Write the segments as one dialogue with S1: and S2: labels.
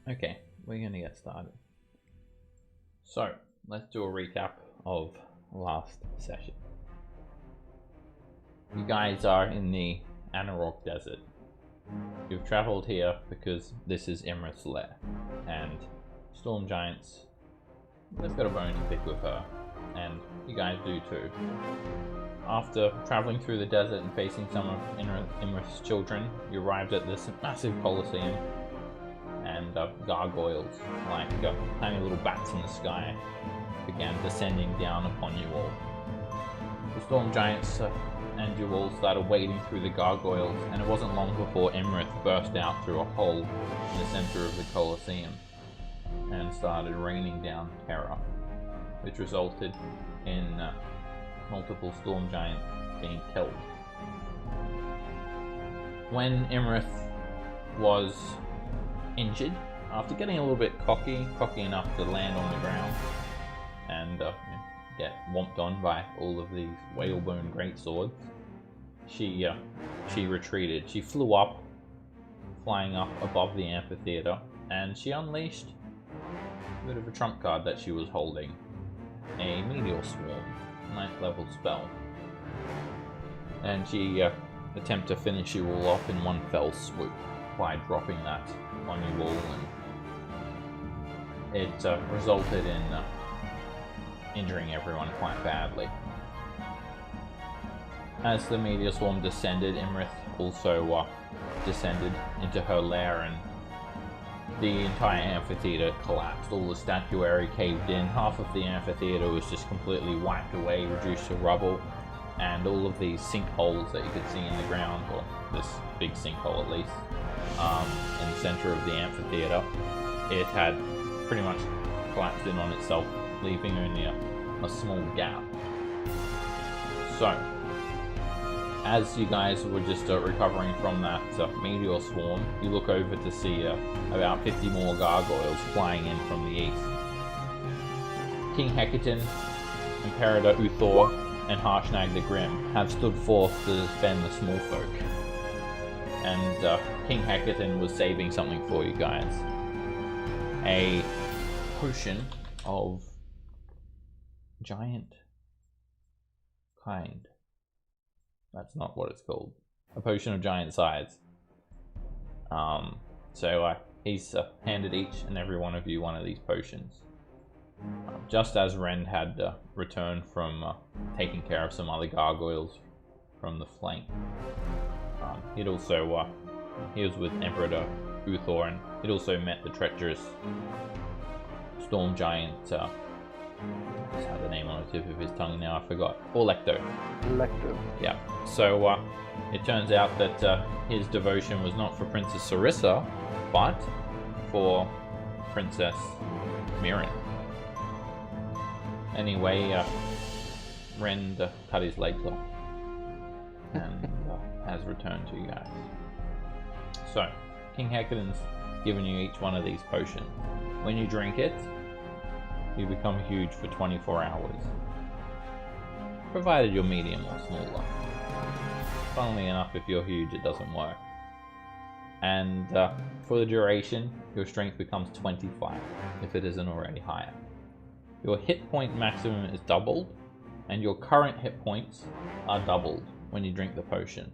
S1: Okay, we're gonna get started. So, let's do a recap of last session. You guys are in the Anarok Desert. You've traveled here because this is Imrith's lair, and Storm Giants, they've got a bone to pick with her, and you guys do too. After traveling through the desert and facing some of Imrith's children, you arrived at this massive coliseum, and gargoyles, like tiny little bats in the sky, began descending down upon you all. The Storm Giants and you all started wading through the gargoyles, and it wasn't long before Imrith burst out through a hole in the center of the Colosseum and started raining down terror, which resulted in multiple Storm Giants being killed. When Imrith was injured, after getting a little bit cocky enough to land on the ground and get whomped on by all of these whalebone greatswords, she retreated. She flew up, flying up above the amphitheater, and she unleashed a bit of a trump card that she was holding, a meteor swarm, 9th level spell, and she attempted to finish you all off in one fell swoop by dropping that on you all, and it resulted in injuring everyone quite badly. As the meteor swarm descended, Imrith also descended into her lair, and the entire amphitheater collapsed. All the statuary caved in. Half of the amphitheater was just completely wiped away, reduced to rubble, and all of these sinkholes that you could see in the ground, or this big sinkhole at least, in the center of the amphitheater, it had pretty much collapsed in on itself, leaving only a small gap. So, as you guys were just recovering from that meteor swarm, you look over to see about 50 more gargoyles flying in from the east. King Hecaton, Imperator Uthor, and Harshnag the Grim have stood forth to defend the small folk. And King Hecaton was saving something for you guys. A potion of giant kind. That's not what it's called. A potion of giant size. So he's handed each and every one of you one of these potions. Just as Rend had returned from taking care of some other gargoyles from the flank. He was with Emperor Uthor, and he'd also met the treacherous Storm Giant, I just had the name on the tip of his tongue now, I forgot. Orlecto. Yeah. So it turns out that his devotion was not for Princess Sarissa, but for Princess Mirren. Anyway, Rend cut his legs off and has returned to you guys. So, King Hecaton's given you each one of these potions. When you drink it, you become huge for 24 hours. Provided you're medium or smaller. Funnily enough, if you're huge, it doesn't work. And for the duration, your strength becomes 25, if it isn't already higher. Your hit point maximum is doubled, and your current hit points are doubled when you drink the potion.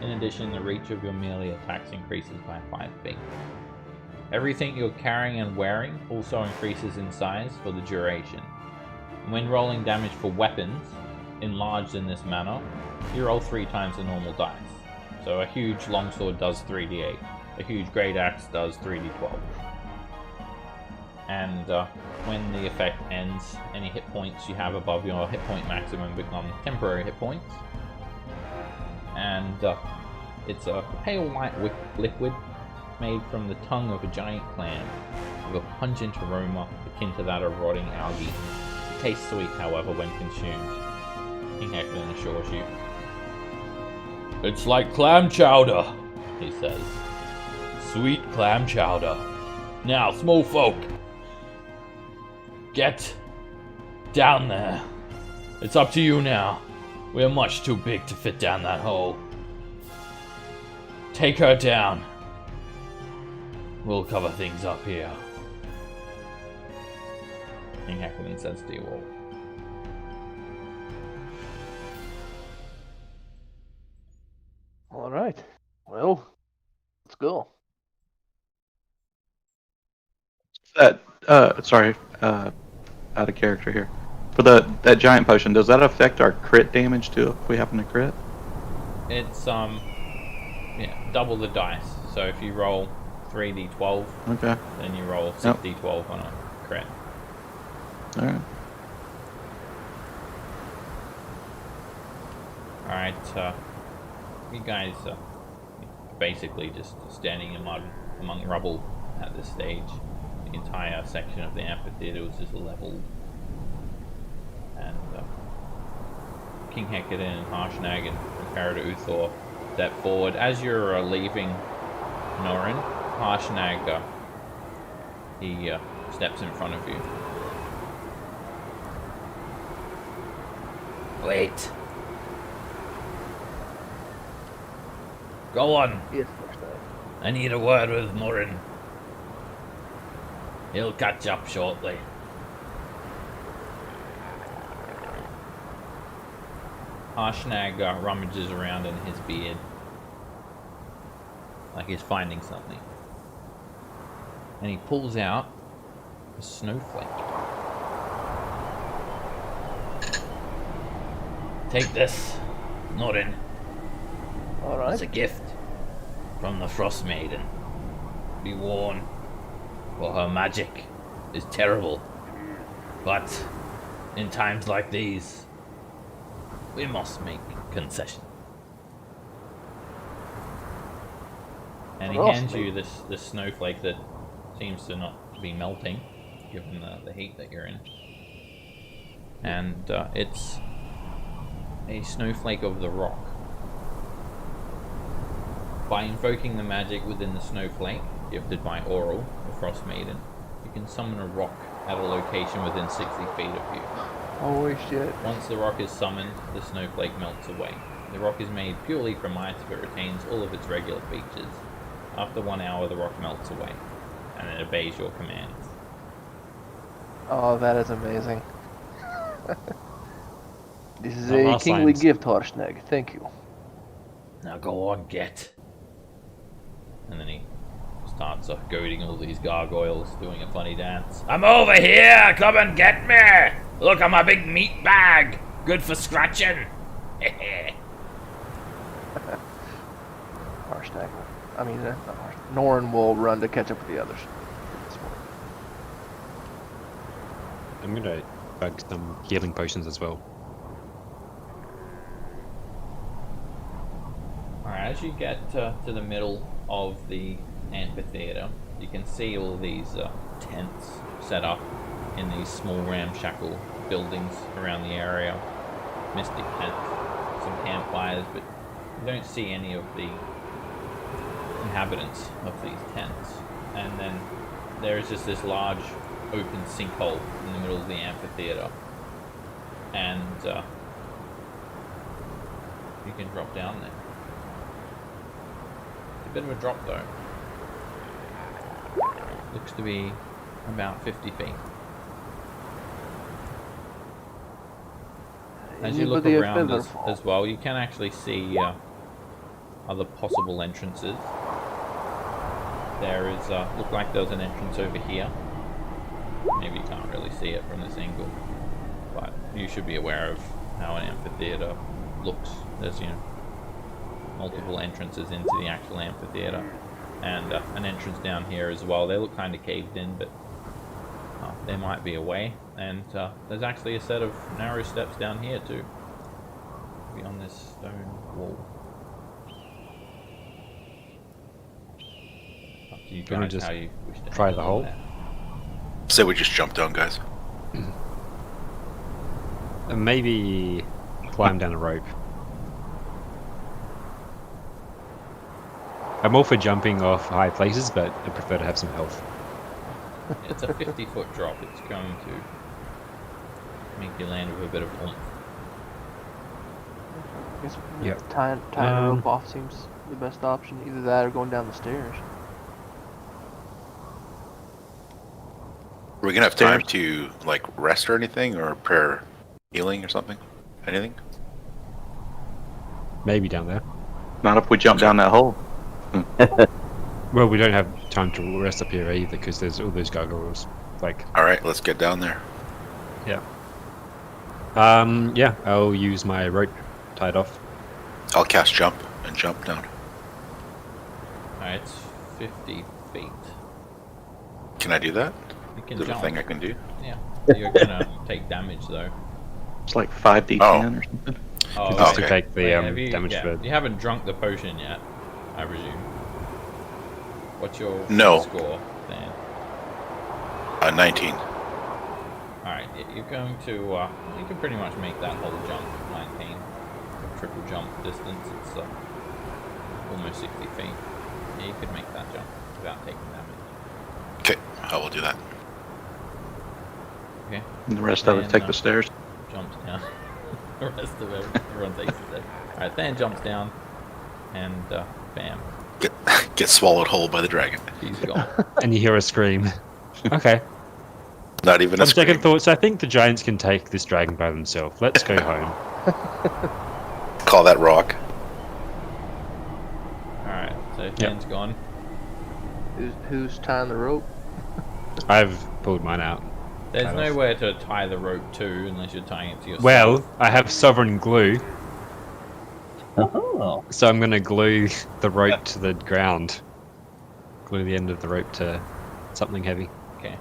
S1: In addition, the reach of your melee attacks increases by 5 feet. Everything you're carrying and wearing also increases in size for the duration. When rolling damage for weapons, enlarged in this manner, you roll 3 times the normal dice. So a huge longsword does 3d8, a huge great axe does 3d12. And when the effect ends, any hit points you have above your hit point maximum become temporary hit points. And it's a pale white liquid made from the tongue of a giant clam, with a pungent aroma akin to that of rotting algae. It tastes sweet, however, when consumed. King Hecaton assures you. "It's like clam chowder," he says. "Sweet clam chowder. Now, small folk, get down there. It's up to you now. We're much too big to fit down that hole. Take her down. We'll cover things up here. King Heckerman says to you all.
S2: All right. Well, let's go.
S3: Sorry, out of character here. For that giant potion, does that affect our crit damage too if we happen to crit?
S1: It's double the dice. So if you roll 3d12,
S3: Okay.
S1: then you roll 6d12 on a crit.
S3: All right.
S1: All right. You guys are basically just standing in mud among rubble at this stage. The entire section of the amphitheater was just leveled. And King Hecate and Harshnag and Imperator Uthor step forward. As you're leaving Norrin, Harshnag, he steps in front of you. Wait. Go on.
S2: Yes, Harshnag.
S1: I need a word with Norrin. He'll catch up shortly. Harshnag rummages around in his beard, like he's finding something. And he pulls out a snowflake. Take this, Norrin.
S2: All right.
S1: It's a gift from the Frost Maiden. Be warned, for her magic is terrible. But in times like these, we must make concessions. And he hands you this snowflake that seems to not be melting, given the heat that you're in. And it's a snowflake of the rock. By invoking the magic within the snowflake, gifted by Oral, the Frost Maiden, you can summon a rock at a location within 60 feet of you.
S2: Holy shit.
S1: Once the rock is summoned, the snowflake melts away. The rock is made purely from ice but retains all of its regular features. After 1 hour, the rock melts away, and it obeys your commands.
S2: Oh, that is amazing. This is
S4: Now,
S2: a
S4: last
S2: kingly
S4: lines.
S2: gift, Harshnag. Thank you.
S1: Now go on, get. And then he starts goading all these gargoyles, doing a funny dance. I'm over here! Come and get me! Look, I'm a big meat bag! Good for scratching!
S2: Harshnag. I mean, Norrin will run to catch up with the others.
S4: I'm gonna bug some healing potions as well.
S1: Alright, as you get to the middle of the amphitheater, you can see all these tents set up in these small ramshackle buildings around the area. Mystic tents, some campfires, but you don't see any of the inhabitants of these tents. And then there is just this large open sinkhole in the middle of the amphitheater. And you can drop down there. It's a bit of a drop though. Looks to be about 50 feet. As you look around as well, you can actually see other possible entrances. There is, look like there's an entrance over here. Maybe you can't really see it from this angle, but you should be aware of how an amphitheater looks. There's, multiple entrances into the actual amphitheater, and an entrance down here as well. They look kind of caved in, but there might be a way. And there's actually a set of narrow steps down here too, beyond this stone wall. Up to you
S4: Can we
S1: guys
S4: just
S1: how you wish to
S4: try the hole?
S1: that.
S5: Say we just jump down, guys.
S4: And maybe climb down a rope. I'm all for jumping off high places, but I prefer to have some health.
S1: It's a 50-foot drop. It's going to make you land with a bit of oomph.
S2: I guess
S4: Yep.
S2: tying a rope off seems the best option. Either that or going down the stairs.
S5: Are we gonna have time to like rest or anything, or prayer, healing or something? Anything?
S4: Maybe down there.
S3: Not if we jump down that hole.
S4: Well, we don't have time to rest up here either because there's all those gargoyles. Like,
S5: All right, let's get down there.
S4: yeah. Yeah, I'll use my rope tied off.
S5: I'll cast jump and jump down.
S1: Alright, it's 50 feet.
S5: Can I do that?
S1: You can
S5: Is it a
S1: jump.
S5: thing I can do?
S1: Yeah. You're gonna take damage though.
S3: It's like 5d10 or something.
S1: Oh,
S4: Just
S5: okay.
S4: to take the
S1: Wait, have you,
S4: damage
S1: yeah,
S4: for.
S1: you haven't drunk the potion yet, I presume. What's your
S5: No.
S1: score then?
S5: 19.
S1: Alright, you're going to, you can pretty much make that whole jump, 19. Triple jump distance, it's almost 60 feet. Yeah, you could make that jump without taking damage.
S5: Okay, I will do that.
S1: Okay,
S3: And the rest of it,
S1: And,
S3: take the stairs.
S1: jumps down. The rest of everyone takes the step. Alright, Than jumps down, and bam,
S5: Get swallowed whole by the dragon.
S1: he's gone.
S4: And you hear a scream. Okay.
S5: Not even a
S4: On second
S5: scream.
S4: thoughts, I think the giants can take this dragon by themselves. Let's go home.
S5: Call that rock.
S1: Alright, so Than's gone.
S2: Who's tying the rope?
S4: I've pulled mine out.
S1: There's
S4: Tied off.
S1: nowhere to tie the rope to unless you're tying it to yourself.
S4: Well, I have sovereign glue,
S6: Oh.
S4: so I'm going to glue the rope to the ground. Glue the end of the rope to something heavy.
S1: Okay,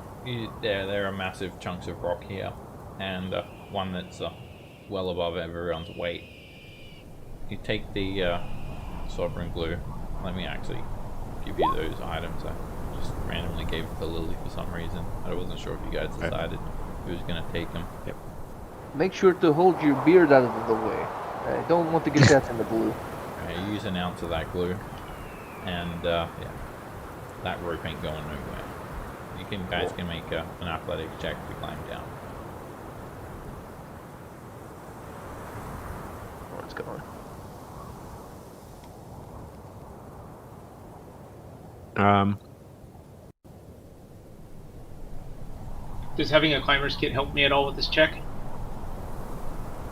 S1: there are massive chunks of rock here, and one that's well above everyone's weight. You take the sovereign glue. Let me actually give you those items. I just randomly gave it to Lily for some reason. I wasn't sure if you guys decided who was going to take them.
S4: Yep.
S2: Make sure to hold your beard out of the way. I don't want to get that in the blue.
S1: Okay, use an ounce of that glue, and yeah, that rope ain't going nowhere. You guys can make an athletics check to climb down.
S2: Where it's going.
S7: Does having a climber's kit help me at all with this check?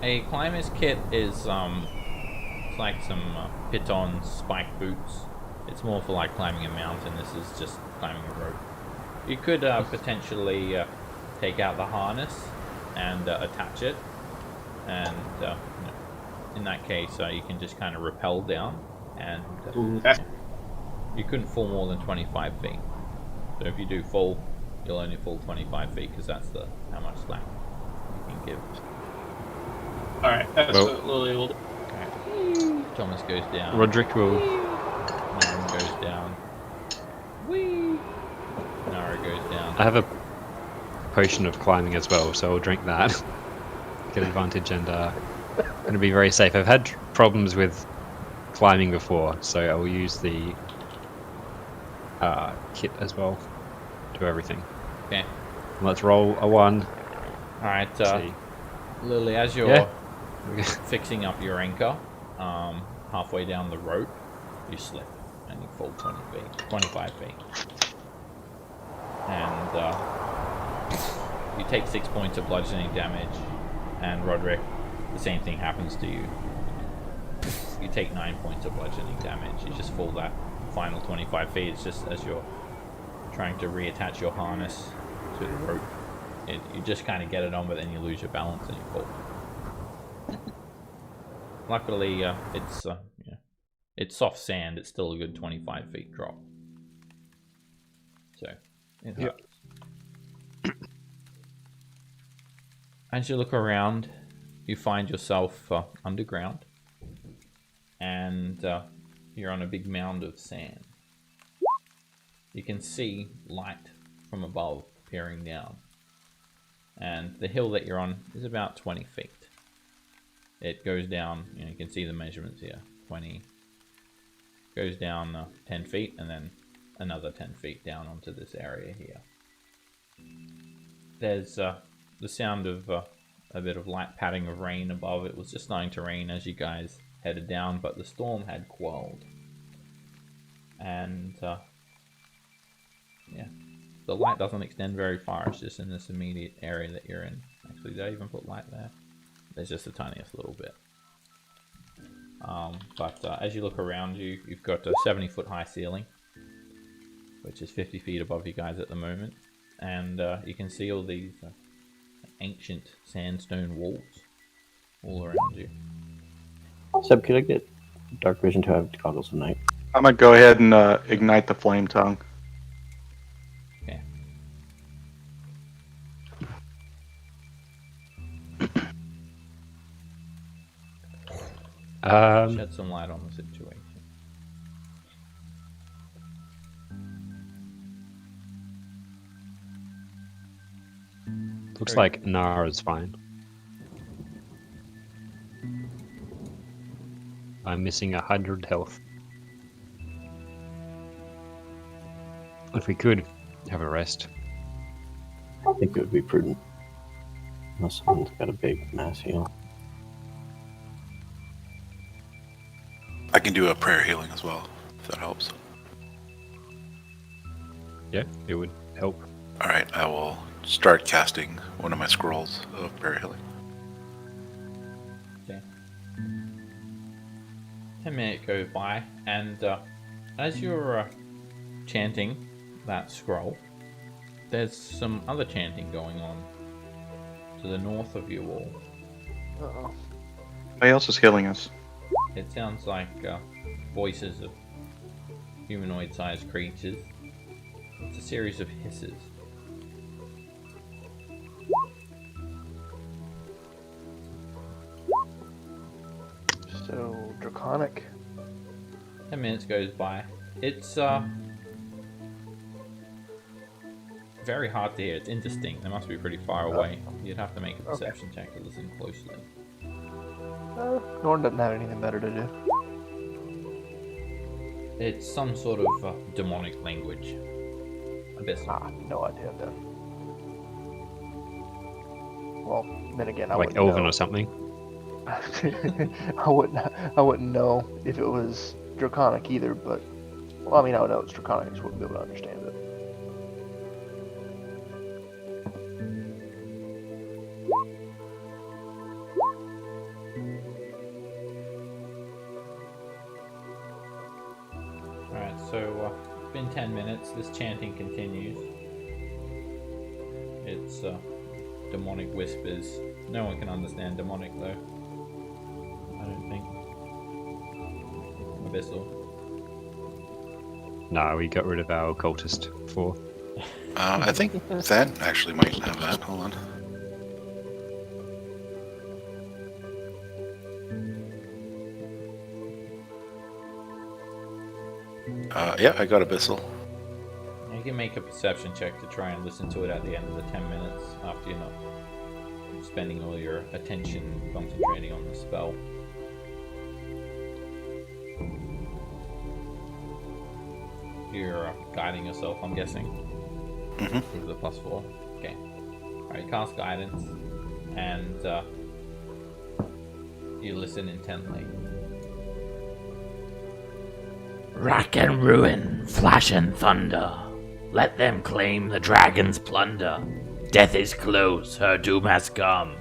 S1: A climber's kit is it's like some pitons, spike boots. It's more for like climbing a mountain. This is just climbing a rope. You could potentially take out the harness and attach it, and in that case, you can just kind of rappel down, and
S7: Ooh, that's
S1: you couldn't fall more than 25 feet. So if you do fall, you'll only fall 25 feet because that's how much slack you can give.
S7: alright. That's
S4: Well-
S7: what Lily will do.
S1: Thomas goes down.
S4: Roderick will.
S1: Nara goes down. Whee! Nara goes down.
S4: I have a potion of climbing as well, so I'll drink that. Get advantage and going to be very safe. I've had problems with climbing before, so I will use the kit as well. Do everything.
S1: Okay.
S4: Let's roll a 1.
S1: Alright,
S4: See.
S1: Lily, as you're
S4: Yeah.
S1: fixing up your anchor, halfway down the rope, you slip and you fall 25 feet. And you take 6 points of bludgeoning damage, and Roderick, the same thing happens to you. You take 9 points of bludgeoning damage. You just fall that final 25 feet. It's just as you're trying to reattach your harness to the rope, you just kind of get it on, but then you lose your balance and you fall. Luckily, it's soft sand. It's still a good 25 feet drop. So it hurts. As you look around, you find yourself underground, and you're on a big mound of sand. You can see light from above peering down, and the hill that you're on is about 20 feet. It goes down, you can see the measurements here, 20, goes down 10 feet, and then another 10 feet down onto this area here. There's the sound of a bit of light patting of rain above. It was just starting to rain as you guys headed down, but the storm had quelled. And yeah, the light doesn't extend very far. It's just in this immediate area that you're in. Actually, did I even put light there? There's just the tiniest little bit. But as you look around you, you've got a 70-foot high ceiling, which is 50 feet above you guys at the moment. And you can see all these ancient sandstone walls all around you.
S6: Seb, could I get dark vision to have goggles at night?
S3: I'm gonna go ahead and ignite the flame tongue.
S1: Okay. Shed some light on the situation.
S4: Looks like Nara's fine. I'm missing 100 health. If we could have a rest.
S6: I think it would be prudent. Unless someone's got a big mass heal.
S5: I can do a prayer healing as well, if that helps.
S4: Yeah, it would help.
S5: Alright, I will start casting one of my scrolls of prayer healing.
S1: Okay. 10 minutes goes by, and as you're chanting that scroll, there's some other chanting going on to the north of you all.
S2: Uh-oh.
S3: Somebody else is healing us.
S1: It sounds like voices of humanoid-sized creatures. It's a series of hisses.
S2: So, draconic.
S1: 10 minutes goes by. It's very hard to hear. It's indistinct. They must be pretty far away. You'd have to make a perception check to listen closely.
S2: Norn doesn't have anything better to do.
S1: It's some sort of demonic language. Abyssal.
S2: No idea then. Well, then again, I
S4: Like
S2: wouldn't
S4: Elven
S2: know.
S4: or something.
S2: I wouldn't know if it was draconic either, but well, I mean, I would know it's draconic, I just wouldn't be able to understand it.
S1: Alright, so it's been 10 minutes. This chanting continues. It's demonic whispers. No one can understand demonic though. I don't think. Abyssal.
S4: No, we got rid of our cultist before.
S5: I think Zen actually might have that. Hold on. Yeah, I got Abyssal.
S1: You can make a perception check to try and listen to it at the end of the 10 minutes after you're not spending all your attention concentrating on the spell. You're guiding yourself, I'm guessing.
S5: Mm-hmm.
S1: With the +4. Okay. Alright, cast guidance, and you listen intently.
S8: Rack and ruin, flash and thunder. Let them claim the dragon's plunder. Death is close, her doom has come.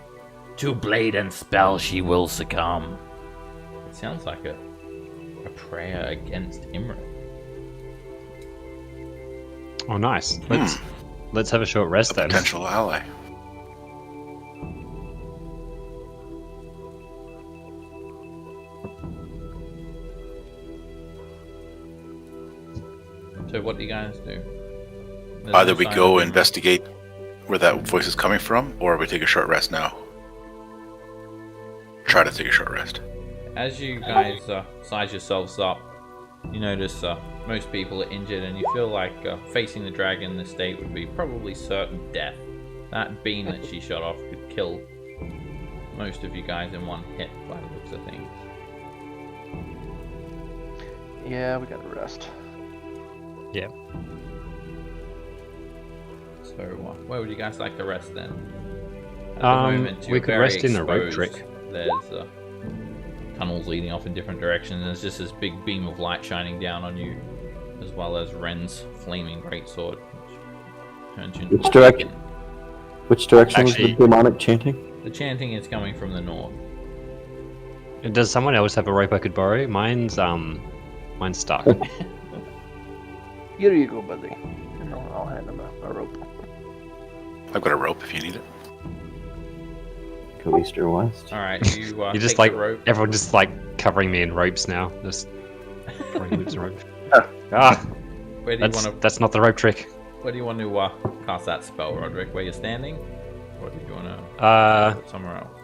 S8: To blade and spell she will succumb.
S1: It sounds like a prayer against Imra.
S4: Oh, nice. Let's have a short rest then.
S5: Potential ally.
S1: So what do you guys do? There's
S5: Either
S1: no
S5: we
S1: sign
S5: go
S1: of Imra.
S5: investigate where that voice is coming from, or we take a short rest now. Try to take a short rest.
S1: As you guys size yourselves up, you notice most people are injured, and you feel like facing the dragon in this state would be probably certain death. That beam that she shot off could kill most of you guys in one hit by the looks of things.
S2: Yeah, we gotta rest.
S4: Yeah.
S1: So where would you guys like to rest then? At the moment,
S4: We
S1: you're
S4: could
S1: very
S4: rest in the rope
S1: exposed.
S4: trick.
S1: There's tunnels leading off in different directions. There's just this big beam of light shining down on you, as well as Ren's flaming greatsword, which turns you into
S6: Which
S1: a
S6: direction?
S1: beacon.
S6: Which direction
S4: Actually-
S6: was the demonic chanting?
S1: The chanting is coming from the north.
S4: Does someone else have a rope I could borrow? Mine's stuck.
S2: Here you go, buddy. And I'll hand him a rope.
S5: I've got a rope if you need it.
S6: Go east or west?
S1: Alright, you
S4: You just
S1: take
S4: like
S1: the rope.
S4: everyone just like covering me in ropes now. Just throwing loops of rope. Ah,
S1: Where do you want to
S4: that's not the rope trick.
S1: Where do you want to cast that spell, Roderick? Where you're standing? Or do you want to put it somewhere else?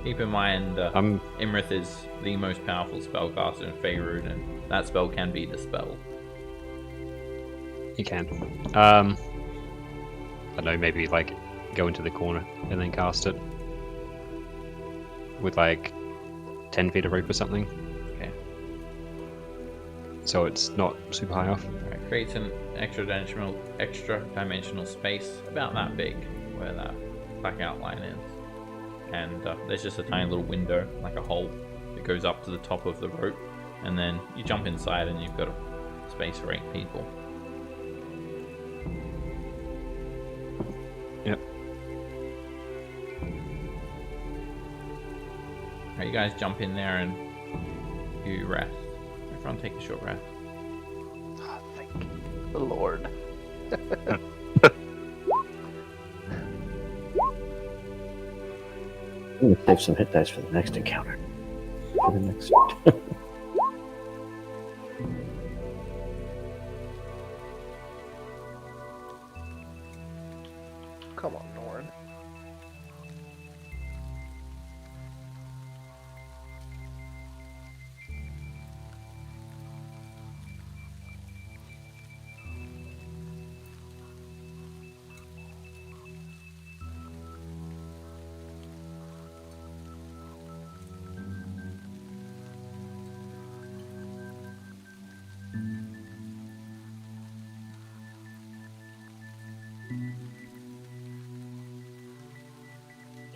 S1: Keep in mind, Imrith is the most powerful spellcaster in Faerun, and that spell can be dispelled.
S4: You can. I don't know, maybe like go into the corner and then cast it with like 10 feet of rope or something.
S1: Okay.
S4: So it's not super high off.
S1: Alright, creates an extra dimensional space about that big where that black outline is. And there's just a tiny little window, like a hole, that goes up to the top of the rope. And then you jump inside and you've got a space for 8 people.
S4: Yep.
S1: Alright, you guys jump in there and you rest. Everyone take a short rest.
S2: Oh, thank the Lord.
S6: I'm gonna save some hit dice for the next encounter. For the next.
S2: Come on, Norn.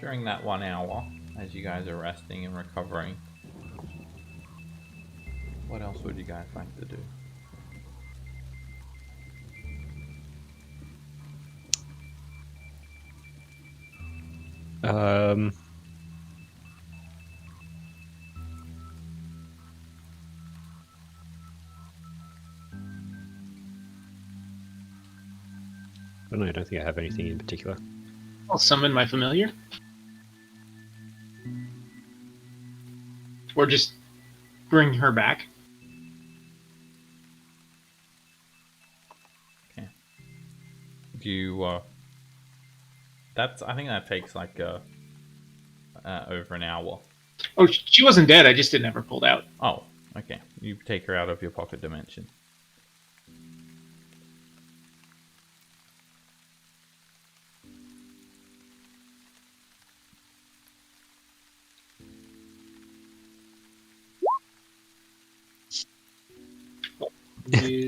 S1: During that 1 hour, as you guys are resting and recovering, what else would you guys like to do?
S4: I don't know, I don't think I have anything in particular.
S7: I'll summon my familiar. Or just bring her back.
S1: Okay. Do you, I think that takes like, over an hour.
S7: Oh, she wasn't dead. I just didn't have her pulled out.
S1: Oh, okay. You take her out of your pocket dimension.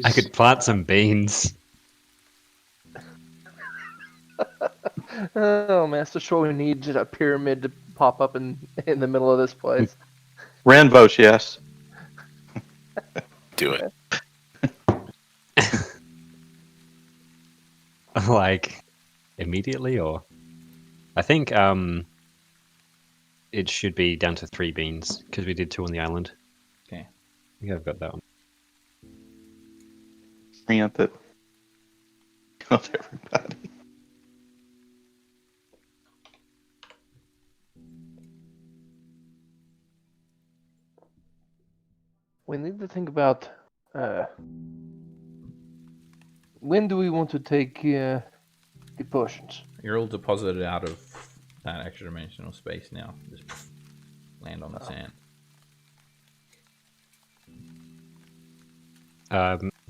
S4: I could plant some beans.
S2: Oh man, it's to show we need a pyramid to pop up in the middle of this place.
S3: Rand votes yes.
S5: Do it.
S4: Like immediately, or I think it should be down to 3 beans because we did 2 on the island.
S1: Okay.
S4: I think I've got that one.
S3: Rant that killed everybody.
S2: We need to think about when do we want to take the potions?
S1: You're all deposited out of that extra dimensional space now. Just land on the sand.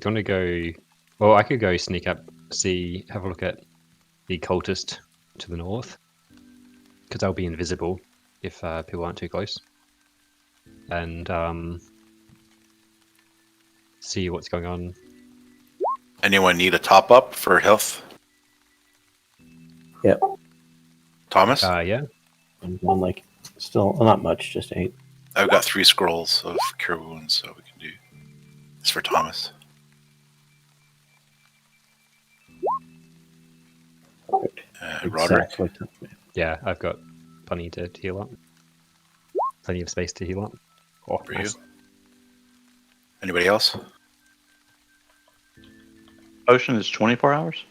S4: Do you want to go? Well, I could go sneak up, have a look at the cultist to the north, because they'll be invisible if people aren't too close, and see what's going on.
S5: Anyone need a top up for health?
S6: Yep.
S5: Thomas?
S4: Yeah.
S6: I'm going like still not much, just 8.
S5: I've got 3 scrolls of cure wounds, so we can do. It's for Thomas. Roderick.
S6: Exactly.
S4: Yeah, I've got plenty to heal up. Plenty of space to heal up. Oh,
S5: For
S4: nice.
S5: you. Anybody else?
S3: Potion is 24 hours?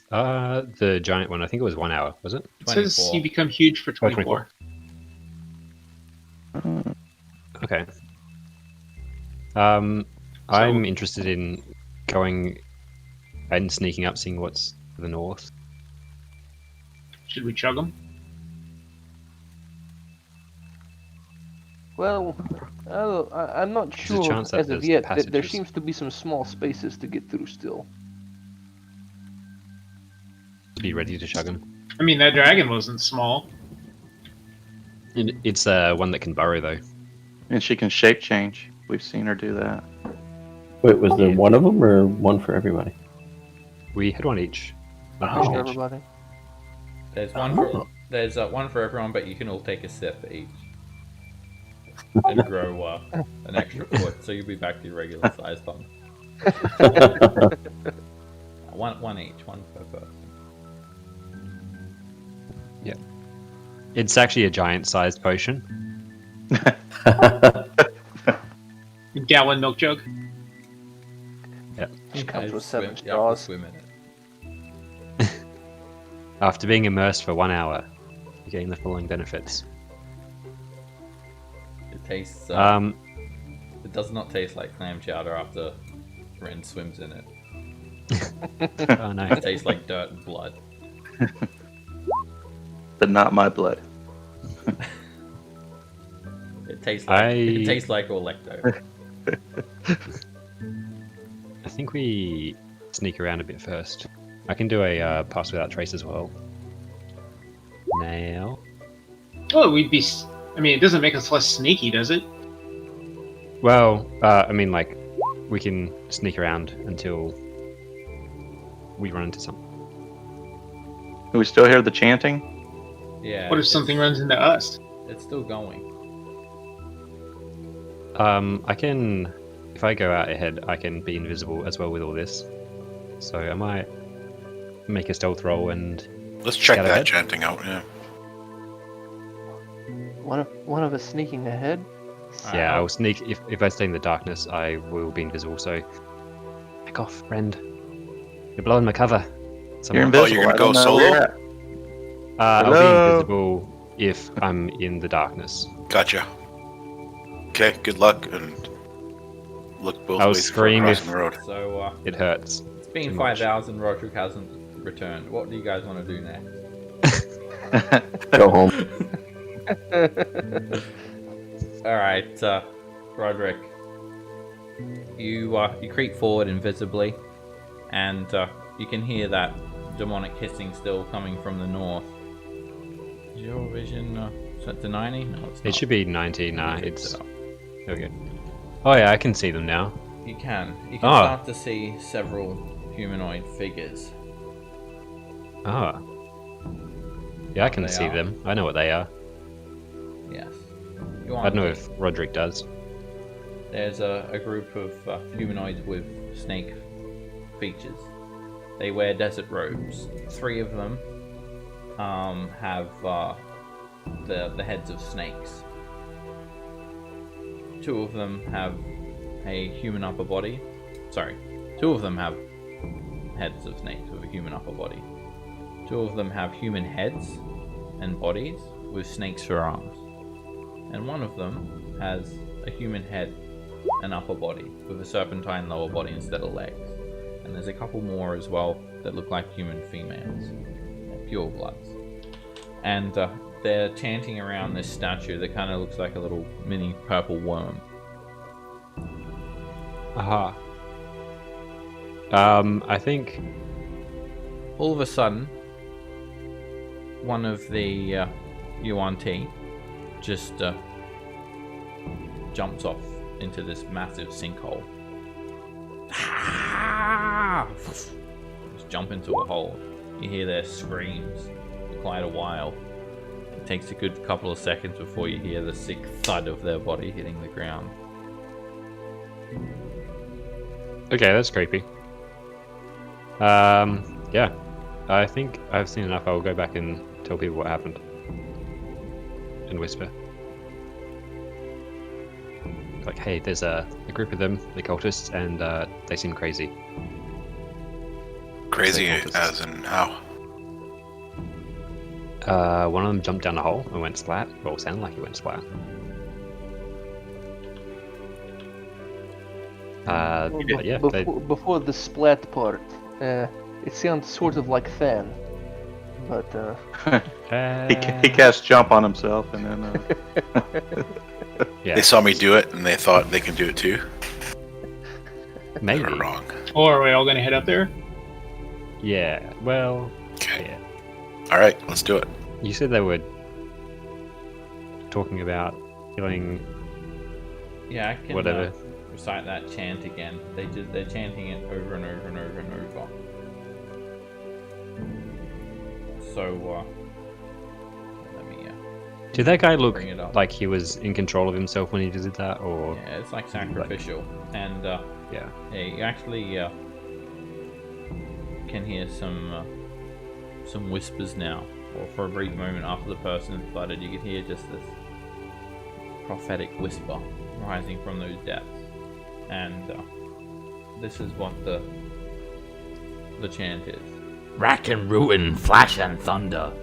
S4: The giant one, I think it was 1 hour, was it?
S7: It says
S1: 24.
S7: you become huge for 24.
S4: 24. Okay. I'm interested in going and sneaking up, seeing what's to the north.
S7: Should we chug them?
S2: Well, I'm not
S4: There's a
S2: sure
S4: chance that
S2: as of
S4: there's
S2: yet. There
S4: passages.
S2: seems to be some small spaces to get through still.
S4: Be ready to chug them.
S7: I mean, that dragon wasn't small.
S4: It's one that can burrow though.
S3: And she can shape change. We've seen her do that.
S6: Wait, was there
S4: Yeah.
S6: one of them or one for everybody?
S4: We had one each. One
S7: Oh.
S4: potion each.
S2: Everybody.
S1: There's one for everyone, but you can all take a sip each. And grow an extra foot, so you'll be back to your regular size thumb. One each, one per person.
S4: It's actually a giant-sized potion.
S7: Gallon milk jug.
S2: Just comes with 7
S1: You have to
S2: straws.
S1: swim in it.
S4: After being immersed for 1 hour, you gain the following benefits.
S1: It tastes.
S4: Um,
S1: It does not taste like clam chowder after Ren swims in it.
S4: oh no.
S1: It tastes like dirt and blood.
S3: But not my blood.
S1: It tastes like
S4: I
S1: Orlecto.
S4: I think we sneak around a bit first. I can do a pass without trace as well. Now.
S7: Oh, we'd be. I mean, it doesn't make us less sneaky, does it?
S4: Well, I mean, like, we can sneak around until we run into something.
S3: Do we still hear the chanting?
S1: Yeah.
S7: What if
S1: it's-
S7: something runs into us?
S1: It's still going.
S4: I can, if I go out ahead, I can be invisible as well with all this. So I might make a stealth roll and
S5: Let's check
S4: Got
S5: that
S4: ahead?
S5: chanting out. Yeah.
S2: One of us sneaking ahead.
S4: yeah, I'll sneak. If I stay in the darkness, I will be invisible. So back off, friend. You're blowing my cover.
S3: You're
S4: Someone-
S3: invisible.
S5: you're gonna
S3: I don't
S5: go
S3: know
S5: solo?
S3: where you're at.
S4: I'll
S3: Hello?
S4: be invisible if I'm in the darkness.
S5: Gotcha. Okay. Good luck and look both
S4: I'll
S5: ways before
S4: scream
S5: crossing
S4: if-
S5: the road.
S1: So
S4: It hurts.
S1: it's been
S4: Too much.
S1: 5,000. Roderick hasn't returned. What do you guys want to do next?
S6: Go home.
S1: All right, Roderick. You creep forward invisibly, and you can hear that demonic hissing still coming from the north. Is your vision set to 90? No, it's not.
S4: It should be 90. Nah,
S1: You
S4: it's.
S1: fixed it up.
S4: There we go. Oh yeah, I can see them now.
S1: You can. You can
S4: Ah.
S1: start to see several humanoid figures.
S4: Ah. Yeah, I can
S1: They
S4: see
S1: are.
S4: them. I know what they are.
S1: Yes. You
S4: I don't know
S1: aren't-
S4: if Roderick does.
S1: There's a group of humanoids with snake features. They wear desert robes. 3 of them have the heads of snakes. 2 of them have a human upper body. Sorry, 2 of them have heads of snakes with a human upper body. 2 of them have human heads and bodies with snakes for arms. And 1 of them has a human head and upper body with a serpentine lower body instead of legs. And there's a couple more as well that look like human females. They're pure bloods. And they're chanting around this statue that kind of looks like a little mini purple worm.
S4: Aha. I think.
S1: All of a sudden, one of the UNT just jumps off into this massive sinkhole. Just jump into a hole. You hear their screams for quite a while. It takes a good couple of seconds before you hear the sick thud of their body hitting the ground.
S4: Okay, that's creepy. Yeah. I think I've seen enough. I'll go back and tell people what happened. And whisper. Like, hey, there's a group of them, the cultists, and they seem crazy.
S5: Crazy
S4: cultists.
S5: as in how?
S4: One of them jumped down a hole and went splat. Well, it sounded like he went splat. But yeah,
S2: before the splat part, it sounds sort of like Than, but
S3: he cast jump on himself and then.
S4: yeah,
S5: They saw me do it and they thought they could do it too.
S4: maybe.
S5: They were wrong.
S7: Or are we all gonna head up there?
S4: Yeah, well,
S5: Okay.
S4: yeah.
S5: All right, let's do it.
S4: You said they were talking about killing
S1: Yeah, I can
S4: whatever.
S1: recite that chant again. They're chanting it over and over and over and over. So let me
S4: Did that guy look
S1: bring it up.
S4: like he was in control of himself when he did that, or
S1: Yeah, it's like sacrificial, and
S4: yeah?
S1: you actually can hear some whispers now. Or for a brief moment after the person flooded, you could hear just this prophetic whisper rising from those depths, and this is what the chant is.
S8: Rack and ruin, flash and thunder.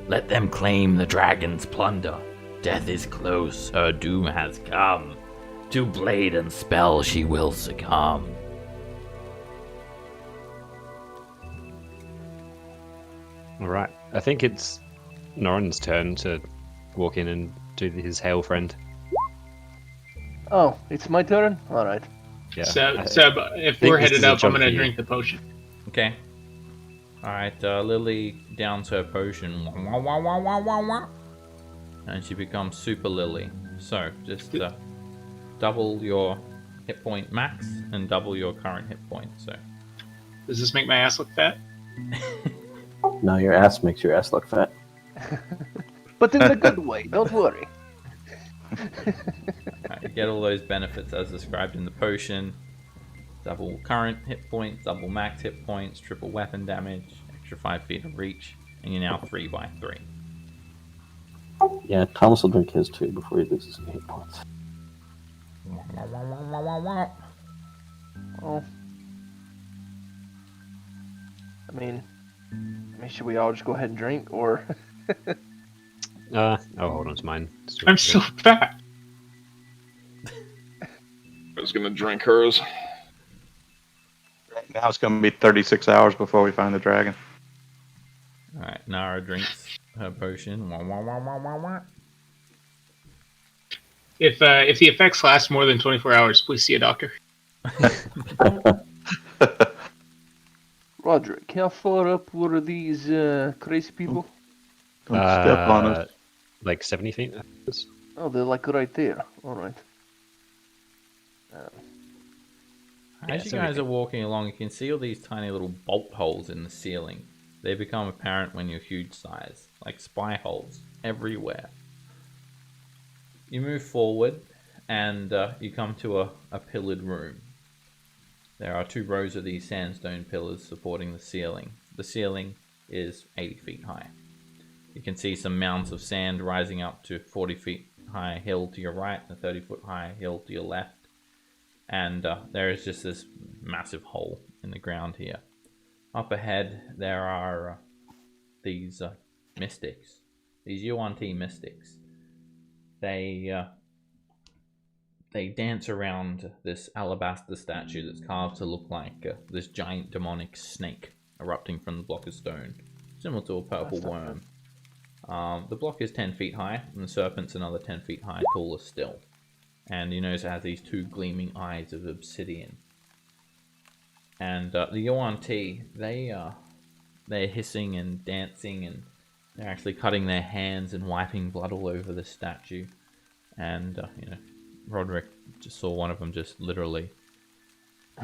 S8: Let them claim the dragon's plunder. Death is close, her doom has come. To blade and spell she will succumb.
S4: All right, I think it's Norin's turn to walk in and do his hail friend.
S2: oh, it's my turn. All right.
S4: Yeah.
S7: Seb, if
S4: think
S7: we're
S4: this
S7: headed
S4: is a
S7: up, I'm
S4: jump
S7: gonna
S4: for you.
S7: drink the potion.
S1: Okay. Alright, Lily downs her potion. Wah, wah, wah, wah, wah, wah. And she becomes Super Lily. So, just double your hit point max and double your current hit point. So,
S7: Does this make my ass look fat?
S6: No, your ass makes your ass look fat.
S2: But in the good way. Don't worry.
S1: you get all those benefits as described in the potion. Double current hit points, double max hit points, triple weapon damage, extra 5 feet of reach, and you're now 3/3.
S6: Yeah, Thomas will drink his too before he loses any hit points.
S2: Well, I mean, should we all just go ahead and drink, or?
S4: I'll hold on to mine.
S7: I'm so fat.
S9: I was gonna drink hers.
S3: Now it's going to be 36 hours before we find the dragon.
S1: Alright, Nara drinks her potion. Wah, wah, wah, wah, wah, wah.
S7: If the effects last more than 24 hours, please see a doctor.
S2: Roderick, how far up were these crazy people?
S3: Don't step on us.
S4: Like 70 feet.
S2: Oh, they're like right there. All right.
S1: As you guys are walking along, you can see all these tiny little bolt holes in the ceiling. They become apparent when you're huge size, like spy holes everywhere. You move forward, and you come to a pillared room. There are 2 rows of these sandstone pillars supporting the ceiling. The ceiling is 80 feet high. You can see some mounds of sand rising up to 40 feet high hill to your right, and a 30-foot high hill to your left. And there is just this massive hole in the ground here. Up ahead, there are these mystics, these Yuan-Ti mystics. They dance around this alabaster statue that's carved to look like this giant demonic snake erupting from the block of stone, similar to a purple worm. The block is 10 feet high, and the serpent's another 10 feet high, taller still. And you notice it has these 2 gleaming eyes of obsidian. And the Yuan-Ti, they're hissing and dancing, and they're actually cutting their hands and wiping blood all over the statue. And Roderick just saw one of them just literally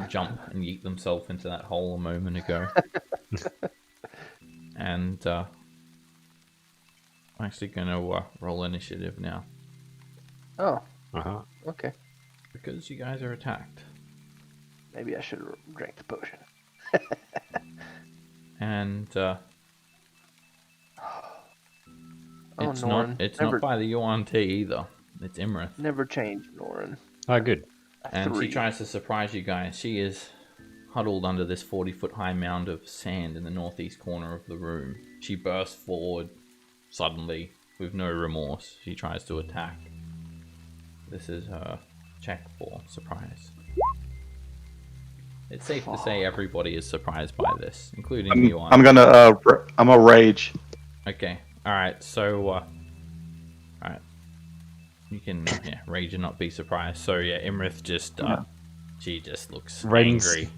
S1: jump and yeet themselves into that hole a moment ago. And I'm actually gonna roll initiative now.
S2: Oh,
S4: Uh-huh.
S2: okay.
S1: Because you guys are attacked.
S2: Maybe I should have drank the potion.
S1: And
S2: Oh,
S1: It's
S2: Norin.
S1: not. It's
S2: never,
S1: not by the Yuan-Ti either. It's Imrith.
S2: Never change, Norin.
S4: Oh, good.
S1: And
S2: 3.
S1: she tries to surprise you guys. She is huddled under this 40-foot high mound of sand in the northeast corner of the room. She bursts forward suddenly with no remorse. She tries to attack. This is her check for surprise. It's safe to say everybody is surprised by this, including you.
S3: I'm a rage.
S1: Okay. Alright, so alright. You can rage and not be surprised. So yeah, Imrith just she just looks angry.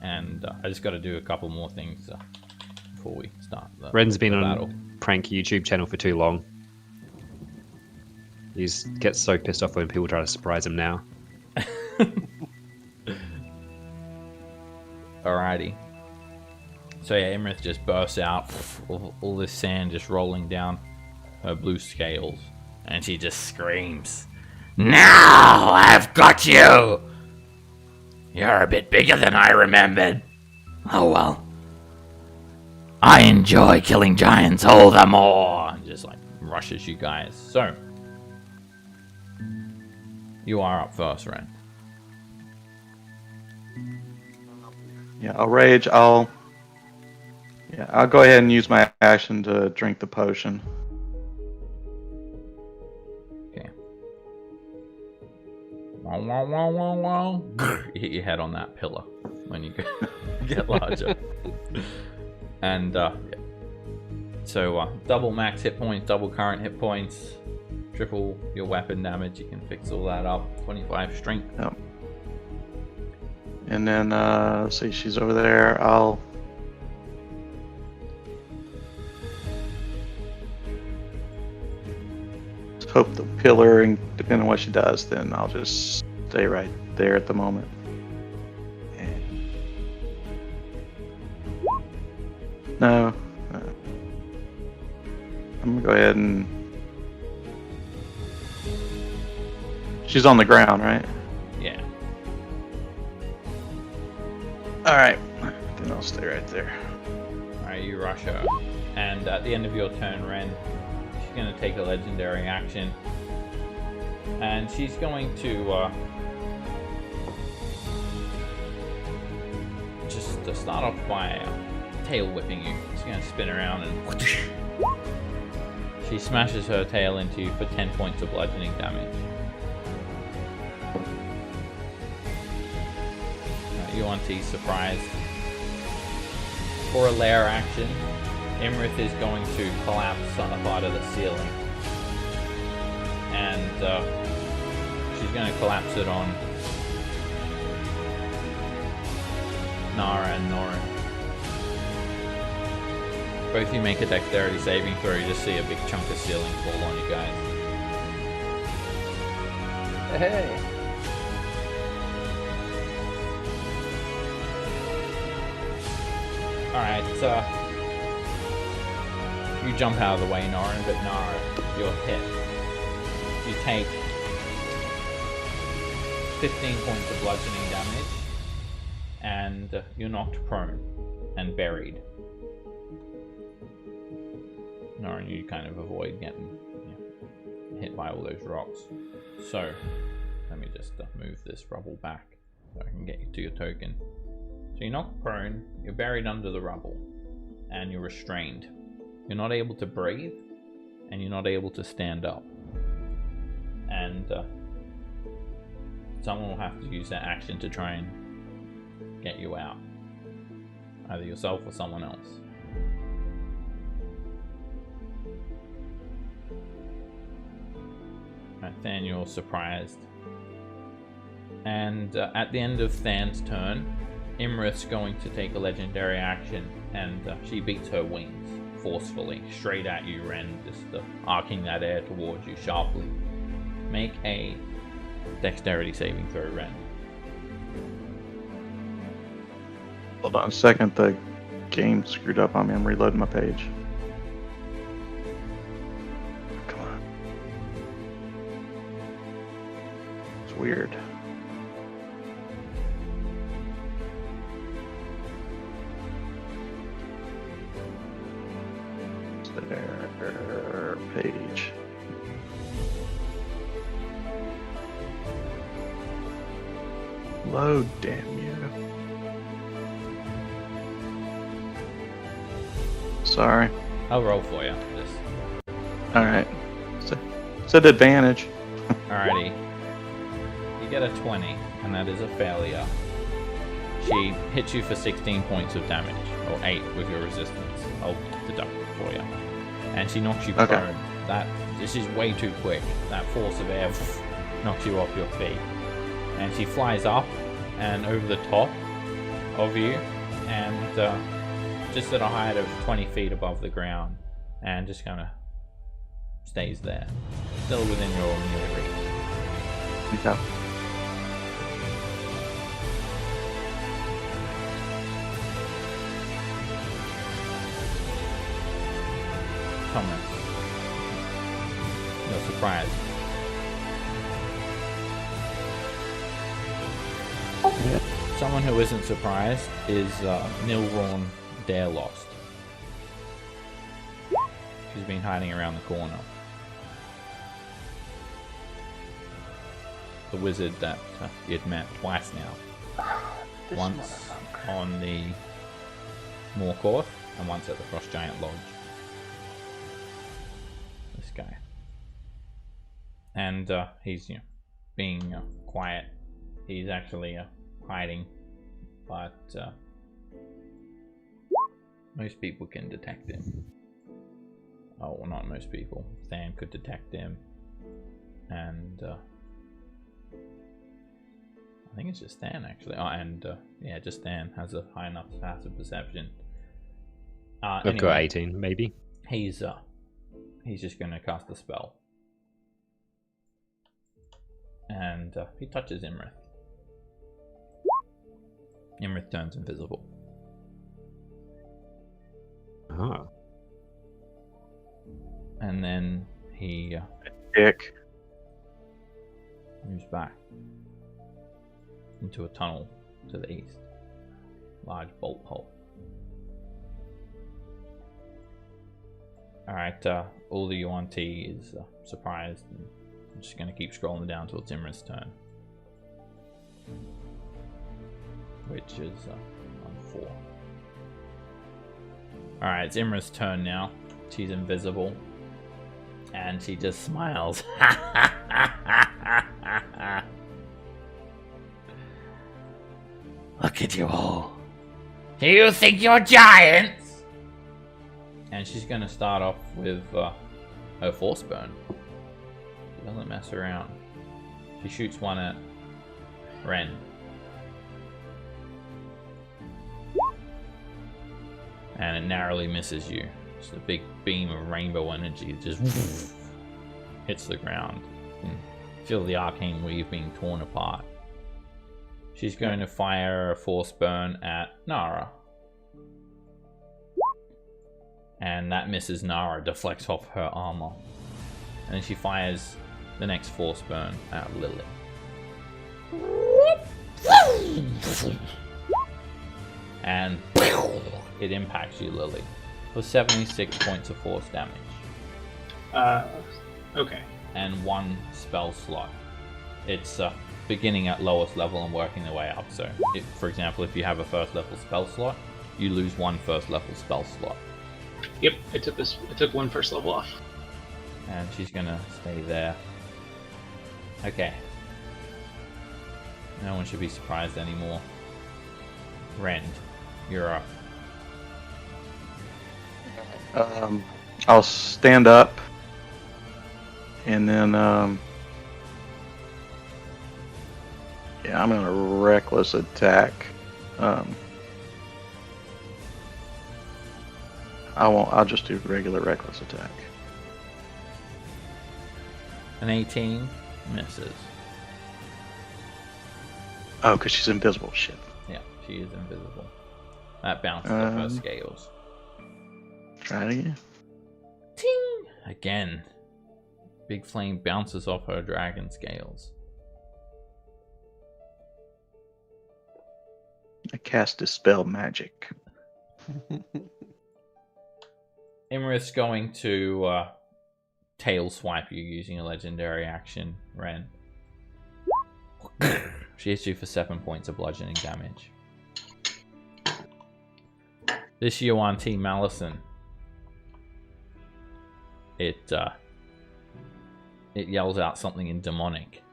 S1: And I just got to do a couple more things before we start the
S4: Ren's been
S1: the
S4: on
S1: battle.
S4: prank YouTube channel for too long. He gets so pissed off when people try to surprise him now.
S1: Alrighty. So yeah, Imrith just bursts out, all this sand just rolling down her blue scales, and she just screams,
S8: Now I've got you! You're a bit bigger than I remembered. Oh well. I enjoy killing giants all the more.
S1: and just like rushes you guys. So you are up first, Ren.
S3: Yeah, I'll rage. I'll go ahead and use my action to drink the potion.
S1: Okay. Wow, wow, wow, wow, wow. You hit your head on that pillar when you get larger. And so double max hit points, double current hit points, triple your weapon damage. You can fix all that up. 25 strength.
S3: Yep. And then let's see, she's over there. I'll hope the pillar, and depending on what she does, then I'll just stay right there at the moment. No. I'm gonna go ahead and. She's on the ground, right?
S1: Yeah.
S3: Alright. Then I'll stay right there.
S1: Alright, you rush her. And at the end of your turn, Ren, she's going to take a legendary action. And she's going to just to start off by tail whipping you. She's going to spin around and she smashes her tail into you for 10 points of bludgeoning damage. Yuan-Ti's surprised. For a lair action, Imrith is going to collapse on a part of the ceiling. And she's going to collapse it on Nara and Norin. Both of you make a dexterity saving throw. You just see a big chunk of ceiling fall on you guys.
S2: Hey.
S1: Alright, you jump out of the way, Norin, but Nara, you're hit. You take 15 points of bludgeoning damage, and you're knocked prone and buried. Norin, you kind of avoid getting hit by all those rocks. So, let me just move this rubble back so I can get you to your token. So you're knocked prone, you're buried under the rubble, and you're restrained. You're not able to breathe, and you're not able to stand up. And someone will have to use that action to try and get you out. Either yourself or someone else. Nathaniel's surprised. And at the end of Than's turn, Imrith's going to take a legendary action, and she beats her wings forcefully straight at you, Ren, just arcing that air towards you sharply. Make a dexterity saving throw, Ren.
S3: Hold on a second, the game screwed up on me. I'm reloading my page. Come on. It's weird. There, page. Load, damn you. Sorry.
S1: I'll roll for you. Just
S3: Alright. It's an advantage.
S1: alrighty. You get a 20, and that is a failure. She hits you for 16 points of damage, or 8 with your resistance. I'll deduct it for you. And she knocks you
S3: Okay.
S1: prone. This is way too quick. That force of air knocks you off your feet. And she flies up and over the top of you, and just at a height of 20 feet above the ground, and just kind of stays there, still within your melee reach.
S3: Okay.
S1: Thomas, you're surprised. Someone who isn't surprised is Nilron Darelost. She's been hiding around the corner. The wizard that you'd met twice now.
S2: This
S1: Once
S2: motherfucker.
S1: on the Moorcourt and once at the Frost Giant Lodge. This guy. And he's being quiet. He's actually hiding, but most people can detect him. Oh, well, not most people. Stan could detect him, and I think it's just Stan actually. Oh, and yeah, just Stan has a high enough passive perception.
S4: I've
S1: Anyway,
S4: got 18, maybe.
S1: he's just gonna cast a spell, and he touches Imrith. Imrith turns invisible.
S4: Ah.
S1: And then he
S3: Dick.
S1: moves back into a tunnel to the east. Large bolt hole. Alright, all the Yuan-Ti is surprised, and I'm just going to keep scrolling down till it's Imra's turn. Which is on 4. Alright, it's Imra's turn now. She's invisible. And she just smiles. Look at you all. Do you think you're giants? And she's going to start off with her force burn. She doesn't mess around. She shoots one at Ren. And it narrowly misses you. Just a big beam of rainbow energy just hits the ground. You feel the arcane weave being torn apart. She's going to fire a force burn at Nara. And that misses Nara, deflects off her armor. And then she fires the next force burn at Lily. And it impacts you, Lily, for 76 points of force damage.
S7: Okay.
S1: And 1 spell slot. It's beginning at lowest level and working their way up. So, for example, if you have a first level spell slot, you lose 1 first level spell slot.
S7: Yep, I took 1 first level off.
S1: And she's gonna stay there. Okay. No one should be surprised anymore. Rend, you're up.
S3: I'll stand up, and then yeah, I'm gonna reckless attack. I'll just do regular reckless attack.
S1: An 18 misses.
S3: Oh, because she's invisible. Shit.
S1: Yeah, she is invisible. That bounces off her scales.
S3: Try it again.
S1: Ting! Again. Big flame bounces off her dragon scales.
S3: I cast Dispel Magic.
S1: Imrith's going to tail swipe you using a legendary action, Ren. She hits you for 7 points of bludgeoning damage. This Yuan T. Malison. It yells out something in demonic.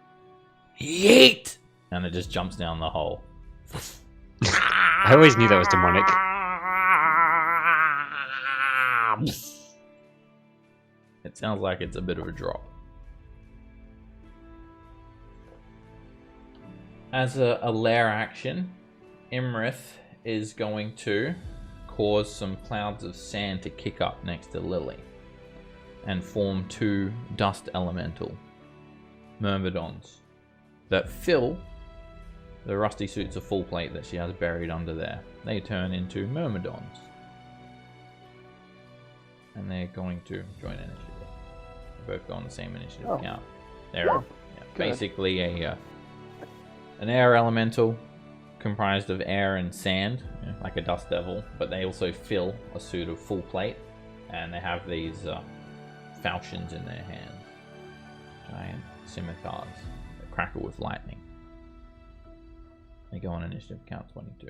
S1: Yeet! And it just jumps down the hole.
S4: I always knew that was demonic.
S1: It sounds like it's a bit of a drop. As a lair action, Imrith is going to cause some clouds of sand to kick up next to Lily and form 2 dust elemental myrmidons that fill the rusty suits of full plate that she has buried under there. They turn into myrmidons. And they're going to join initiative. They both go on the same initiative count. They're basically an air elemental comprised of air and sand, like a dust devil, but they also fill a suit of full plate, and they have these falchions in their hands. Giant scimitars that crackle with lightning. They go on initiative count 22.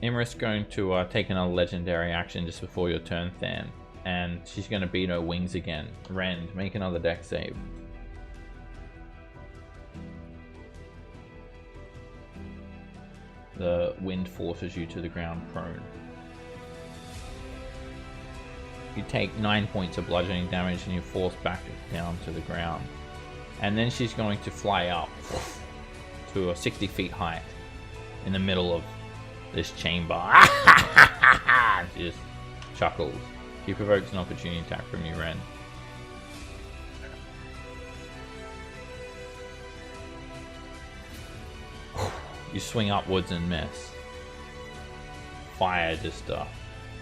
S1: Imrith's going to take another legendary action just before your turn, Than, and she's going to beat her wings again. Rend, make another dex save. The wind forces you to the ground prone. You take 9 points of bludgeoning damage and you're forced back down to the ground. And then she's going to fly up to a 60 feet height in the middle of this chamber. She just chuckles. She provokes an opportunity attack from you, Ren. You swing upwards and miss. Fire just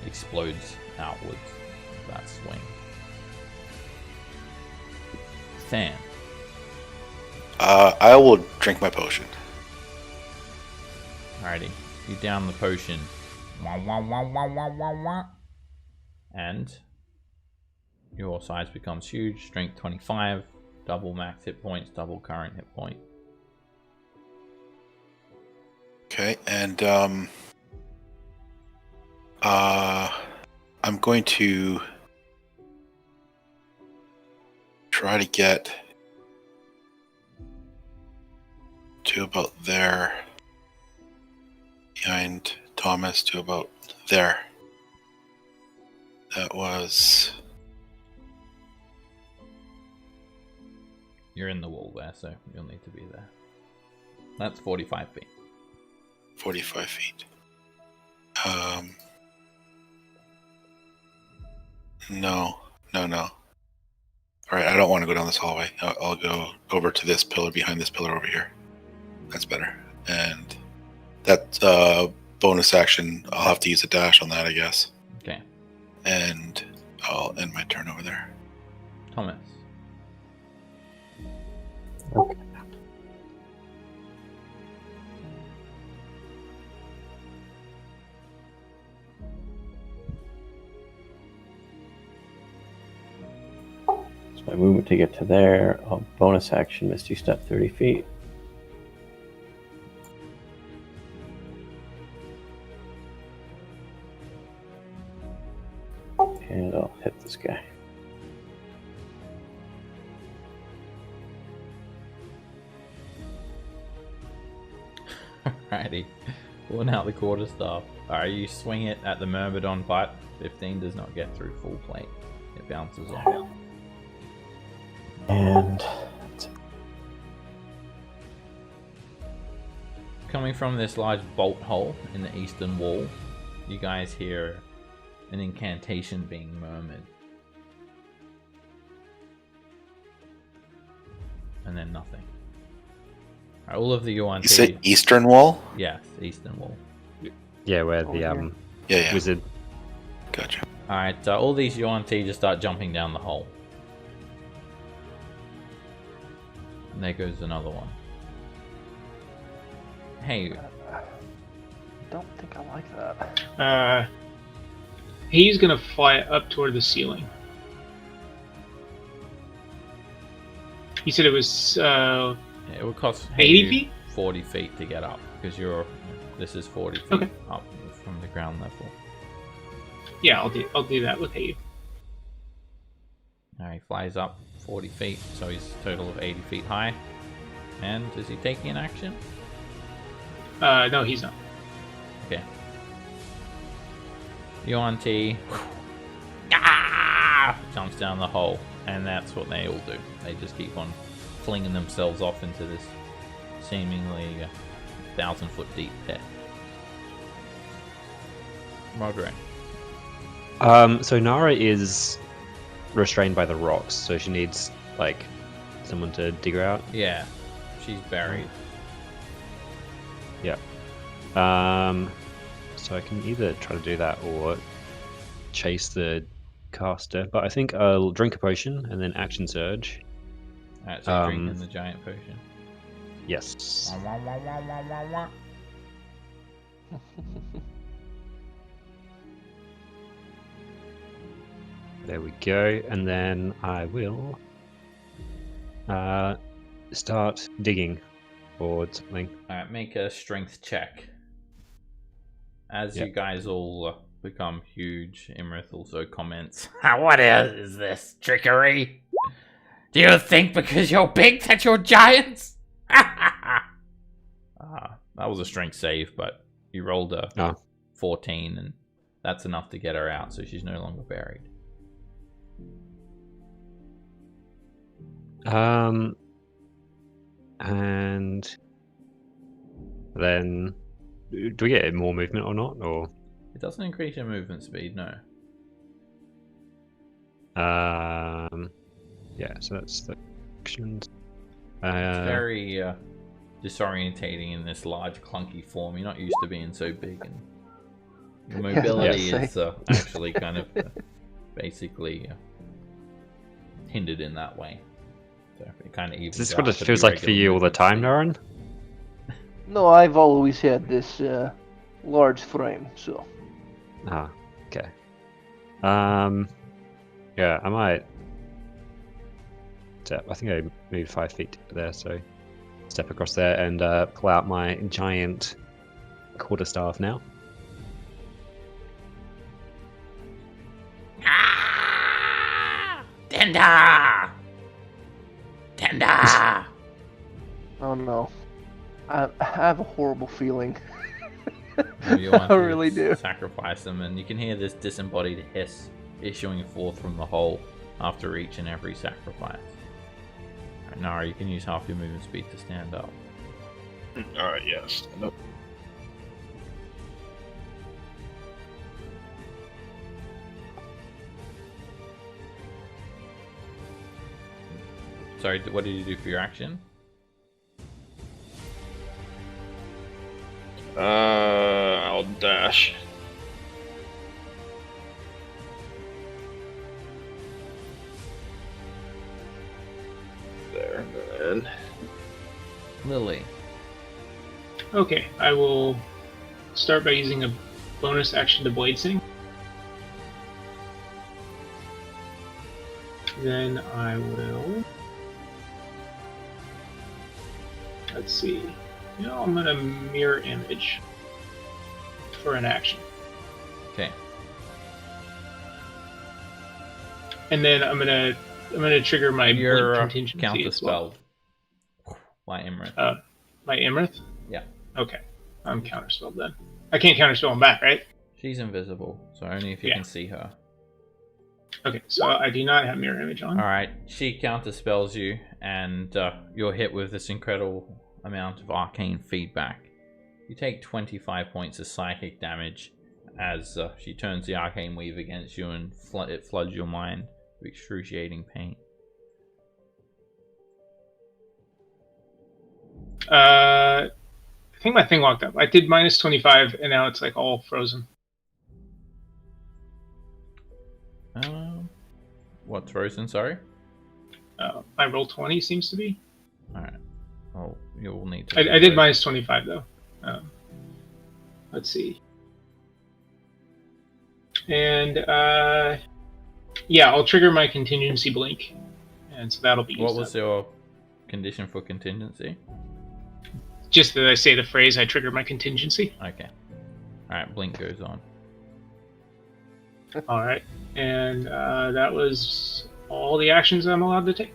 S1: explodes outwards of that swing. Than.
S5: I will drink my potion.
S1: Alrighty. You down the potion. Wah, wah, wah, wah, wah, wah, wah. And your size becomes huge. Strength 25. Double max hit points. Double current hit point.
S5: Okay, and I'm going to try to get to about there, behind Thomas, to about there. That was...
S1: You're in the wall there, so you'll need to be there. That's 45 feet.
S5: 45 feet. No. Alright, I don't want to go down this hallway. I'll go over to this pillar, behind this pillar over here. That's better. And that bonus action, I'll have to use a dash on that, I guess.
S1: Okay.
S5: And I'll end my turn over there.
S1: Thomas.
S6: Okay. My movement to get to there. Bonus action, Misty Step 30 feet. And I'll hit this guy.
S1: Alrighty. Pulling out the quarterstaff. Alright, you swing it at the Myrmidon, but 15 does not get through full plate. It bounces off.
S6: And
S1: coming from this large bolt hole in the eastern wall, you guys hear an incantation being murmured. And then nothing. Right, all of the Yuan
S5: You said eastern wall?
S1: Yes, eastern wall.
S4: Yeah, where the
S5: Yeah.
S4: wizard.
S5: Gotcha.
S1: Alright, all these Yuan T just start jumping down the hole. And there goes another one. Hey,
S2: Don't think I like that.
S7: He's gonna fly up toward the ceiling. You said it was
S1: It would cost
S7: 80
S1: you
S7: feet?
S1: 40 feet to get up because this is 40 feet
S7: Okay.
S1: up from the ground level.
S7: Yeah, I'll do that with Hayden.
S1: Now he flies up 40 feet, so he's a total of 80 feet high. And is he taking an action?
S7: No, he's not.
S1: Okay. Yuan-Ti jumps down the hole, and that's what they all do. They just keep on flinging themselves off into this seemingly 1,000-foot deep pit. Roderick.
S4: So Nara is restrained by the rocks, so she needs like someone to dig her out.
S1: Yeah, she's buried.
S4: Yeah. So I can either try to do that or chase the caster, but I think I'll drink a potion and then action surge.
S1: Alright, so you're drinking the giant potion.
S4: Yes.
S1: Wah, wah, wah, wah, wah, wah.
S4: There we go, and then I will start digging or something.
S1: Alright, make a strength check. As
S4: Yep.
S1: you guys all become huge, Imrith also comments.
S8: What is this? Trickery? Do you think because you're big that you're giants?
S1: That was a strength save, but you rolled a 14, and that's enough to get her out, so she's no longer buried.
S4: And then do we get more movement or not? Or
S1: It doesn't increase your movement speed, no.
S4: yeah, so that's the actions.
S1: It's very disorientating in this large, clunky form. You're not used to being so big, and your mobility
S2: Yes.
S1: is actually kind of basically hindered in that way. So it kind of evens
S4: Is this
S1: out
S4: what it
S1: to
S4: feels
S1: the
S4: like for
S1: regular
S4: you all the
S1: movement
S4: time,
S1: speed.
S4: Naren?
S2: No, I've always had this large frame, so.
S4: Ah, okay. Yeah, I might step. I think I moved 5 feet there, so step across there and pull out my giant quarterstaff now.
S8: Tenda! Tenda!
S2: Oh no. I have a horrible feeling.
S1: You want
S2: I
S1: to
S2: really do.
S1: sacrifice them, and you can hear this disembodied hiss issuing forth from the hole after each and every sacrifice. Alright, Nara, you can use half your movement speed to stand up.
S9: Alright, yeah, stand up.
S1: Sorry, what did you do for your action?
S9: I'll dash. There, and
S1: Lily.
S7: Okay, I will start by using a bonus action to blade sing. Then I will. Let's see. You know, I'm gonna mirror image for an action,
S1: Okay.
S7: and then I'm gonna trigger my
S1: Your
S7: blink contingency
S1: counter
S7: as well.
S1: spell by Imrith.
S7: My Imrith.
S1: Yeah.
S7: Okay, I'm counterspelled then. I can't counterspell him back, right?
S1: She's invisible, so only if you
S7: Yeah.
S1: can see her.
S7: Okay, so I do not have mirror image on.
S1: Alright, she counterspells you, and you're hit with this incredible amount of arcane feedback. You take 25 points of psychic damage as she turns the arcane weave against you, and it floods your mind with excruciating pain.
S7: I think my thing locked up. I did minus 25, and now it's like all frozen.
S1: What's frozen, sorry?
S7: My roll 20 seems to be.
S1: Alright. Well, you'll need to...
S7: I did minus 25 though. Let's see. And yeah, I'll trigger my contingency blink, and so that'll be used
S1: What was
S7: up.
S1: your condition for contingency?
S7: Just that I say the phrase, I trigger my contingency.
S1: Okay. Alright, blink goes on.
S7: All right, and that was all the actions I'm allowed to take.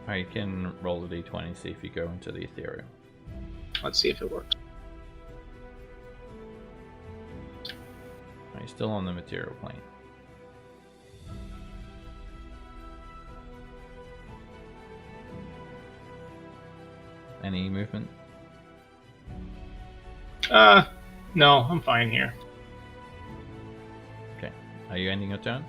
S1: Alright, you can roll a d20, see if you go into the ethereal.
S7: Let's see if it works.
S1: Are you still on the material plane? Any movement?
S7: No, I'm fine here.
S1: Okay. Are you ending your turn?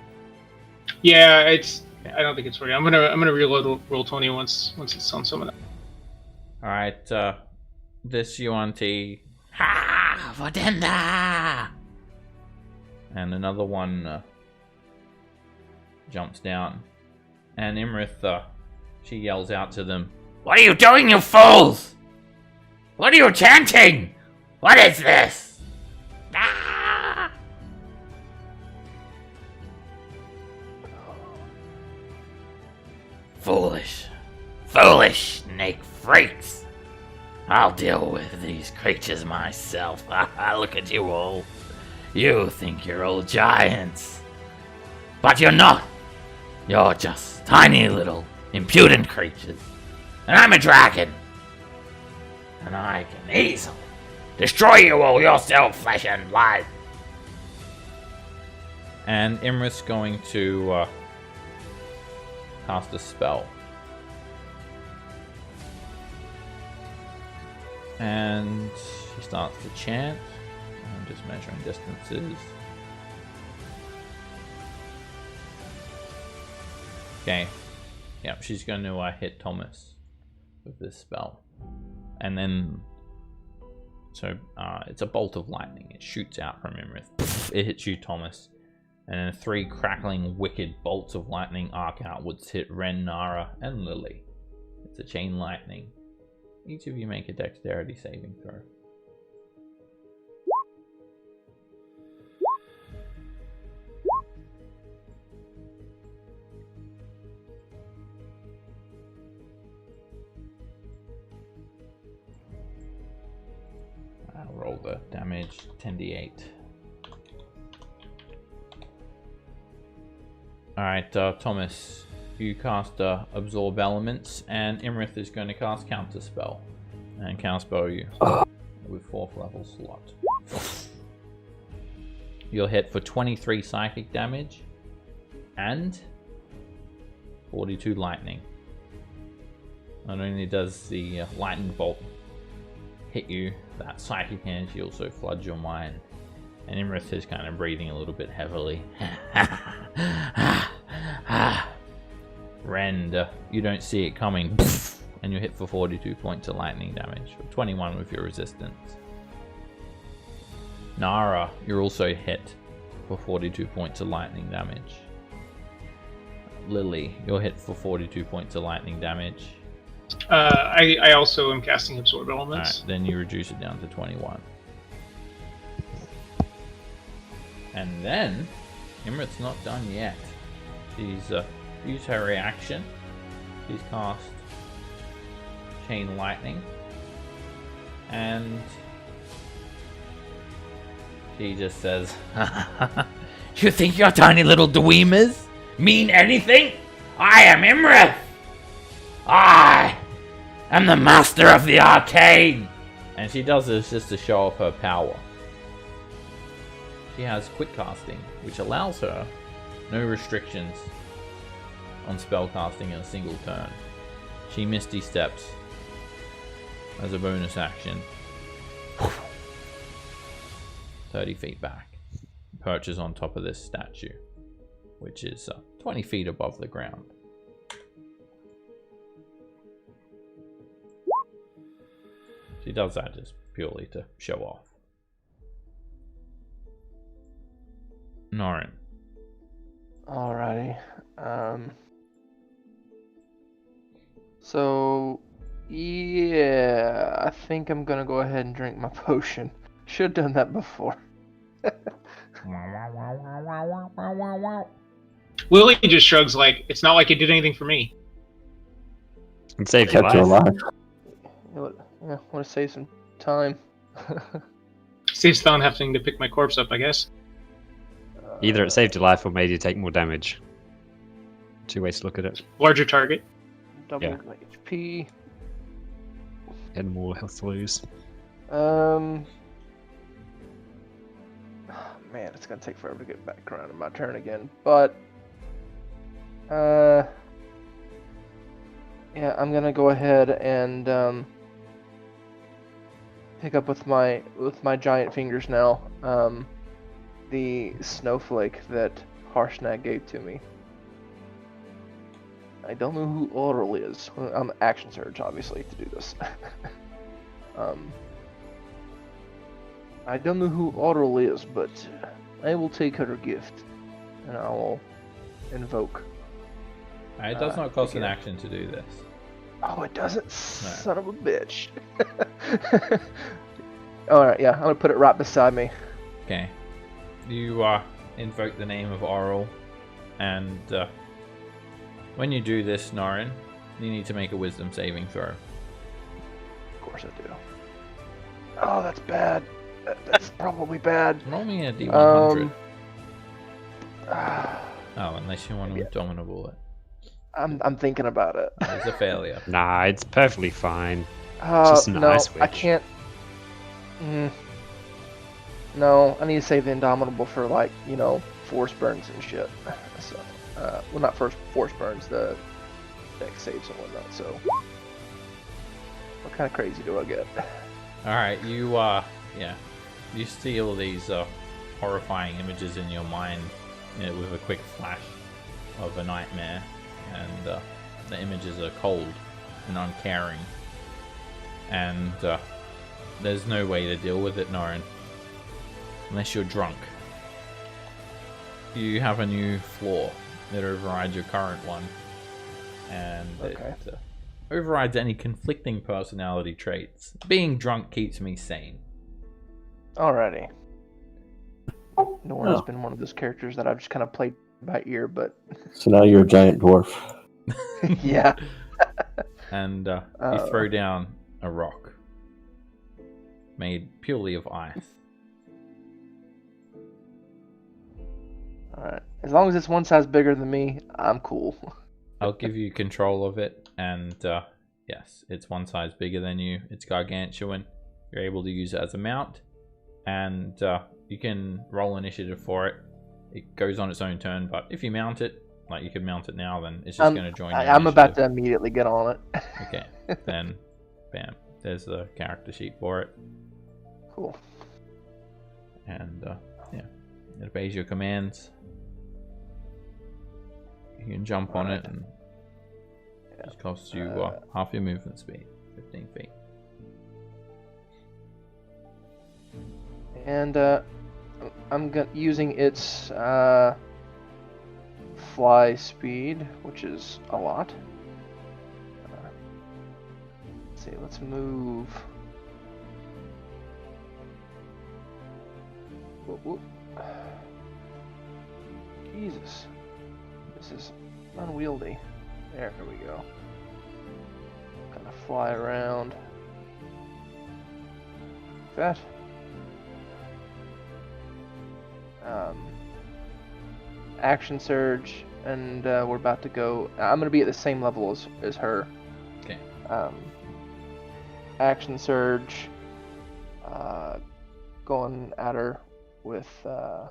S7: Yeah, it's. I don't think it's ready. I'm gonna reload Roll20 once it's on some of that.
S1: Alright, this Yuan-Ti
S8: Ha! Vodenda!
S1: and another one jumps down. And Imrith, she yells out to them,
S8: What are you doing, you fools? What are you chanting? What is this? Ah! Foolish. Foolish snake freaks. I'll deal with these creatures myself. Look at you all. You think you're all giants. But you're not. You're just tiny little impudent creatures. And I'm a dragon. And I can easily destroy you all yourself, flesh and blood.
S1: and Imrith's going to cast a spell. And she starts to chant. I'm just measuring distances. Okay. Yep, she's going to hit Thomas with this spell. And then... So, it's a bolt of lightning. It shoots out from Imrith. It hits you, Thomas. And then 3 crackling, wicked bolts of lightning arc outwards, hit Ren, Nara, and Lily. It's a chain lightning. Each of you make a dexterity saving throw. I'll roll the damage, 10d8. Alright, Thomas, you cast Absorb Elements, and Imrith is going to cast Counterspell. And Counterspell you with 4th level slot. You'll hit for 23 psychic damage and 42 lightning. Not only does the lightning bolt hit you, that psychic energy also floods your mind. And Imrith is kind of breathing a little bit heavily. Rend, you don't see it coming, and you hit for 42 points of lightning damage, or 21 with your resistance. Nara, you're also hit for 42 points of lightning damage. Lily, you're hit for 42 points of lightning damage.
S7: I also am casting Absorb Elements.
S1: Alright, then you reduce it down to 21. And then, Imrith's not done yet. She's used her reaction. She's cast Chain Lightning. And she just says,
S8: You think your tiny little dweemers mean anything? I am Imrith! I am the master of the arcane!
S1: and she does this just to show off her power. She has quick casting, which allows her no restrictions on spell casting in a single turn. She Misty Steps as a bonus action 30 feet back, perches on top of this statue, which is 20 feet above the ground. She does that just purely to show off. Norin.
S2: Alrighty. So, yeah, I think I'm gonna go ahead and drink my potion. Should have done that before.
S7: Willie just shrugs like, it's not like it did anything for me.
S4: And saved your
S6: Kept you
S4: life.
S6: alive.
S2: Yeah, want to save some time.
S7: Saves Thon having to pick my corpse up, I guess.
S4: Either it saved your life or made you take more damage. 2 ways to look at it.
S7: Larger target.
S2: Double
S4: Yeah.
S2: my HP.
S4: And more health to lose.
S2: Man, it's gonna take forever to get back around to my turn again. But yeah, I'm gonna go ahead and pick up with my giant fingers now. The snowflake that Harshnag gave to me. I don't know who Oral is. I'm action surge, obviously, to do this. I don't know who Oral is, but I will take her gift, and I will invoke.
S1: It does not cost an
S2: again.
S1: action to do this.
S2: Oh, it doesn't? Son of a bitch. Alright, yeah, I'm gonna put it right beside me.
S1: Okay. You invoke the name of Oral, and when you do this, Norin, you need to make a wisdom saving throw.
S2: Of course I do. Oh, that's bad. That's probably bad.
S1: Roll me a d100.
S2: Ah,
S1: Oh, unless you want to
S2: Yeah.
S1: dominable it.
S2: I'm thinking about it.
S1: It's a failure.
S4: Nah, it's perfectly fine. Just an
S2: no,
S4: ice
S2: I
S4: witch.
S2: can't. No, I need to save the Indomitable for, like, force burns and shit. So, well, not force burns, the deck saves and whatnot. So, what kind of crazy do I get?
S1: Alright, you you see all these horrifying images in your mind with a quick flash of a nightmare, and the images are cold and uncaring, and there's no way to deal with it, Norin, unless you're drunk. You have a new flaw that overrides your current one, and
S2: Okay.
S1: it overrides any conflicting personality traits. Being drunk keeps me sane.
S2: Alrighty. Nora's
S6: Oh.
S2: been one of those characters that I've just kind of played by ear, but
S6: So now you're a giant dwarf.
S2: yeah.
S1: And you throw down a rock made purely of ice.
S2: Alright. As long as it's one size bigger than me, I'm cool.
S1: I'll give you control of it, and yes, it's one size bigger than you. It's gargantuan. You're able to use it as a mount, and you can roll initiative for it. It goes on its own turn, but if you mount it, like you could mount it now, then it's just going to join your
S2: I'm about to
S1: initiative.
S2: immediately get on it.
S1: Okay, then, bam. There's the character sheet for it.
S2: Cool.
S1: And yeah, it obeys your commands. You can jump on it, and it just costs you half your movement speed, 15 feet.
S2: And I'm using its fly speed, which is a lot. Let's see, let's move. Whoop, whoop. Jesus. This is unwieldy. There we go. Kind of fly around. That. Action surge, and we're about to go. I'm gonna be at the same level as her.
S1: Okay.
S2: Action surge. Going at her with the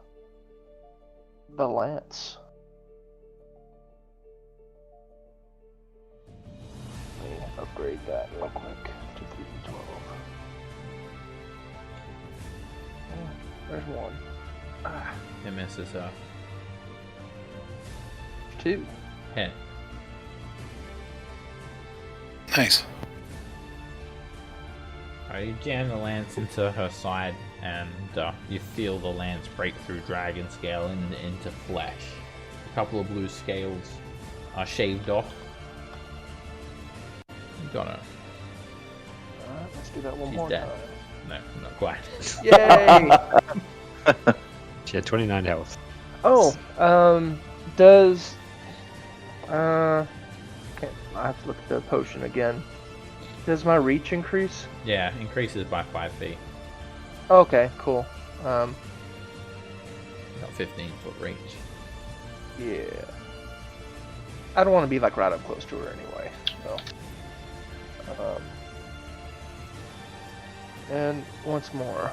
S2: lance. Let me upgrade that real quick to 3d12. There's one.
S1: It misses her.
S2: 2.
S1: Hit.
S5: Nice.
S1: You jam the lance into her side, and you feel the lance break through dragon scale into flesh. A couple of blue scales are shaved off. You got her.
S2: Alright, let's do that one
S1: She's
S2: more
S1: dead.
S2: time.
S1: No, not quite.
S2: Yay!
S4: She had 29 health.
S2: Oh, does okay, I have to look at the potion again. Does my reach increase?
S1: Yeah, increases by 5 feet.
S2: Okay, cool.
S1: Got 15-foot reach.
S2: Yeah. I don't want to be like right up close to her anyway. So. And once more.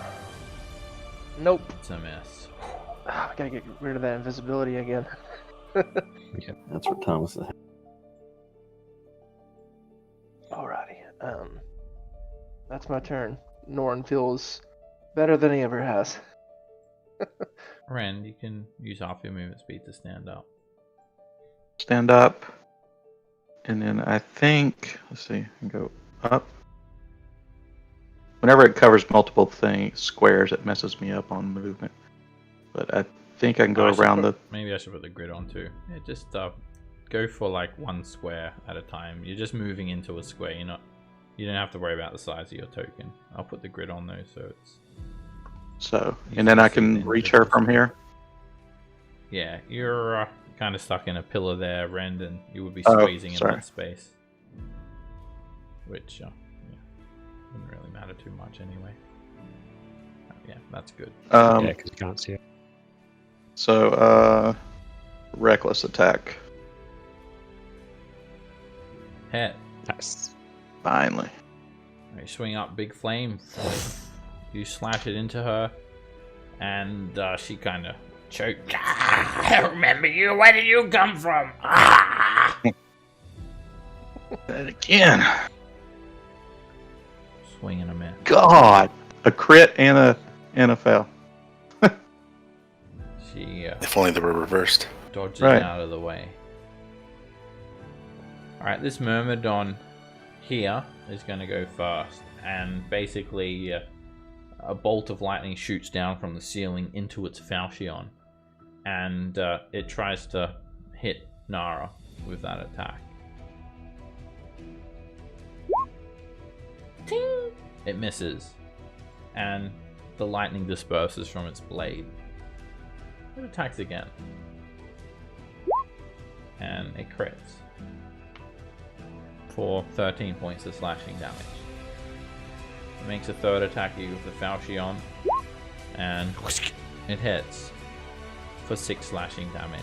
S2: Nope.
S1: It's a miss.
S2: I gotta get rid of that invisibility again.
S6: That's what Thomas is.
S2: Alrighty. That's my turn. Norn feels better than he ever has.
S1: Ren, you can use half your movement speed to stand up.
S3: Stand up. And then I think, let's see, go up. Whenever it covers multiple squares, it messes me up on movement. But I think I can go around
S1: Maybe I should put the grid on too. Yeah, just go for like one square at a time. You're just moving into a square. You don't have to worry about the size of your token. I'll put the grid on though, so it's.
S3: So, and then I can reach her from here.
S1: Yeah, you're kind of stuck in a pillar there, Rend, and you would be squeezing in that space. Which, wouldn't really matter too much anyway. Yeah, that's good.
S4: Yeah, because you can't see it.
S3: So, reckless attack.
S1: Hit.
S4: Nice.
S3: Finally.
S1: You swing up, big flame. You slash it into her, and she kind of choked. I remember you. Where did you come from?
S3: And again.
S1: Swing and a miss.
S3: God, a crit and a fail.
S1: She
S5: If only they were reversed.
S1: dodges
S3: Right.
S1: out of the way. Alright, this Myrmidon here is going to go first, and basically a bolt of lightning shoots down from the ceiling into its falchion, and it tries to hit Nara with that attack. Ting! It misses, and the lightning disperses from its blade. It attacks again, and it crits for 13 points of slashing damage. It makes a third attack at you with the falchion, and it hits for 6 slashing damage.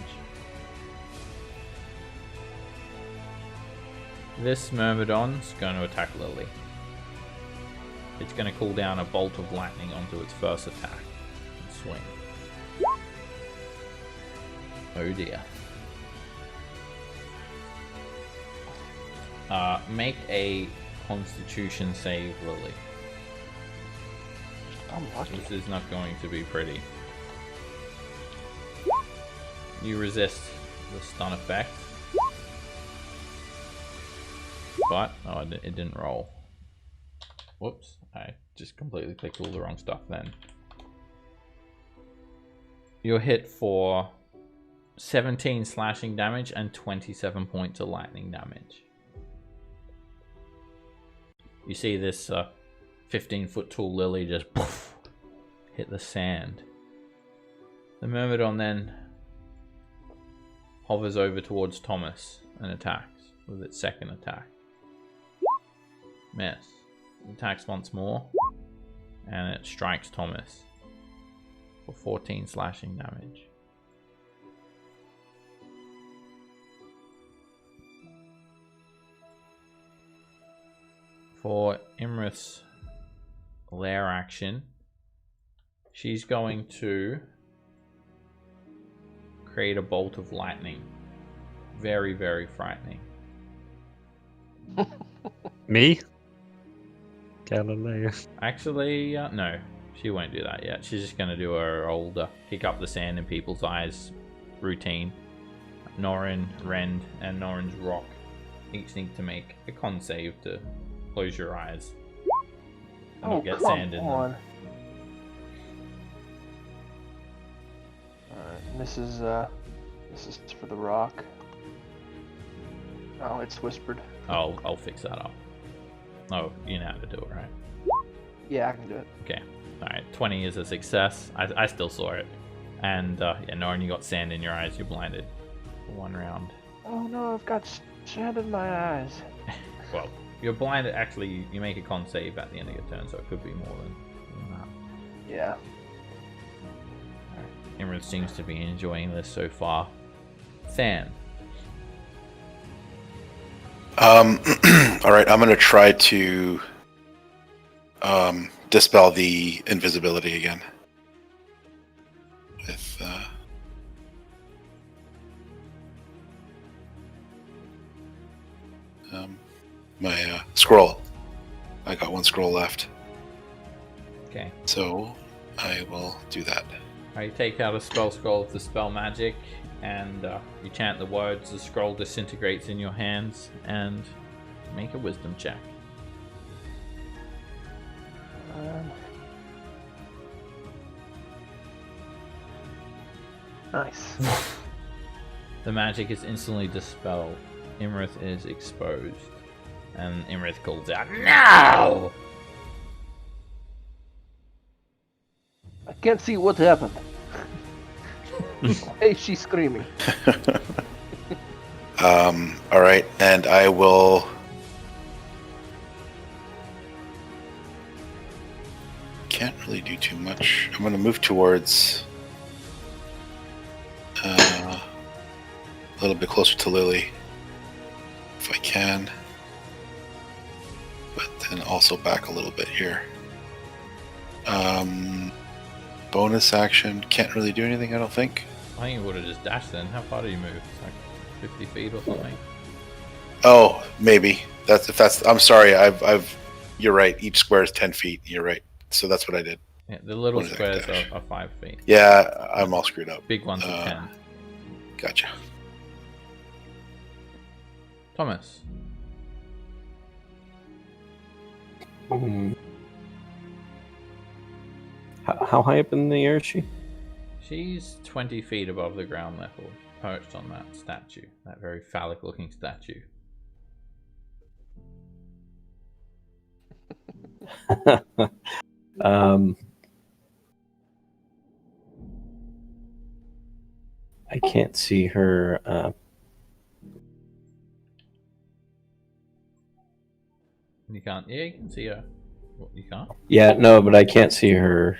S1: This Myrmidon's going to attack Lily. It's going to call down a bolt of lightning onto its first attack and swing. Oh dear. Make a Constitution save, Lily.
S2: I'm lucky.
S1: This is not going to be pretty. You resist the stun effect. But, oh, it didn't roll. Whoops, I just completely clicked all the wrong stuff then. You're hit for 17 slashing damage and 27 points of lightning damage. You see this 15-foot tall lily just poof, hit the sand. The Myrmidon then hovers over towards Thomas and attacks with its second attack. Miss. It attacks once more, and it strikes Thomas for 14 slashing damage. For Imrith's lair action, she's going to create a bolt of lightning. Very, very frightening.
S4: Me? Galileo.
S1: Actually, no. She won't do that yet. She's just going to do her old kick up the sand in people's eyes routine. Norin, Rend, and Norin's Rock each need to make a con save to close your eyes and not get sand in them.
S2: Alright, this is for the rock. Oh, it's whispered.
S1: I'll fix that up. Oh, you know how to do it, right?
S2: Yeah, I can do it.
S1: Okay. Alright, 20 is a success. I still saw it. And, yeah, Norin, you got sand in your eyes. You're blinded for 1 round.
S2: Oh no, I've got sand in my eyes.
S1: Well, you're blinded. Actually, you make a con save at the end of your turn, so it could be more than that.
S2: Yeah.
S1: Imrith seems to be enjoying this so far. Fan.
S5: Alright, I'm gonna try to dispel the invisibility again. With my scroll. I got 1 scroll left.
S1: Okay.
S5: So I will do that.
S1: You take out a spell scroll of the spell magic, and you chant the words. The scroll disintegrates in your hands, and make a wisdom check.
S2: Nice.
S1: The magic is instantly dispelled. Imrith is exposed, and Imrith calls out, "No!"
S2: I can't see what happened. Hey, she's screaming.
S5: Alright, and I will can't really do too much. I'm gonna move towards a little bit closer to Lily if I can. But then also back a little bit here. Bonus action, can't really do anything, I don't think.
S1: I think you would have just dashed then. How far do you move? It's like 50 feet or something.
S5: Oh, maybe. I'm sorry, you're right. Each square is 10 feet. You're right. So that's what I did.
S1: Yeah, the little
S5: What is that
S1: squares
S5: dash?
S1: are 5 feet.
S5: Yeah, I'm all screwed up.
S1: Big ones are 10.
S5: Gotcha.
S1: Thomas.
S6: Hmm. How high up in the air is she?
S1: She's 20 feet above the ground level, perched on that statue. That very phallic looking statue.
S6: I can't see her.
S1: You can't. Yeah, you can see her. What, you can't?
S6: Yeah, no, but I can't see her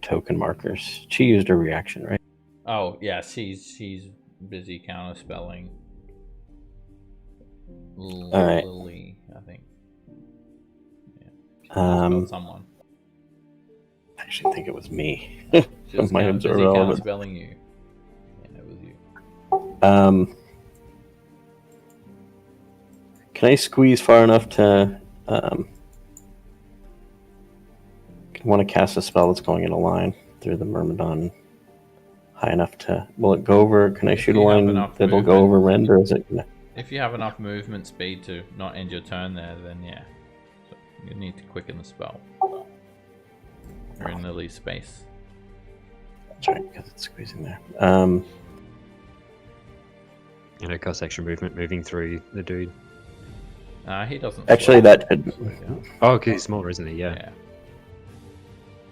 S6: token markers. She used her reaction, right?
S1: Oh, yeah, she's busy counterspelling.
S6: Alright.
S1: Lily, I think. Yeah. Someone.
S6: I actually think it was me.
S1: She was
S6: My
S1: busy
S6: head's irrelevant.
S1: counterspelling you. Yeah, it was you.
S6: Can I squeeze far enough to want to cast a spell that's going in a line through the Myrmidon high enough to... Will it go over... Can I
S1: If
S6: shoot a
S1: you have
S6: line
S1: enough
S6: that'll go over Rend, or is it...
S1: If you have enough movement speed to not end your turn there, then yeah. So you need to quicken the spell. You're in Lily's space.
S6: That's right, because it's squeezing there.
S4: You know, cost extra movement moving through the dude.
S1: He doesn't.
S6: Actually,
S1: slow.
S6: that could...
S4: Oh, okay, he's smaller, isn't he? Yeah.
S1: Yeah.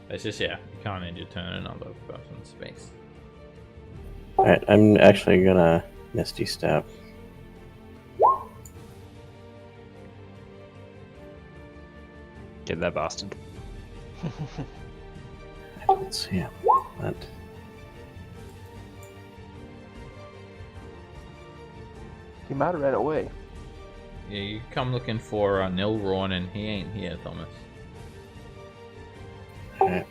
S1: It's just, yeah, you can't end your turn in another person's space.
S6: Alright, I'm actually gonna Misty Step.
S4: Get that bastard.
S6: I don't see him. But...
S2: He might have ran away.
S1: Yeah, you come looking for Nilron, and he ain't here, Thomas.
S6: Alright.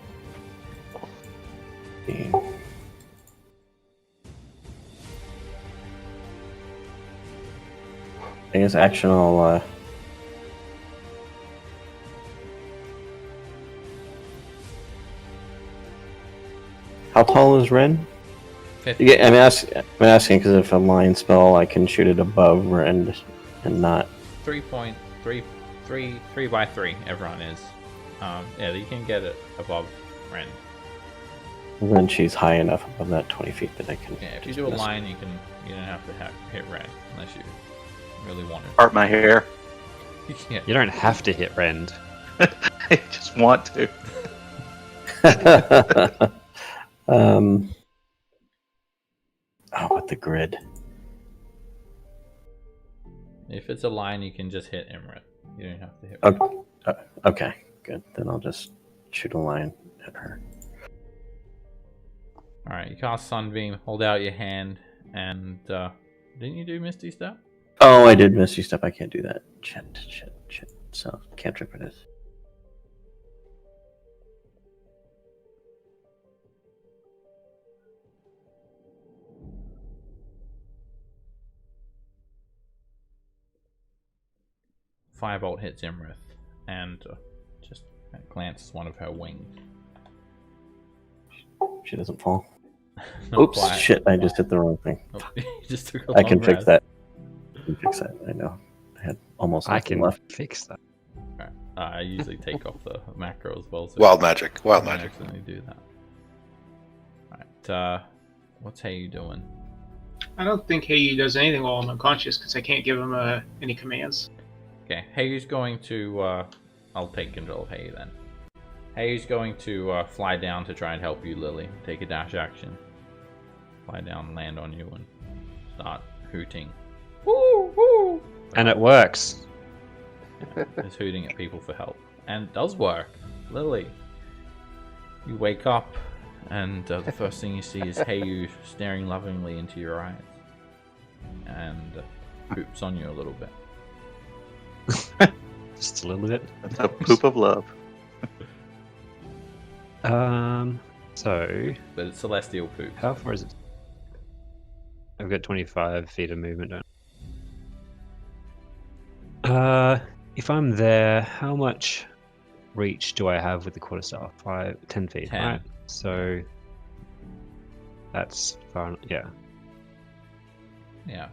S6: I guess action will How tall is Ren?
S1: 50.
S6: Yeah, I'm asking because if a line spell, I can shoot it above Ren and not.
S1: 3 by 3. Everyone is. Yeah, you can get it above Ren.
S6: Then she's high enough above that 20 feet that I can.
S1: Yeah, if you
S6: just
S1: do a
S6: miss.
S1: line, you don't have to hit Ren unless you really want to.
S3: Part my hair.
S1: Yeah.
S4: You don't have to hit Rend.
S3: I just want to.
S6: With the grid.
S1: If it's a line, you can just hit Imrit. You don't have to hit.
S6: Okay, good. Then I'll just shoot a line at her.
S1: Alright, you cast Sunbeam, hold out your hand, and didn't you do Misty Step?
S6: Oh, I did Misty Step. I can't do that. Shit. So, cantrip it is.
S1: Firebolt hits Imrith, and just glances one of her wings.
S6: She doesn't fall.
S1: Not
S6: Oops,
S1: quite.
S6: shit, I just hit the wrong thing.
S1: Oh, you just took a
S6: I can
S1: long
S6: fix
S1: rest.
S6: that. I know. I had almost
S4: I
S6: nothing
S4: can
S6: left.
S4: fix that.
S1: Right. I usually take off the macro as well. So
S5: Wild magic.
S1: I
S5: Wild
S1: don't
S5: magic.
S1: accidentally do that. Alright, what's Heiyu doing?
S7: I don't think Heiyu does anything while I'm unconscious because I can't give him any commands.
S1: Okay, Heiyu's going to, I'll take control of Heiyu then. Heiyu's going to fly down to try and help you, Lily. Take a dash action. Fly down, land on you, and start hooting. Woo, woo!
S4: And it works.
S1: It's hooting at people for help. And it does work. Lily, you wake up, and the first thing you see is Heiyu staring lovingly into your eyes. And poops on you a little bit.
S4: Just a little bit.
S3: That's a poop of love.
S4: So
S1: But it's celestial poop.
S4: how far is it? I've got 25 feet of movement. If I'm there, how much reach do I have with the quarterstaff? 10 feet.
S1: 10.
S4: Right. So that's far enough. Yeah,
S1: Yeah.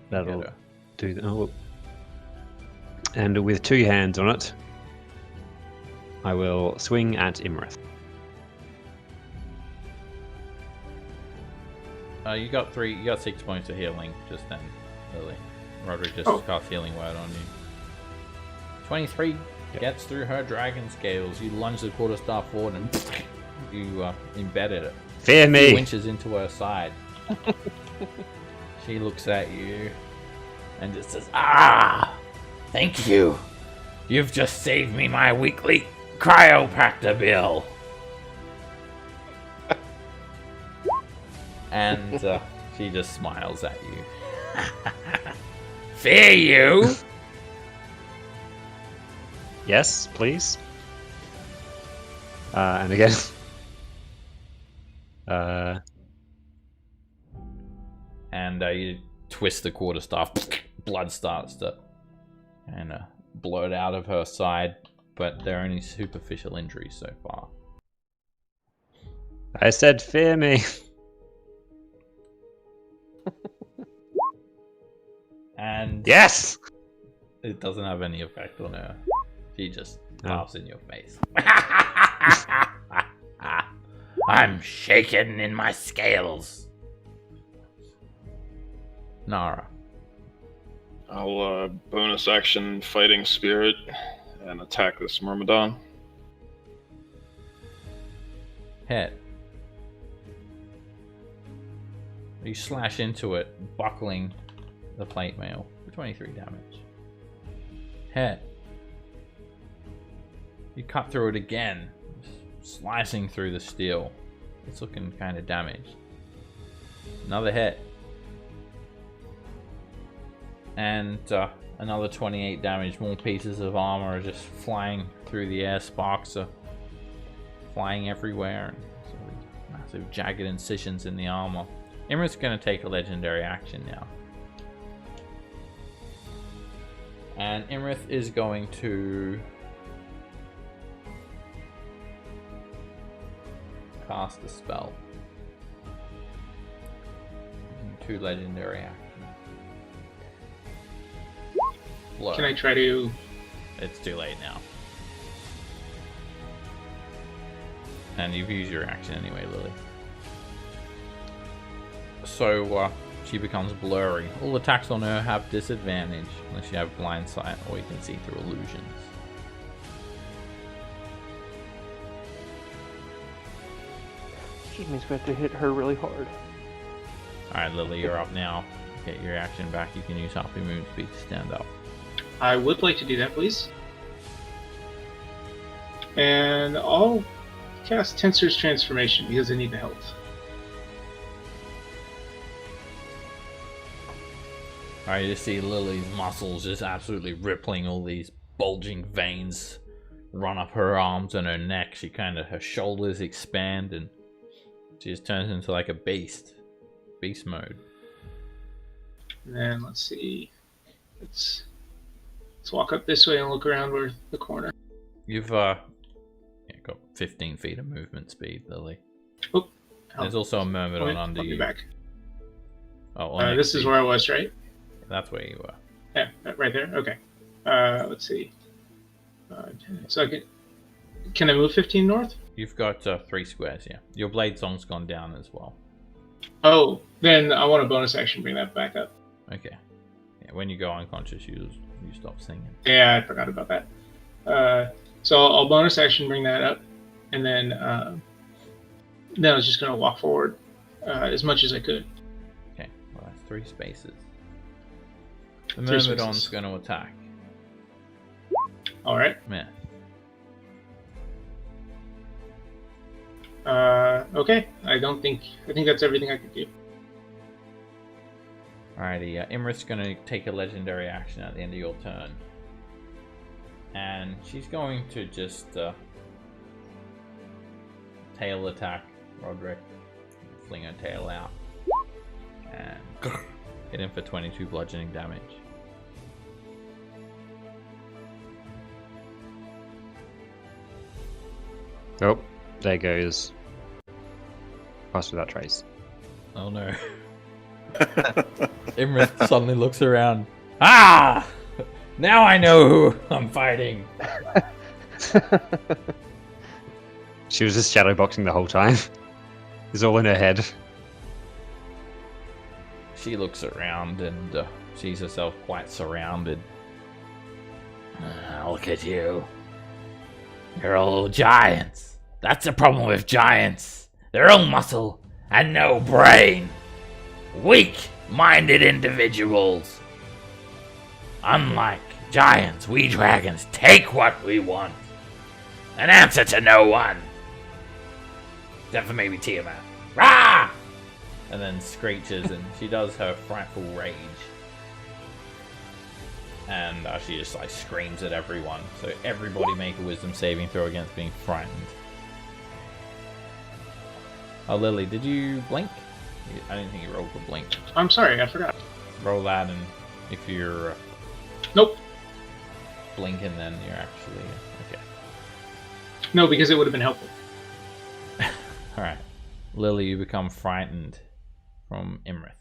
S4: that'll
S1: Get her.
S4: do that. Oh. And with 2 hands on it, I will swing at Imrith.
S1: You got 6 points of healing just then, Lily. Roderick just cast healing word on you. 23 gets through her dragon scales. You lunge the quarterstaff forward and you embedded it.
S4: Fear
S1: 2
S4: me!
S1: inches into her side. She looks at you and just says,
S8: Ah! Thank you. You've just saved me my weekly cryopractor bill.
S1: and she just smiles at you.
S8: Fear you?
S4: Yes, please. And again.
S1: And you twist the quarterstaff. Blood starts to kind of blurt out of her side, but they're only superficial injuries so far.
S4: I said fear me.
S1: And
S4: Yes!
S1: it doesn't have any effect on her. She just laughs in your face.
S8: I'm shaken in my scales.
S1: Nara.
S9: I'll bonus action Fighting Spirit and attack this Myrmidon.
S1: Hit. You slash into it, buckling the plate mail for 23 damage. Hit. You cut through it again, slicing through the steel. It's looking kind of damaged. Another hit. And another 28 damage. More pieces of armor are just flying through the air. Sparks are flying everywhere. And sort of massive jagged incisions in the armor. Imra's going to take a legendary action now. And Imrith is going to cast a spell. 2 legendary actions. Blur.
S7: Can I try to...
S1: It's too late now. And you've used your action anyway, Lily. So, she becomes blurry. All attacks on her have disadvantage, unless you have blind sight or you can see through illusions.
S2: just means we have to hit her really hard.
S1: Alright, Lily, you're up now. Get your action back. You can use half your movement speed to stand up.
S7: I would like to do that, please. And I'll cast Tensor's Transformation because I need the health.
S1: Alright, you see Lily's muscles just absolutely rippling, all these bulging veins run up her arms and her neck. Her shoulders expand and she just turns into like a beast. Beast mode.
S7: And then let's see. Let's walk up this way and look around where the corner.
S1: You've got 15 feet of movement speed, Lily.
S7: Oh,
S1: there's also a Myrmidon
S7: wait,
S1: under
S7: I'll be
S1: you.
S7: back.
S1: Oh,
S7: this is where I was, right?
S1: That's where you were.
S7: Yeah, right there. Okay. Let's see. So can I move 15 north?
S1: You've got 3 squares, yeah. Your blade song's gone down as well.
S7: Oh, then I want a bonus action. Bring that back up.
S1: Okay. Yeah, when you go unconscious, you stop singing.
S7: Yeah, I forgot about that. So I'll bonus action bring that up, and then I was just gonna walk forward as much as I could.
S1: Okay, well that's 3 spaces. The
S7: 3
S1: Myrmidon's
S7: spaces.
S1: going to attack.
S7: All right.
S1: Man.
S7: Okay. I think that's everything I could do.
S1: Alrighty, Imrith's going to take a legendary action at the end of your turn. And she's going to just tail attack Roderick. Fling her tail out. And hit him for 22 bludgeoning damage.
S4: Oh, there goes. Pass without trace.
S1: Oh no. Imrith suddenly looks around. Ah! Now I know who I'm fighting.
S4: She was just shadowboxing the whole time. It's all in her head.
S1: She looks around and sees herself quite surrounded.
S8: Look at you. You're all giants. That's the problem with giants. They're all muscle and no brain. Weak-minded individuals. Unlike giants, we dragons take what we want. An answer to no one. Except for maybe Tiamat. Rah!
S1: And then screeches and she does her frightful rage. And she just like screams at everyone. So everybody make a wisdom saving throw against being frightened. Oh, Lily, did you blink? I didn't think you rolled for blink.
S7: I'm sorry, I forgot.
S1: Roll that, and if you're
S7: Nope.
S1: blinking, then you're actually okay.
S7: No, because it would have been helpful.
S1: All right, Lily, you become frightened from Imrith.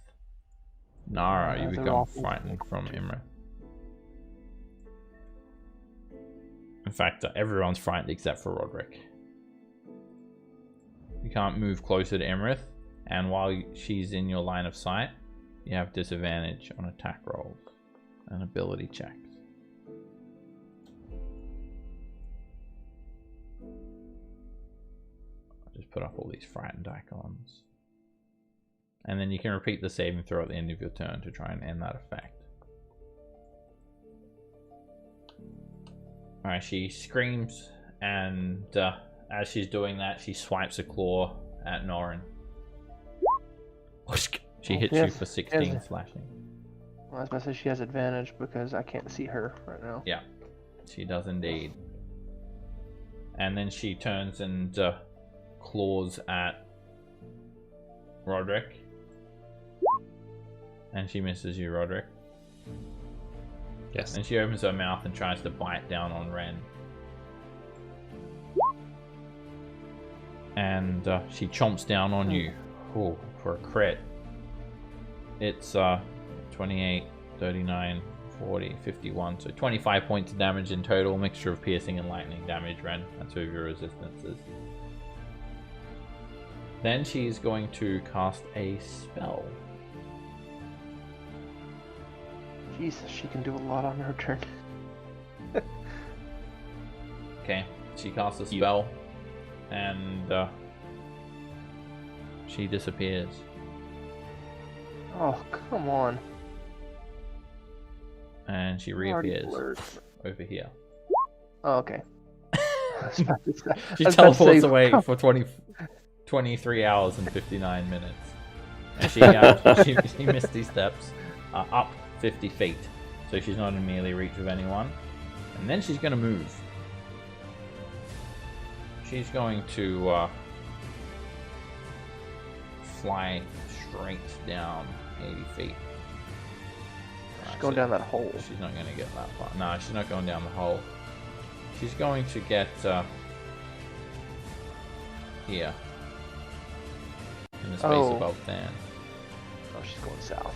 S1: Nara, you
S2: They're
S1: become
S2: awful.
S1: frightened from Imrith. In fact, everyone's frightened except for Roderick. You can't move closer to Imrith, and while she's in your line of sight, you have disadvantage on attack rolls and ability checks. I'll just put up all these frightened icons. And then you can repeat the saving throw at the end of your turn to try and end that effect. Alright, she screams, and as she's doing that, she swipes a claw at Norin. She hits you
S2: Yes,
S1: for 16
S2: yes.
S1: slashing.
S2: Well, I was about to say she has advantage because I can't see her right now.
S1: Yeah, she does indeed. And then she turns and claws at Roderick. And she misses you, Roderick.
S4: Yes.
S1: And she opens her mouth and tries to bite down on Ren. And she chomps down on you. Oh, for a crit. It's 28, 39, 40, 51. So 25 points of damage in total. Mixture of piercing and lightning damage, Ren. That's two of your resistances. Then she's going to cast a spell.
S2: Jesus, she can do a lot on her turn.
S1: Okay, she casts a spell, and she disappears.
S2: Oh, come on.
S1: And she
S2: I'm already
S1: reappears
S2: blurred.
S1: over here.
S2: Oh, okay. I was about to say-
S1: She
S2: I was about to
S1: teleports
S2: say-
S1: away for 23 hours and 59 minutes. And she misty steps up 50 feet. So she's not in melee reach of anyone. And then she's going to move. She's going to fly straight down 80 feet.
S2: She's going down that hole.
S1: She's not going to get that far. No, she's not going down the hole. She's going to get here. In the space above Dan.
S2: Oh, she's going south.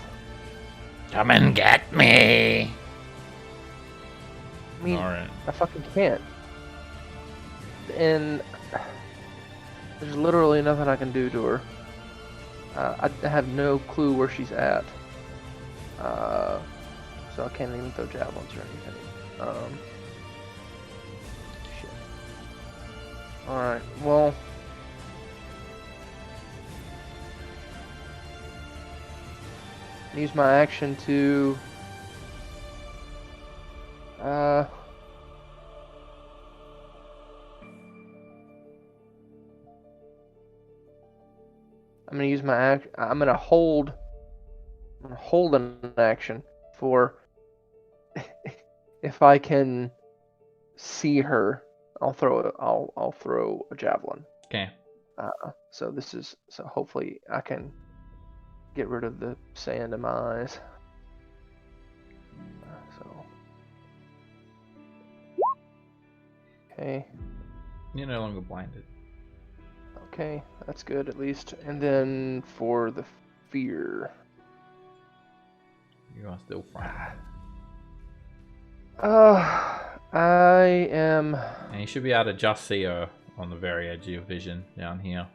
S8: Come and get me.
S2: I mean,
S1: Alright.
S2: I fucking can't. And there's literally nothing I can do to her. I have no clue where she's at. So I can't even throw javelins or anything. Shit. Alright, well. Use my action to I'm gonna use my I'm gonna hold an action for if I can see her, I'll throw a javelin.
S1: Okay.
S2: So hopefully I can get rid of the sand in my eyes. Okay.
S1: You're no longer blinded.
S2: Okay, that's good at least. And then for the fear.
S1: You are still frightened.
S2: I am.
S1: And you should be able to just see her on the very edge of your vision down here.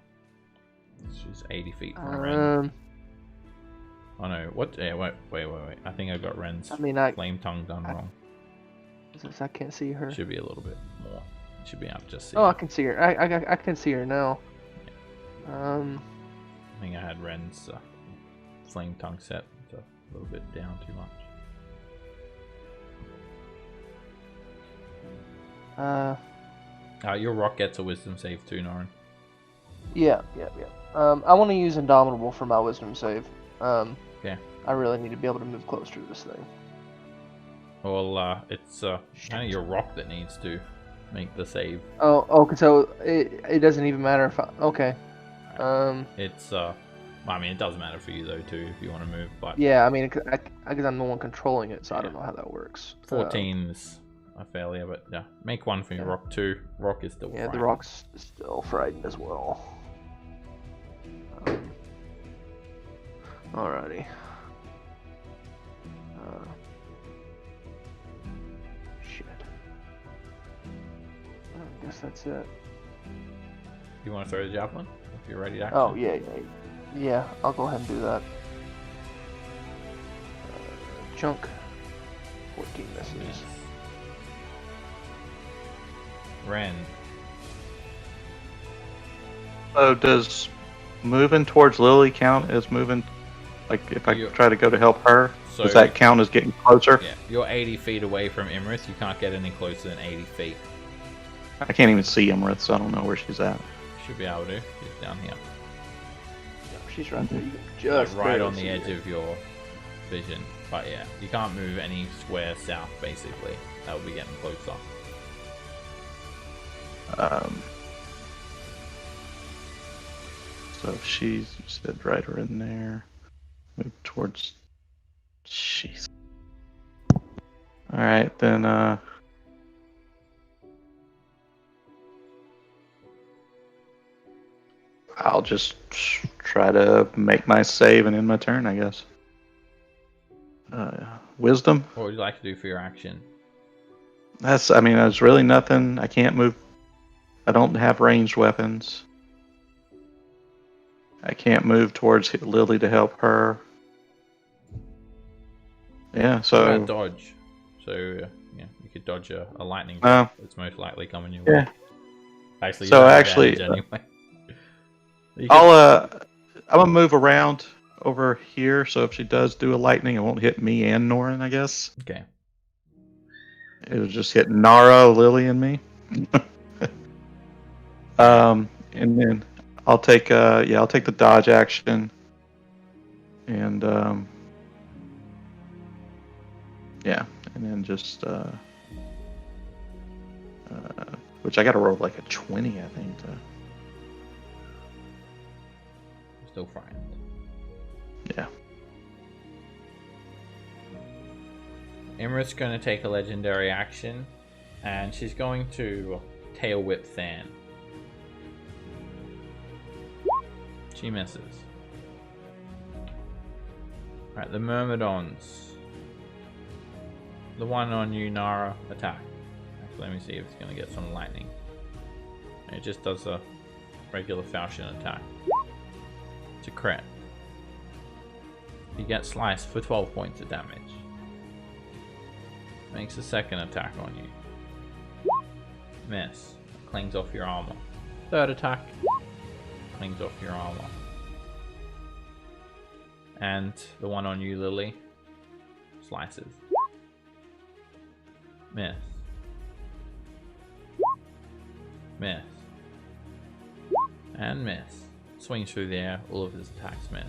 S1: She's 80 feet from Ren. Oh no, what? Yeah, wait. I think I got Ren's flame tongue done wrong.
S2: I can't see her.
S1: Should be a little bit more. You should be able to just see
S2: her.
S1: her.
S2: I can see her. I can see her now.
S1: I think I had Ren's flame tongue set a little bit down too much. Your rock gets a wisdom save too, Norin.
S2: Yeah. I want to use Indomitable for my wisdom save.
S1: Okay.
S2: I really need to be able to move closer to this thing.
S1: Well, it's kind of your rock that needs to make the save.
S2: Okay, so it doesn't even matter if okay.
S1: It's I mean, it does matter for you though too if you want to move, but
S2: yeah, I mean, because I'm the one controlling it, so I don't know how that works.
S1: 14 is a failure, but yeah, make one for your rock too. Rock is still frightened.
S2: The rock's still frightened as well. Alrighty. Shit. I guess that's it.
S1: You want to throw the javelin if you're ready to action?
S2: Oh yeah. I'll go ahead and do that. Chunk. 14 misses.
S1: Ren.
S3: So does moving towards Lily count as moving? Like if I try to go to help her, does that count as getting closer?
S1: Yeah, you're 80 feet away from Imrith. You can't get any closer than 80 feet.
S3: I can't even see Imrith, so I don't know where she's at.
S1: Should be able to. She's down here.
S2: She's right there. You can just
S1: right on the edge of your vision. But yeah, you can't move any square south, basically. That would be getting closer.
S3: So if she's, you said right her in there. Move towards. Jeez. Alright, then, I'll just try to make my save and end my turn, I guess. Wisdom?
S1: What would you like to do for your action?
S3: There's really nothing. I can't move. I don't have ranged weapons. I can't move towards Lily to help her. Yeah, so...
S1: dodge. So, yeah, you could dodge a lightning bolt. It's most likely coming your way.
S3: Yeah.
S1: Actually,
S3: so actually...
S1: anyway.
S3: gonna move around over here, so if she does do a lightning, it won't hit me and Norin, I guess.
S1: Okay.
S3: It'll just hit Nara, Lily, and me. And then I'll take I'll take the dodge action, and and then just which I got to roll like a 20, I think.
S1: Still frightened.
S3: Yeah.
S1: Imra's going to take a legendary action, and she's going to tail whip Than. She misses. Alright, the Myrmidons. The one on you, Nara, attack. Actually, let me see if it's going to get some lightning. It just does a regular falchion attack. It's a crit. You get sliced for 12 points of damage. Makes a second attack on you. Miss. Clings off your armor. Third attack. Clings off your armor. And the one on you, Lily, slices. Miss. Miss. And miss. Swings through the air, all of his attacks miss.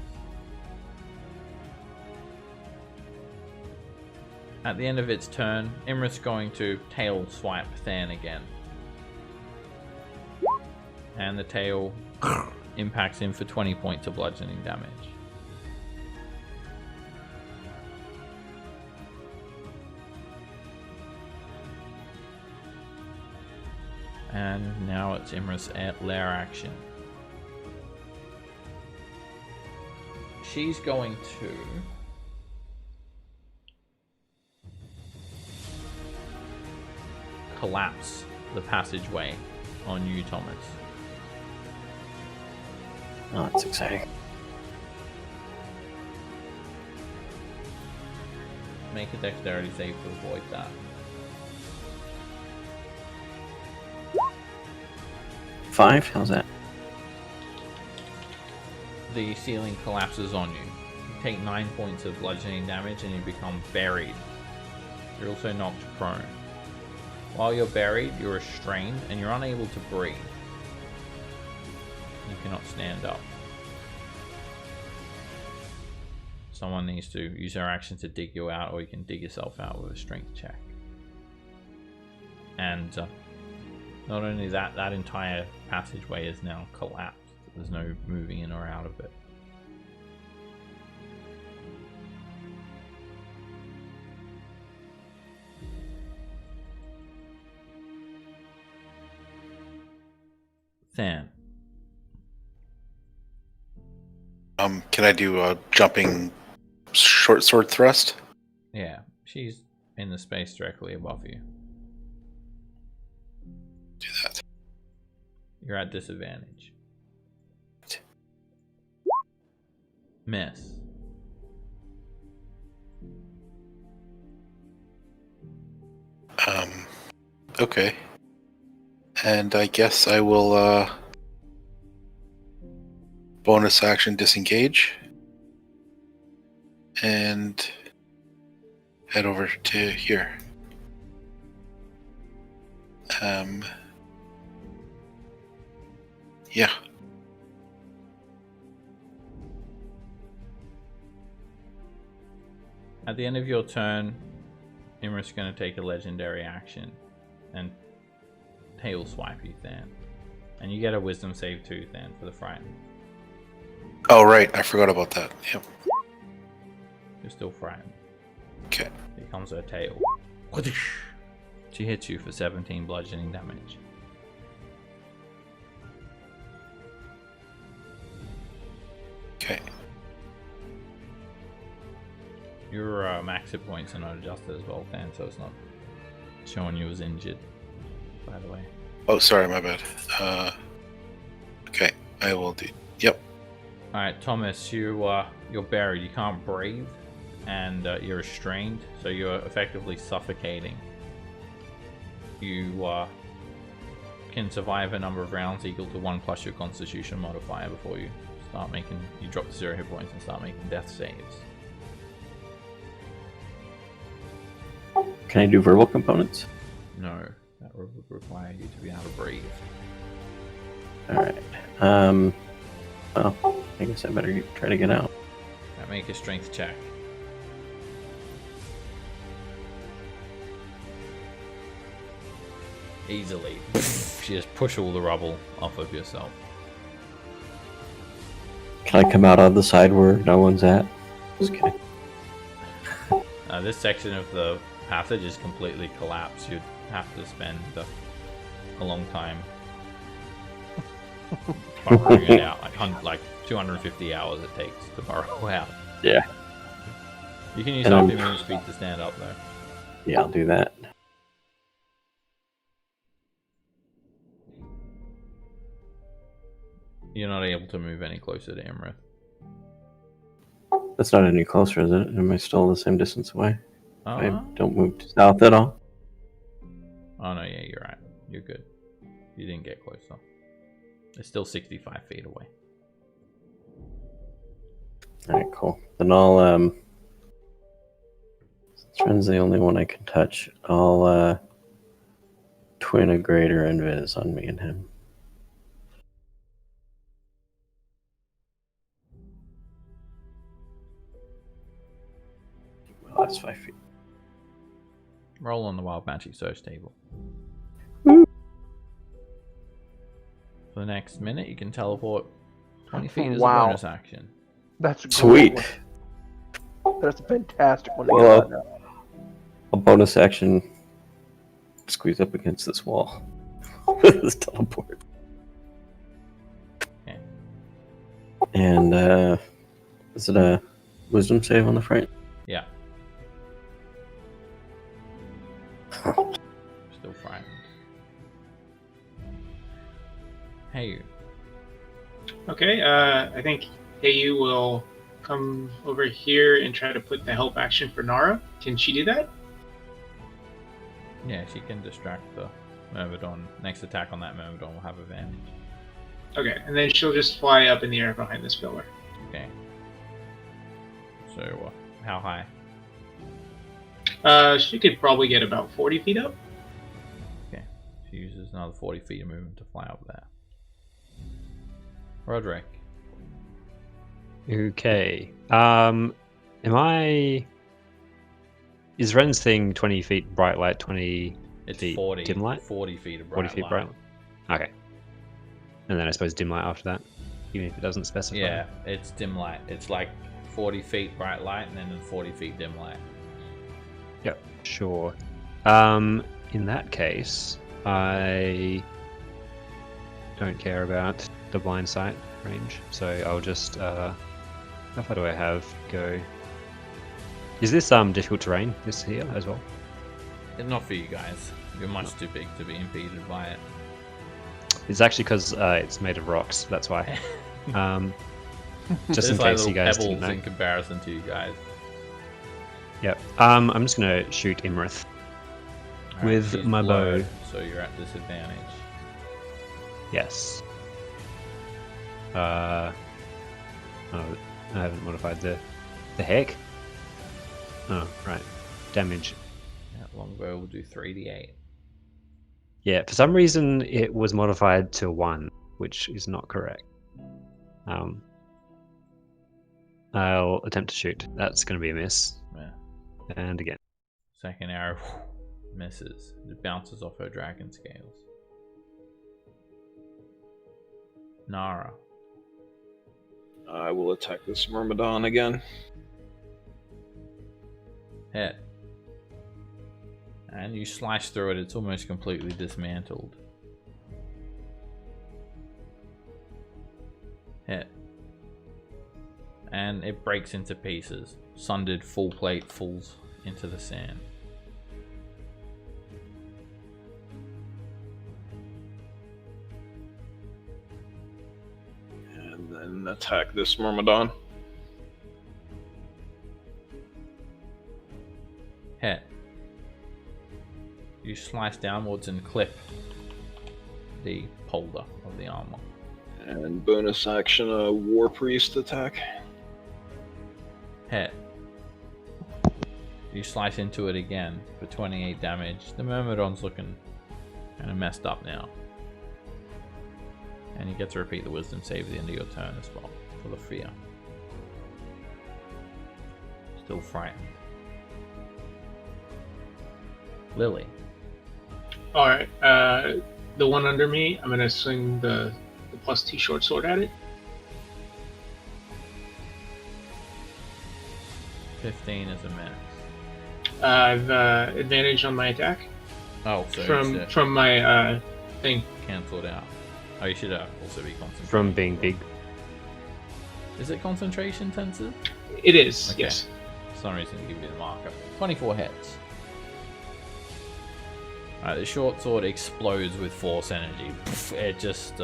S1: At the end of its turn, Imra's going to tail swipe Than again. And the tail impacts him for 20 points of bludgeoning damage. And now it's Imra's lair action. She's going to collapse the passageway on you, Thomas.
S6: Oh, that's exciting.
S1: Make a dexterity save to avoid that.
S6: 5? How's that?
S1: The ceiling collapses on you. You take 9 points of bludgeoning damage and you become buried. You're also knocked prone. While you're buried, you're restrained and you're unable to breathe. You cannot stand up. Someone needs to use their action to dig you out, or you can dig yourself out with a strength check. And not only that, that entire passageway is now collapsed. There's no moving in or out of it. Than.
S5: Can I do a jumping short sword thrust?
S1: Yeah, she's in the space directly above you.
S5: Do that.
S1: You're at disadvantage. Miss.
S5: Okay. And I guess I will bonus action disengage and head over to here. Yeah.
S1: At the end of your turn, Imra's going to take a legendary action and tail swipe you, Than. And you get a wisdom save too, Than, for the frightened.
S5: Oh, right. I forgot about that. Yep.
S1: You're still frightened.
S5: Okay.
S1: Here comes her tail. She hits you for 17 bludgeoning damage.
S5: Okay.
S1: Your max hit points are not adjusted as well, Than, so it's not showing you as injured, by the way.
S5: Oh, sorry, my bad. Okay, I will do. Yep.
S1: Alright, Thomas, you're buried. You can't breathe, and you're restrained, so you're effectively suffocating. You can survive a number of rounds equal to 1 plus your constitution modifier before you start making. You drop to 0 hit points and start making death saves.
S6: Can I do verbal components?
S1: No, that would require you to be able to breathe.
S6: Alright. Well, I guess I better try to get out.
S1: Now make a strength check. Easily. You just push all the rubble off of yourself.
S6: Can I come out on the side where no one's at? Just kidding.
S1: This section of the passage is completely collapsed. You'd have to spend a long time burrowing it out. Like 250 hours it takes to burrow out.
S6: Yeah.
S1: You can use
S6: And
S1: half your movement speed to stand up though.
S6: Yeah, I'll do that.
S1: You're not able to move any closer to Imrith.
S6: That's not any closer, is it? Am I still the same distance away? I
S1: Oh,
S6: don't move south at all.
S1: oh no, yeah, you're right. You're good. You didn't get close though. It's still 65 feet away.
S6: Alright, cool. Then I'll, since Ren's the only one I can touch, I'll, twin a greater invis on me and him. Well, that's 5 feet.
S1: Roll on the Wild Magic search table. For the next minute, you can teleport 20 feet as a
S2: Wow.
S1: bonus action.
S2: That's a
S6: Sweet.
S2: great one. That's a fantastic one to
S6: Well,
S2: get out now.
S6: A bonus action, squeeze up against this wall. This teleport.
S1: Okay.
S6: And, is it a wisdom save on the front?
S1: Yeah. Still frightened. Hey,
S7: Okay, I think Heyu will come over here and try to put the help action for Nara. Can she do that?
S1: yeah, she can distract the Myrmidon. Next attack on that Myrmidon will have advantage.
S7: Okay, and then she'll just fly up in the air behind this pillar.
S1: Okay. So, how high?
S7: She could probably get about 40 feet up.
S1: Okay. She uses another 40 feet of movement to fly up there. Roderick.
S4: Okay. Am I? Is Ren's thing 20 feet bright light, 20
S1: It's
S4: feet
S1: 40,
S4: dim light?
S1: 40 feet of
S4: 40
S1: bright
S4: feet
S1: light.
S4: bright light. Okay. And then I suppose dim light after that, even if it doesn't specify.
S1: Yeah, it's dim light. It's like 40 feet bright light and then 40 feet dim light.
S4: Yep. Sure. In that case, I don't care about the blind sight range, so I'll just. How far do I have to go? Is this difficult terrain? This here as well?
S1: It's not for you guys. You're much too big to be impeded by it.
S4: It's actually because it's made of rocks. That's why. Just in
S1: There's like
S4: case you
S1: little
S4: guys didn't
S1: pebbles
S4: know.
S1: in comparison to you guys.
S4: Yep. I'm just gonna shoot Imrith.
S1: Alright,
S4: With
S1: she's
S4: my bow.
S1: blurred, so you're at disadvantage.
S4: Yes. Oh, I haven't modified the heck. Oh, right. Damage.
S1: That longbow will do 3d8.
S4: Yeah, for some reason it was modified to 1, which is not correct. I'll attempt to shoot. That's going to be a miss.
S1: Yeah.
S4: And again.
S1: Second arrow misses. It bounces off her dragon scales. Nara.
S9: I will attack this Myrmidon again.
S1: Hit. And you slash through it, it's almost completely dismantled. Hit. And it breaks into pieces. Sundered full plate falls into the sand.
S9: And then attack this Myrmidon.
S1: Hit. You slice downwards and clip the polder of the armor.
S9: And bonus action, a War Priest attack.
S1: Hit. You slice into it again for 28 damage. The Myrmidon's looking kind of messed up now. And you get to repeat the wisdom save at the end of your turn as well, for the fear. Still frightened. Lily.
S7: Alright, the one under me, I'm gonna swing the +2 short sword at it.
S1: 15 is a miss.
S7: I've advantage on my attack
S1: Oh, so
S7: from my thing.
S1: cancelled out. Oh, you should also be concentration.
S4: From being big.
S1: Is it concentration tenses?
S7: It is,
S1: Okay.
S7: yes.
S1: For some reason, give you the marker. 24 hits. Alright, the short sword explodes with force energy. It just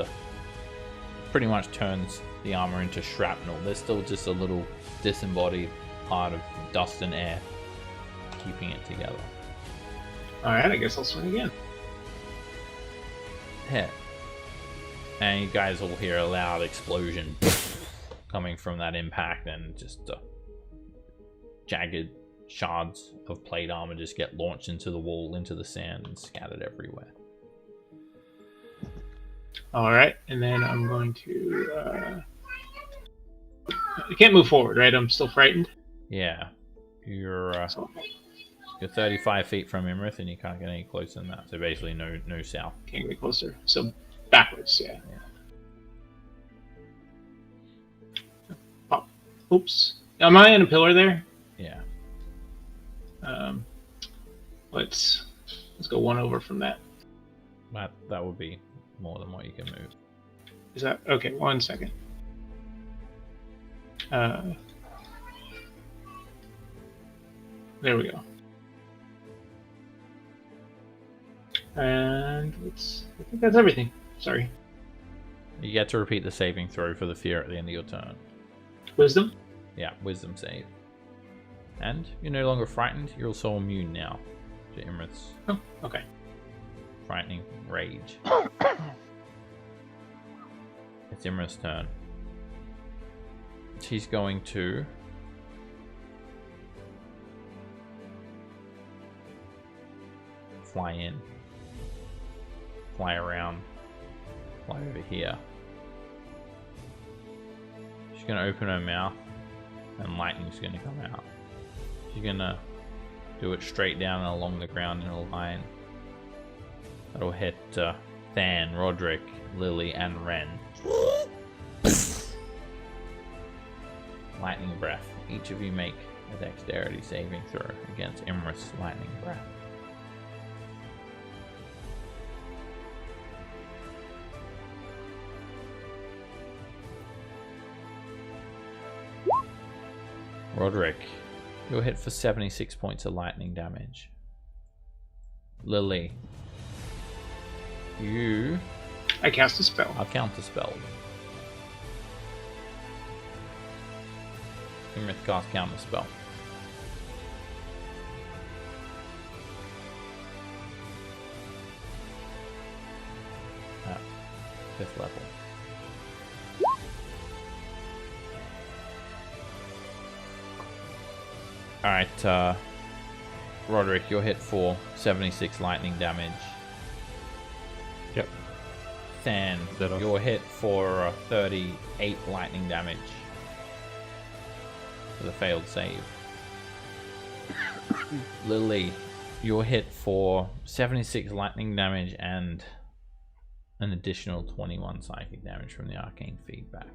S1: pretty much turns the armor into shrapnel. There's still just a little disembodied part of dust and air keeping it together.
S7: Alright, I guess I'll swing again.
S1: Hit. And you guys will hear a loud explosion coming from that impact, and just jagged shards of plate armor just get launched into the wall, into the sand, and scattered everywhere.
S7: Alright, and then I'm going to... I can't move forward, right? I'm still frightened.
S1: Yeah. You're 35 feet from Imrith, and you can't get any closer than that. So basically no south.
S7: Can't get closer. So backwards, yeah. Pop. Oops. Am I in a pillar there?
S1: Yeah.
S7: Let's go one over from that.
S1: That would be more than what you can move.
S7: Is that okay? 1 second. There we go. And I think that's everything. Sorry.
S1: You get to repeat the saving throw for the fear at the end of your turn.
S7: Wisdom?
S1: Yeah, wisdom save. And you're no longer frightened. You're also immune now to Imrith's
S7: Oh, okay.
S1: frightening rage. It's Imra's turn. She's going to fly in, fly around, fly over here. She's going to open her mouth and lightning's going to come out. She's going to do it straight down and along the ground in a line. That'll hit Than, Roderick, Lily, and Ren. Lightning breath. Each of you make a dexterity saving throw against Imrith's lightning breath. Roderick, you're hit for 76 points of lightning damage. Lily, you
S7: I cast a spell.
S1: are counterspelled. Imrith cast counterspell. At 5th level. Alright, Roderick, you're hit for 76 lightning damage.
S4: Yep.
S1: Than,
S4: That off.
S1: you're hit for 38 lightning damage. For the failed save. Lily, you're hit for 76 lightning damage and an additional 21 psychic damage from the arcane feedback.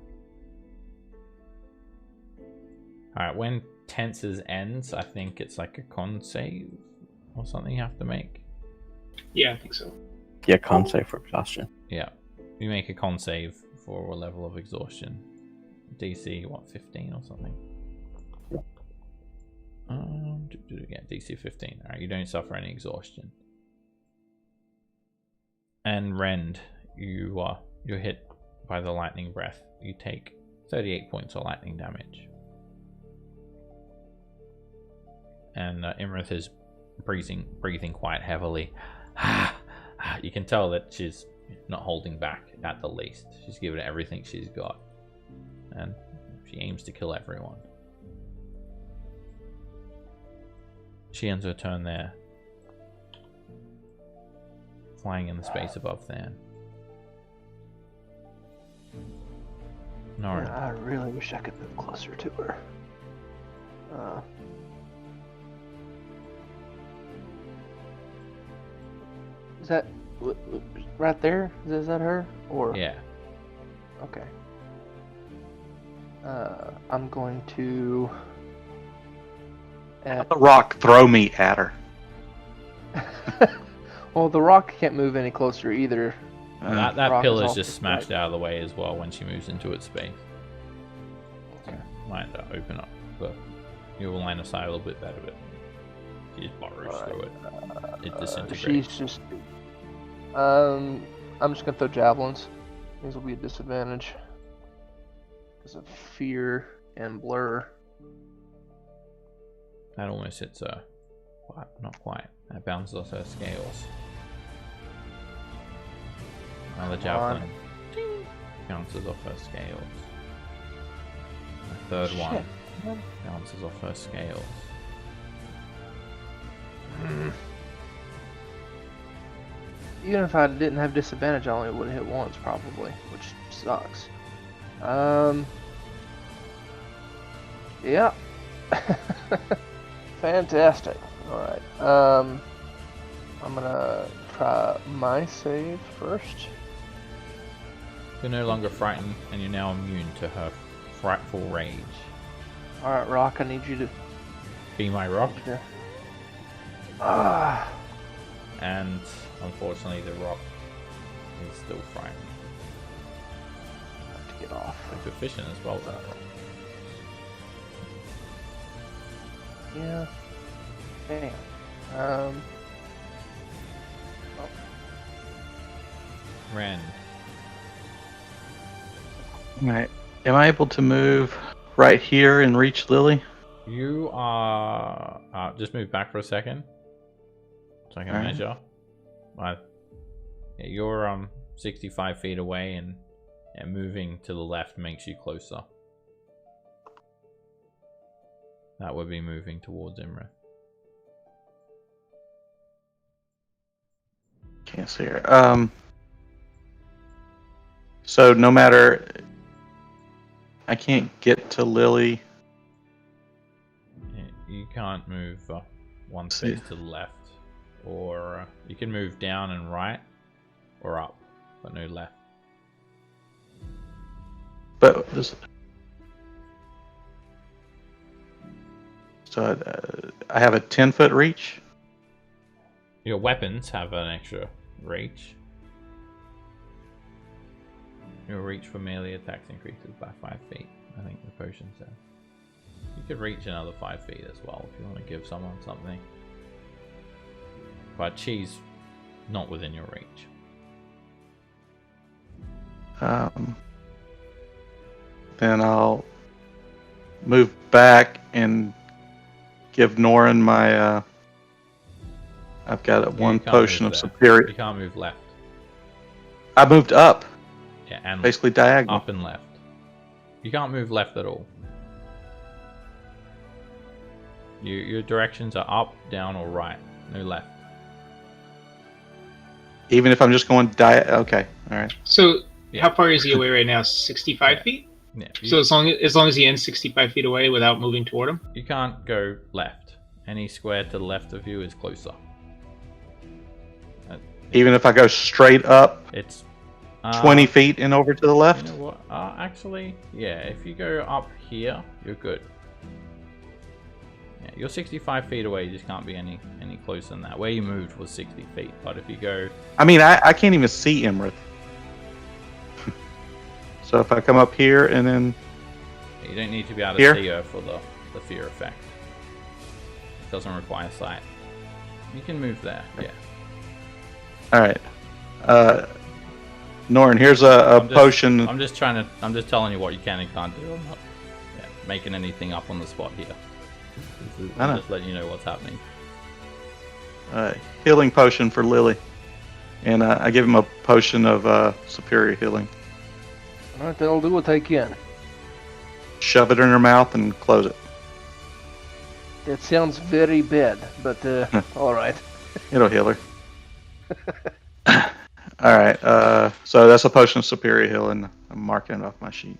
S1: Alright, when tenses ends, I think it's like a con save or something you have to make.
S7: Yeah, I think so.
S6: Yeah, con save for exhaustion.
S1: Yeah, you make a con save for a level of exhaustion. DC, what, 15 or something? Yeah, DC 15. Alright, you don't suffer any exhaustion. And Rend, you're hit by the lightning breath. You take 38 points of lightning damage. And Imrith is breathing quite heavily. You can tell that she's not holding back at the least. She's given it everything she's got. And she aims to kill everyone. She ends her turn there. Flying in the space above Than. Norin.
S2: I really wish I could move closer to her. Is that right there? Is that her? Or
S1: Yeah.
S2: Okay. I'm going to.
S3: The rock throw me at her.
S2: Well, the rock can't move any closer either.
S1: That
S2: rock is
S1: pillar's
S2: off
S1: just
S2: to the
S1: smashed
S2: right.
S1: out of the way as well when she moves into its space.
S2: Okay.
S1: Might open up, but you will line of sight a little bit better. But she just burrows through it. It disintegrates.
S2: She's just. I'm just gonna throw javelins. These will be a disadvantage because of fear and blur.
S1: That almost hits her. But not quite. That bounces off her scales. Another javelin. Ding, bounces off her scales. A third one bounces off her scales.
S2: Even if I didn't have disadvantage, I only would have hit once probably, which sucks. Yeah. Fantastic. Alright. I'm gonna try my save first.
S1: You're no longer frightened, and you're now immune to her frightful rage.
S2: Alright, Rock, I need you to
S1: Be my rock.
S2: Ah.
S1: And unfortunately, the rock is still frightened.
S2: I have to get off.
S1: It's efficient as well, though.
S2: Yeah. Damn.
S1: Ren.
S3: Alright. Am I able to move right here and reach Lily?
S1: You are... just move back for a second. So I can
S3: Alright.
S1: measure. Yeah, you're 65 feet away, and moving to the left makes you closer. That would be moving towards Imrith.
S3: Can't see her. So no matter... I can't get to Lily.
S1: Yeah, you can't move one
S3: See.
S1: space to the left. Or you can move down and right, or up, but no left.
S3: But this... So I have a 10-foot reach.
S1: Your weapons have an extra reach. Your reach for melee attacks increases by 5 feet. I think the potion says. You could reach another 5 feet as well if you want to give someone something. But she's not within your reach.
S3: Then I'll move back and give Norin my... I've got one
S1: You can't
S3: potion
S1: move
S3: of
S1: there.
S3: superior...
S1: You can't move left.
S3: I moved up,
S1: Yeah, and
S3: basically diagonal.
S1: up and left. You can't move left at all. Your directions are up, down, or right. No left.
S3: Even if I'm just going okay, all right.
S7: So
S1: Yeah.
S7: how far is he away right now? 65
S1: Yeah.
S7: feet.
S1: Yeah,
S7: So as long as he ends 65 feet away without moving toward him.
S1: you can't go left. Any square to the left of you is closer.
S3: Even if I go straight up
S1: It's
S3: 20 feet and over to the
S1: You
S3: left.
S1: know what? Actually, yeah. If you go up here, you're good. Yeah, you're 65 feet away. You just can't be any closer than that. Where you moved was 60 feet, but if you go,
S3: I mean, I can't even see Imrith. So if I come up here and then
S1: you don't need to be able to
S3: Here?
S1: see her for the fear effect. It doesn't require sight. You can move there. Yeah.
S3: all right, Norin, here's a potion.
S1: I'm just telling you what you can and can't do. I'm not making anything up on the spot here.
S3: I know.
S1: I'm just letting you know what's happening.
S3: Healing potion for Lily. And I give him a potion of superior healing.
S2: All right, that'll do what they can.
S3: Shove it in her mouth and close it.
S2: That sounds very bad, but all right.
S3: It'll heal her. All right. So that's a potion of superior healing. I'm marking it off my sheet.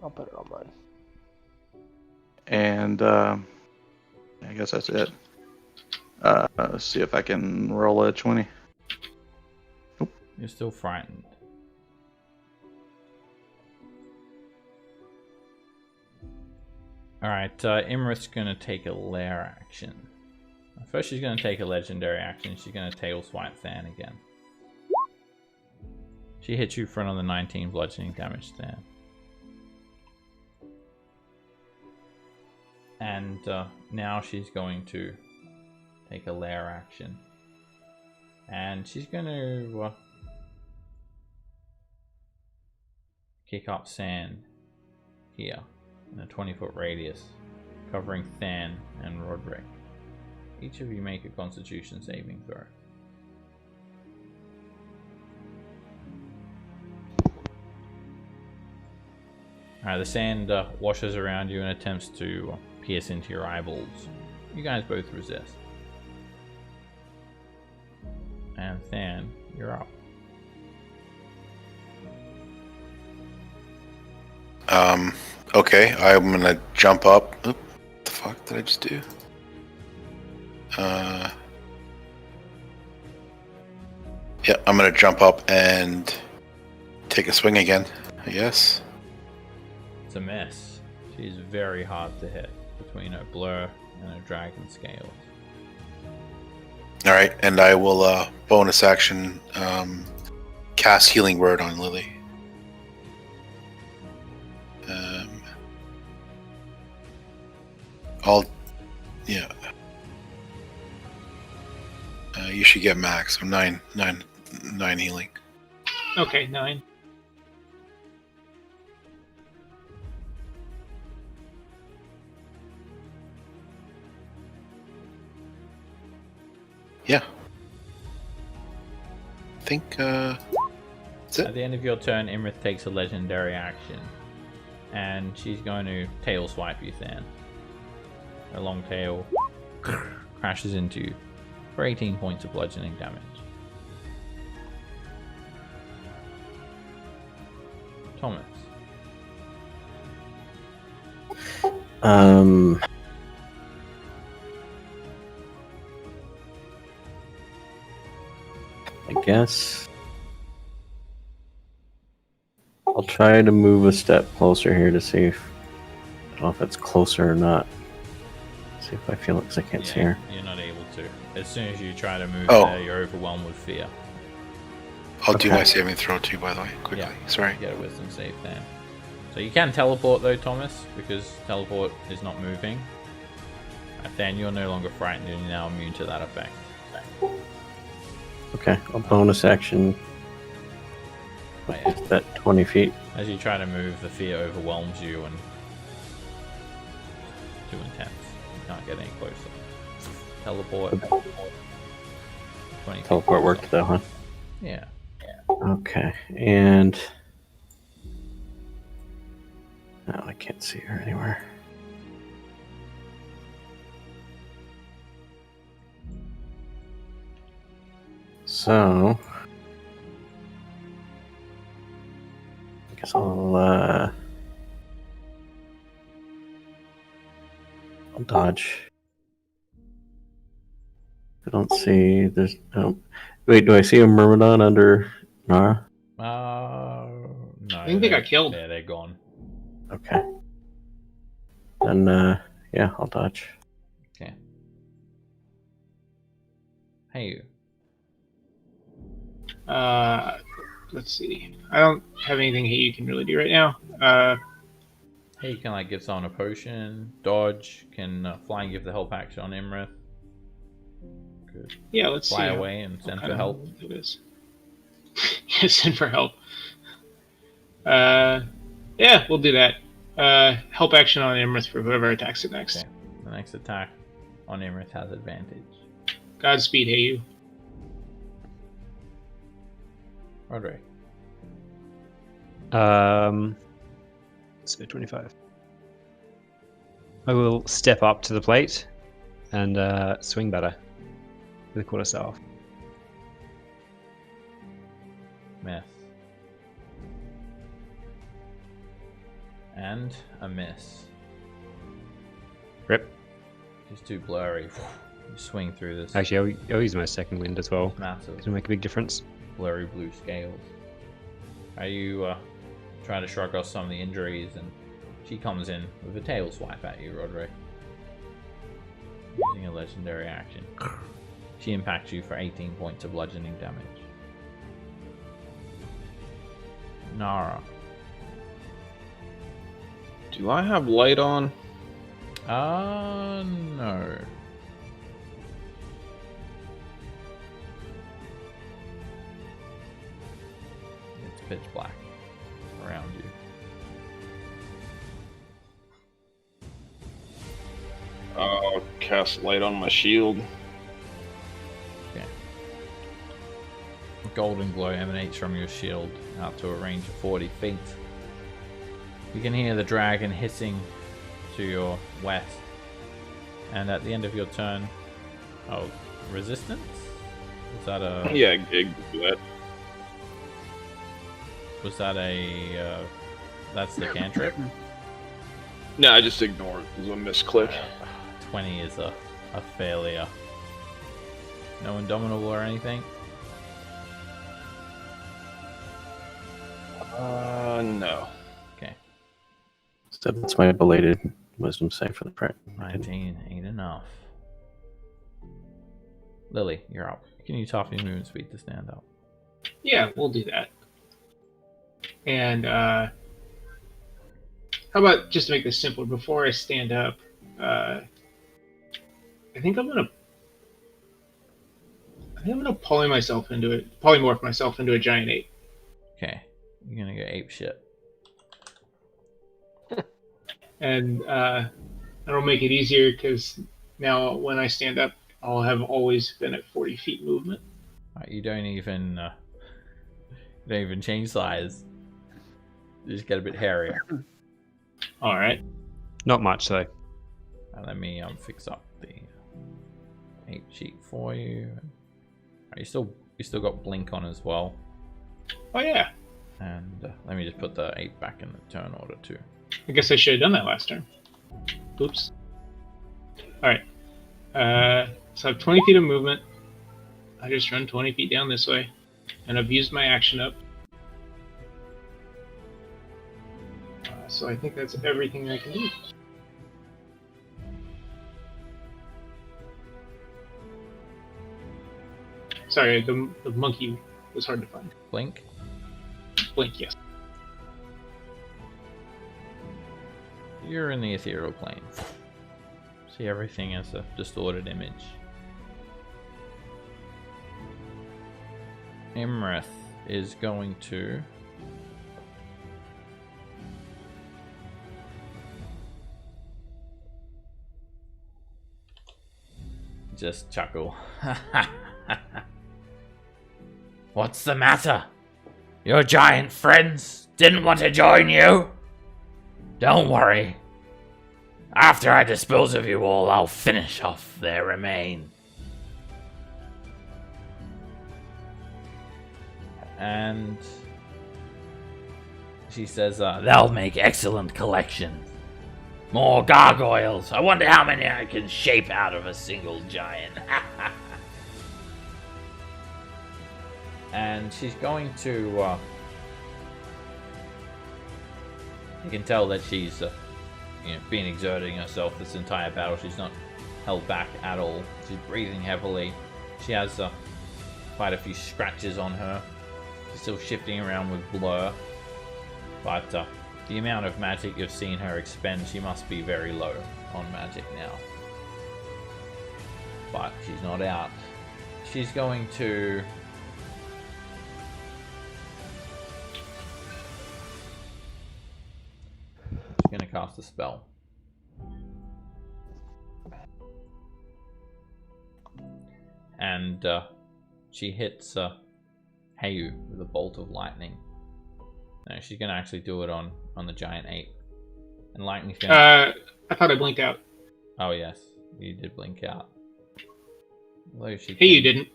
S2: I'll put it on mine.
S3: And I guess that's it. Let's see if I can roll a 20.
S1: You're still frightened. Alright, Imrith's gonna take a lair action. First she's gonna take a legendary action. She's gonna tail swipe Than again. She hits you for another 19 bludgeoning damage, Than. And now she's going to take a lair action. And she's gonna kick up sand here in a 20-foot radius, covering Than and Roderick. Each of you make a Constitution saving throw. Alright, the sand washes around you and attempts to pierce into your eyeballs. You guys both resist. And Than, you're up.
S5: Okay, I'm gonna jump up. Oop, what the fuck did I just do? Yeah, I'm gonna jump up and take a swing again, I guess.
S1: It's a mess. She's very hard to hit between her blur and her dragon scales.
S5: Alright, and I will bonus action cast Healing Word on Lily. Yeah. You should get max, so 9 healing.
S7: Okay, 9.
S5: Yeah. I think that's it.
S1: At the end of your turn, Imrith takes a legendary action. And she's going to tail swipe you, Than. Her long tail crashes into you for 18 points of bludgeoning damage. Thomas.
S6: I guess I'll try to move a step closer here to see if I don't know if it's closer or not. See if I feel it because I can't see her.
S1: You're not able to. As soon as you try to move
S5: Oh.
S1: there, you're overwhelmed with fear.
S5: I'll do
S6: Okay.
S5: my saving throw too, by the way, quickly.
S1: Yeah.
S5: Sorry.
S1: Get a wisdom save then. So you can teleport though, Thomas, because teleport is not moving. Then you're no longer frightened and you're now immune to that effect.
S6: Okay, a bonus action
S1: But yeah,
S6: that 20 feet.
S1: as you try to move, the fear overwhelms you and it's too intense. You can't get any closer. Teleport. 20 feet.
S6: Teleport worked though, huh?
S1: Yeah.
S6: Okay, and no, I can't see her anywhere. So I guess I'll dodge. I don't see. There's no. Wait, do I see a Myrmidon under Nara?
S1: No.
S7: I think they got killed.
S1: Yeah, they're gone.
S6: Okay. Then yeah, I'll dodge.
S1: Okay. Hey, you.
S7: Let's see. I don't have anything that you can really do right now.
S1: Hey, you can like give someone a potion, dodge, can fly and give the help action on Imrith. Good.
S7: Yeah, let's
S1: Fly
S7: see.
S1: away and send
S7: What
S1: for
S7: kind of
S1: help.
S7: move it is. Yeah, send for help. Yeah, we'll do that. Help action on Imrith for whoever attacks it next.
S1: Okay. The next attack on Imrith has advantage.
S7: Godspeed, hey you.
S1: Roderick.
S4: So 25. I will step up to the plate and swing better with a quarterstaff.
S1: Miss. And a miss.
S4: Rip.
S1: Just too blurry. You swing through this.
S4: Actually, I'll use my second wind as well.
S1: Massive.
S4: It'll make a big difference.
S1: Blurry blue scales. Are you trying to shrug off some of the injuries, and she comes in with a tail swipe at you, Roderick. Using a legendary action. She impacts you for 18 points of bludgeoning damage. Nara.
S9: Do I have light on?
S1: No. It's pitch black around you.
S9: I'll cast light on my shield.
S1: Okay. A golden glow emanates from your shield out to a range of 40 feet. You can hear the dragon hissing to your west. And at the end of your turn... Oh, resistance? Was that a...
S9: Yeah, gig that.
S1: Was that a... that's the cantrip?
S9: No, I just ignored it. It was a misclick.
S1: 20 is a failure. No Indomitable or anything?
S9: No.
S1: Okay.
S6: So that's my belated wisdom save for the crit.
S1: 19 ain't enough. Lily, you're up. Can you top your movement speed to stand up?
S7: Yeah, we'll do that. And how about just to make this simpler? Before I stand up, I think I'm gonna polymorph myself into a giant ape.
S1: Okay, you're gonna go ape shit.
S7: And that'll make it easier because now when I stand up, I'll have always been at 40 feet movement.
S1: You don't even change size. You just get a bit hairier.
S7: All right.
S4: Not much though.
S1: And let me fix up the ape sheet for you. You still got blink on as well.
S7: Oh yeah.
S1: And let me just put the ape back in the turn order too.
S7: I guess I should have done that last turn. Oops. All right. So I have 20 feet of movement. I just run 20 feet down this way, and I've used my action up. So I think that's everything I can do. Sorry, the monkey was hard to find.
S1: Blink.
S7: Blink, yes.
S1: You're in the ethereal plane. See everything as a distorted image. Imrith is going to just chuckle.
S8: What's the matter? Your giant friends didn't want to join you? Don't worry. After I dispose of you all, I'll finish off their remain.
S1: And she says,
S8: They'll make excellent collections. More gargoyles. I wonder how many I can shape out of a single giant.
S1: and she's going to you can tell that she's been exerting herself this entire battle. She's not held back at all. She's breathing heavily. She has quite a few scratches on her. She's still shifting around with blur, but the amount of magic you've seen her expend, she must be very low on magic now. But she's not out. She's going to cast a spell. And she hits Hayu with a bolt of lightning. No, she's gonna actually do it on the giant ape. And lightning's gonna...
S7: I thought I blinked out.
S1: Oh yes, you did blink out. Although she
S7: Hey, you
S1: can-
S7: didn't.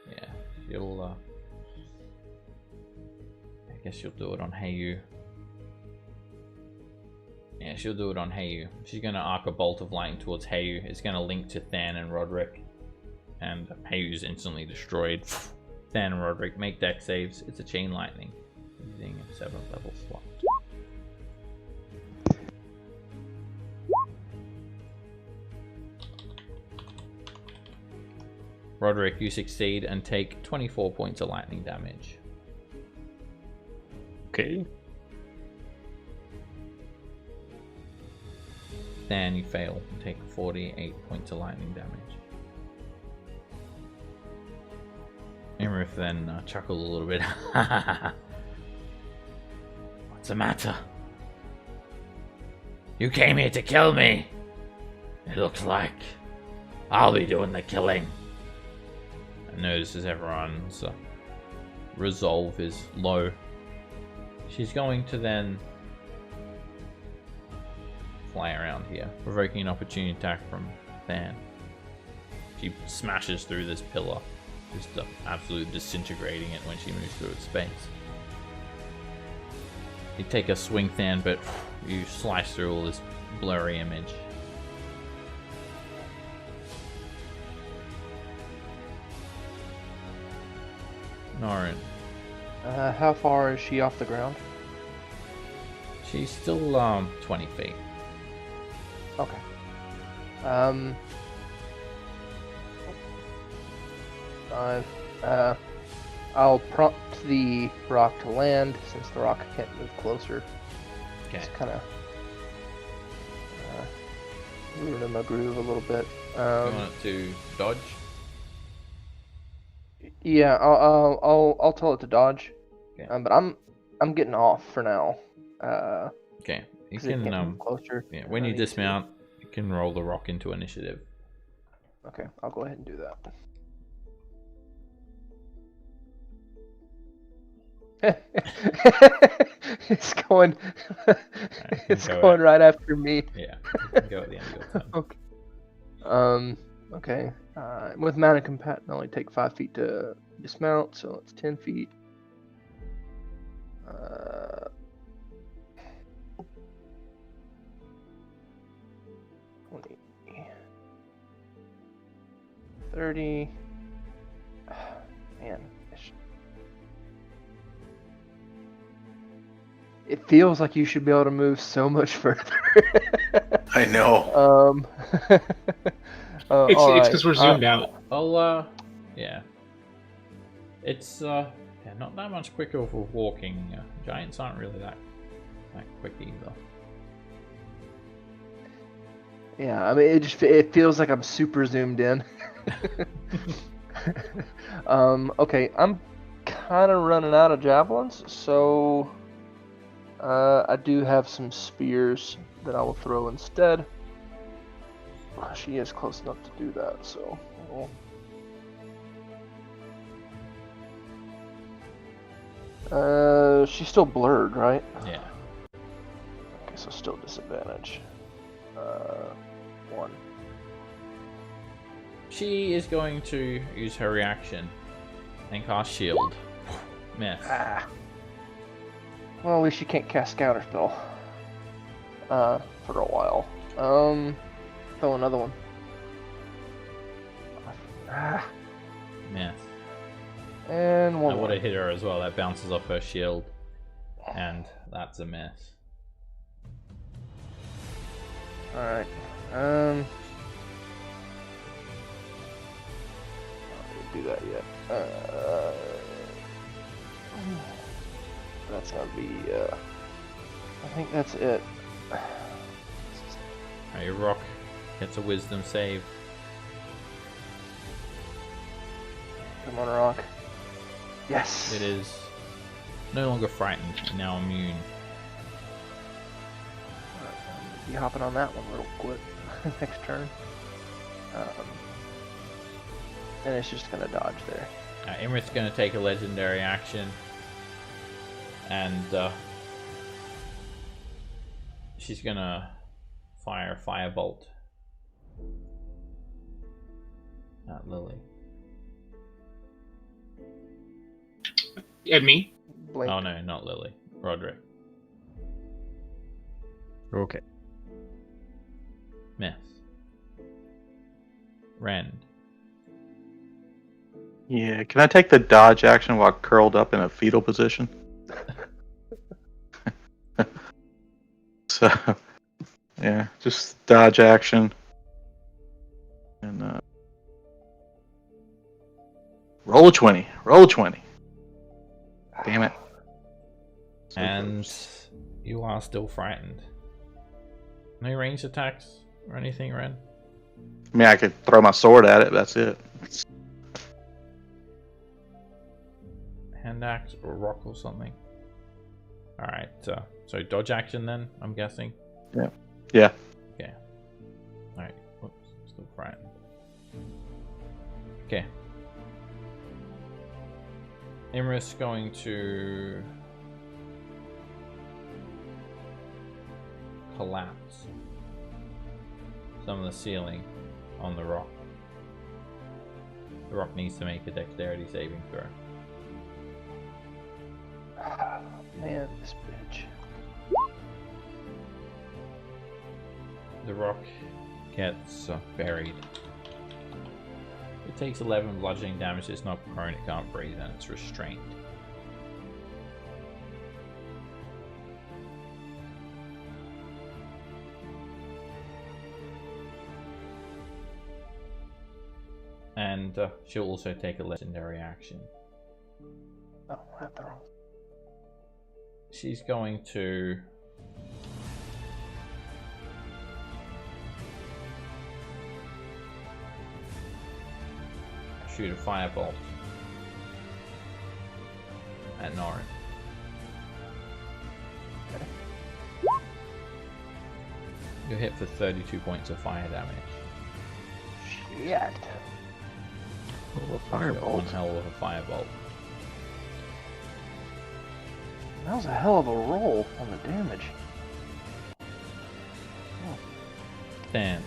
S1: Yeah, she'll I guess she'll do it on Hayu. Yeah, she'll do it on Hayu. She's gonna arc a bolt of lightning towards Hayu. It's gonna link to Than and Roderick. And Hayu's instantly destroyed. Than and Roderick make deck saves. It's a chain lightning. Using a 7th level slot. Roderick, you succeed and take 24 points of lightning damage.
S4: Okay.
S1: Then you fail and take 48 points of lightning damage. Imrith then chuckled a little bit.
S8: What's the matter? You came here to kill me. It looks like I'll be doing the killing.
S1: And notices everyone's resolve is low. She's going to then fly around here, provoking an opportunity attack from Than. She smashes through this pillar, just absolutely disintegrating it when she moves through its space. You take a swing, Than, but you slice through all this blurry image. Norin.
S2: How far is she off the ground?
S1: She's still 20 feet.
S2: Okay. I'll prompt the rock to land since the rock can't move closer.
S1: Okay.
S2: Just kind of ruin my groove a little bit.
S1: You want it to dodge?
S2: Yeah, I'll tell it to dodge.
S1: Okay.
S2: But I'm getting off for now.
S1: Okay. You
S2: 'Cause it can't
S1: can
S2: move closer.
S1: yeah, when
S2: I
S1: you
S2: need to.
S1: dismount, you can roll the rock into initiative.
S2: Okay, I'll go ahead and do that. It's going. It's
S1: go
S2: going right after me.
S1: Yeah. You can go at the end of your turn.
S2: Okay. Okay. With mounted combat, I only take 5 feet to dismount, so it's 10 feet. 20, 30. Man, it feels like you should be able to move so much further.
S5: I know.
S7: It's because we're zoomed out.
S1: Well, yeah. It's yeah, not that much quicker for walking. Giants aren't really that quick either.
S2: Yeah, I mean, it feels like I'm super zoomed in. Okay, I'm kind of running out of javelins, so I do have some spears that I will throw instead. She is close enough to do that, so. She's still blurred, right?
S1: Yeah.
S2: Okay, so still disadvantage. 1.
S1: She is going to use her reaction and cast shield. Miss.
S2: Ah. Well, at least she can't cast counter spell. For a while. Throw another one. Ah.
S1: Miss.
S2: And one
S1: I would
S2: more.
S1: have hit her as well. That bounces off her shield, and that's a miss.
S2: Alright. I don't do that yet. That's gonna be. I think that's it.
S1: Alright, your rock gets a wisdom save.
S2: Come on, rock. Yes.
S1: It is no longer frightened, and now immune.
S2: Be hopping on that one real quick. Next turn. And it's just gonna dodge there.
S1: Imrith's going to take a legendary action, and she's going to fire a firebolt at Lily.
S7: At me?
S2: Blink.
S1: Oh no, not Lily. Roderick.
S4: Okay.
S1: Miss. Rend.
S3: Yeah, can I take the dodge action while curled up in a fetal position? So, yeah, just dodge action. And roll a 20. Roll a 20. Damn it.
S1: And you are still frightened. No ranged attacks or anything, Ren?
S3: I mean, I could throw my sword at it, but that's it.
S1: Hand axe or rock or something? Alright, so dodge action then, I'm guessing?
S3: Yeah.
S1: Okay. Alright, whoops, still frightened. Okay. Imrith's going to collapse some of the ceiling on the rock. The rock needs to make a dexterity saving throw.
S2: Man, this bitch.
S1: The rock gets buried. It takes 11 bludgeoning damage. It's not prone, it can't breathe, and it's restrained. And she'll also take a legendary action.
S2: Oh, after all.
S1: She's going to shoot a firebolt at Norin. You're hit for 32 points of fire damage.
S2: Shit.
S6: Oh, a
S1: One
S6: firebolt.
S1: hell of a firebolt.
S2: That was a hell of a roll on the damage.
S1: Dan.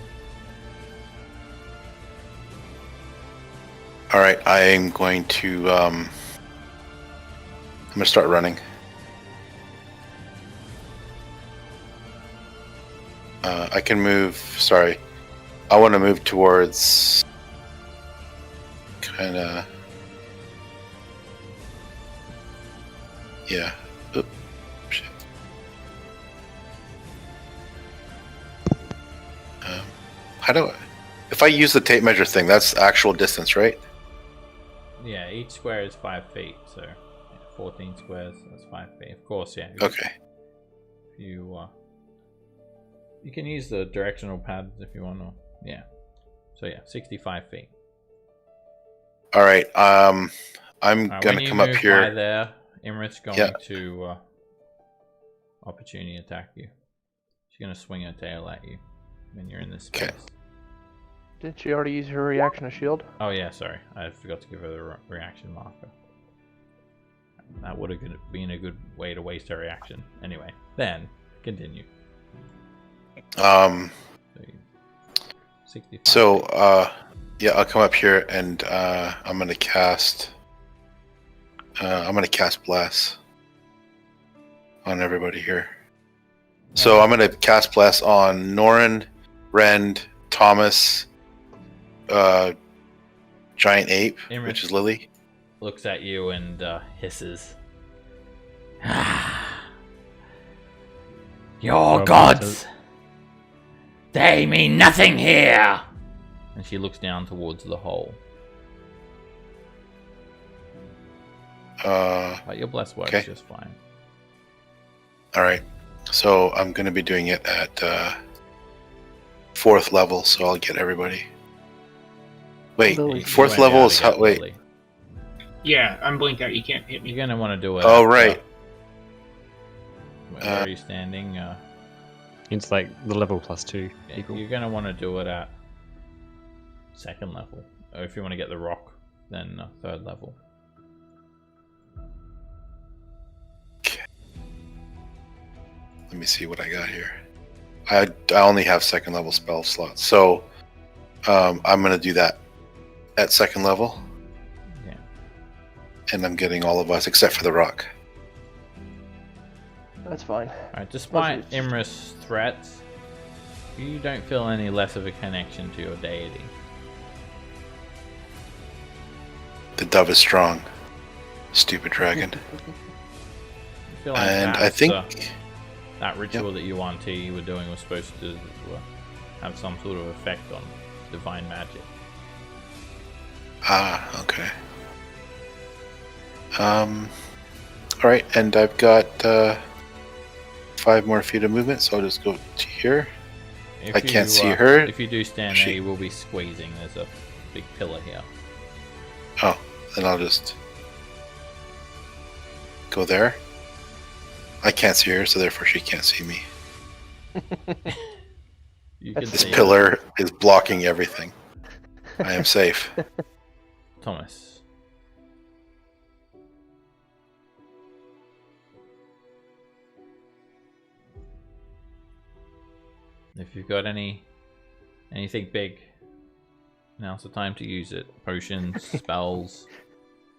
S5: All right, I'm going to start running. I can move. Sorry, I want to move towards kind of. Yeah. Oop. Shit. How do I? If I use the tape measure thing, that's actual distance, right?
S1: Yeah, each square is 5 feet, so yeah, 14 squares, that's 5 feet. Of course, yeah.
S5: Okay.
S1: If you you can use the directional pads if you want to. Yeah. So yeah, 65 feet.
S5: All right. I'm
S1: Alright,
S5: gonna
S1: when you
S5: come up
S1: move
S5: here.
S1: by there, Imrith's going
S5: Yeah.
S1: to opportunity attack you. She's gonna swing her tail at you when you're in this space.
S5: Okay.
S2: Didn't she already use her reaction to shield?
S1: Oh yeah, sorry, I forgot to give her the reaction marker. That would have been a good way to waste her reaction. Anyway, then continue.
S5: Um.
S1: 65.
S5: So, yeah, I'll come up here and I'm gonna cast. I'm gonna cast Bless on everybody here. So I'm gonna cast Bless on Norin, Rend, Thomas, Giant Ape,
S1: Imrith
S5: which is Lily.
S1: looks at you and hisses.
S8: Your
S4: Well,
S8: gods! They mean nothing here!
S1: And she looks down towards the hole. But your bless works
S5: Okay.
S1: just fine.
S5: All right. So I'm gonna be doing it at 4th level, so I'll get everybody. Wait,
S2: Lily.
S1: You
S5: 4th
S1: won't
S5: level
S1: be able
S5: is
S1: to
S5: how?
S1: get
S5: Wait.
S1: Lily.
S7: Yeah, I'm blinked out. You can't hit me.
S1: You're gonna want to do it.
S5: Oh,
S1: at,
S5: right.
S1: where are you standing?
S4: It's like the level +2
S1: Yeah,
S4: equal.
S1: you're gonna want to do it at 2nd level, or if you want to get the rock, then 3rd level.
S5: Let me see what I got here. I only have second level spell slots, so I'm gonna do that at second level.
S1: Yeah.
S5: And I'm getting all of us except for the rock.
S2: That's fine.
S1: Alright, despite
S2: Most of it's-
S1: Imra's threats, you don't feel any less of a connection to your deity.
S5: The dove is strong. Stupid dragon.
S1: You feel like
S5: And I
S1: perhaps,
S5: think
S1: that ritual that you were doing was supposed to have some sort of effect on divine magic.
S5: okay. Alright, and I've got 5 more feet of movement, so I'll just go to here.
S1: If
S5: I can't
S1: you,
S5: see her.
S1: If you do stand there, you will be squeezing. There's a big pillar here.
S5: Oh, then I'll just go there. I can't see her, so therefore she can't see me.
S1: You can
S2: That's
S5: This
S1: see
S5: pillar is blocking everything. I am safe.
S1: Thomas. If you've got anything big, now's the time to use it. Potions, spells,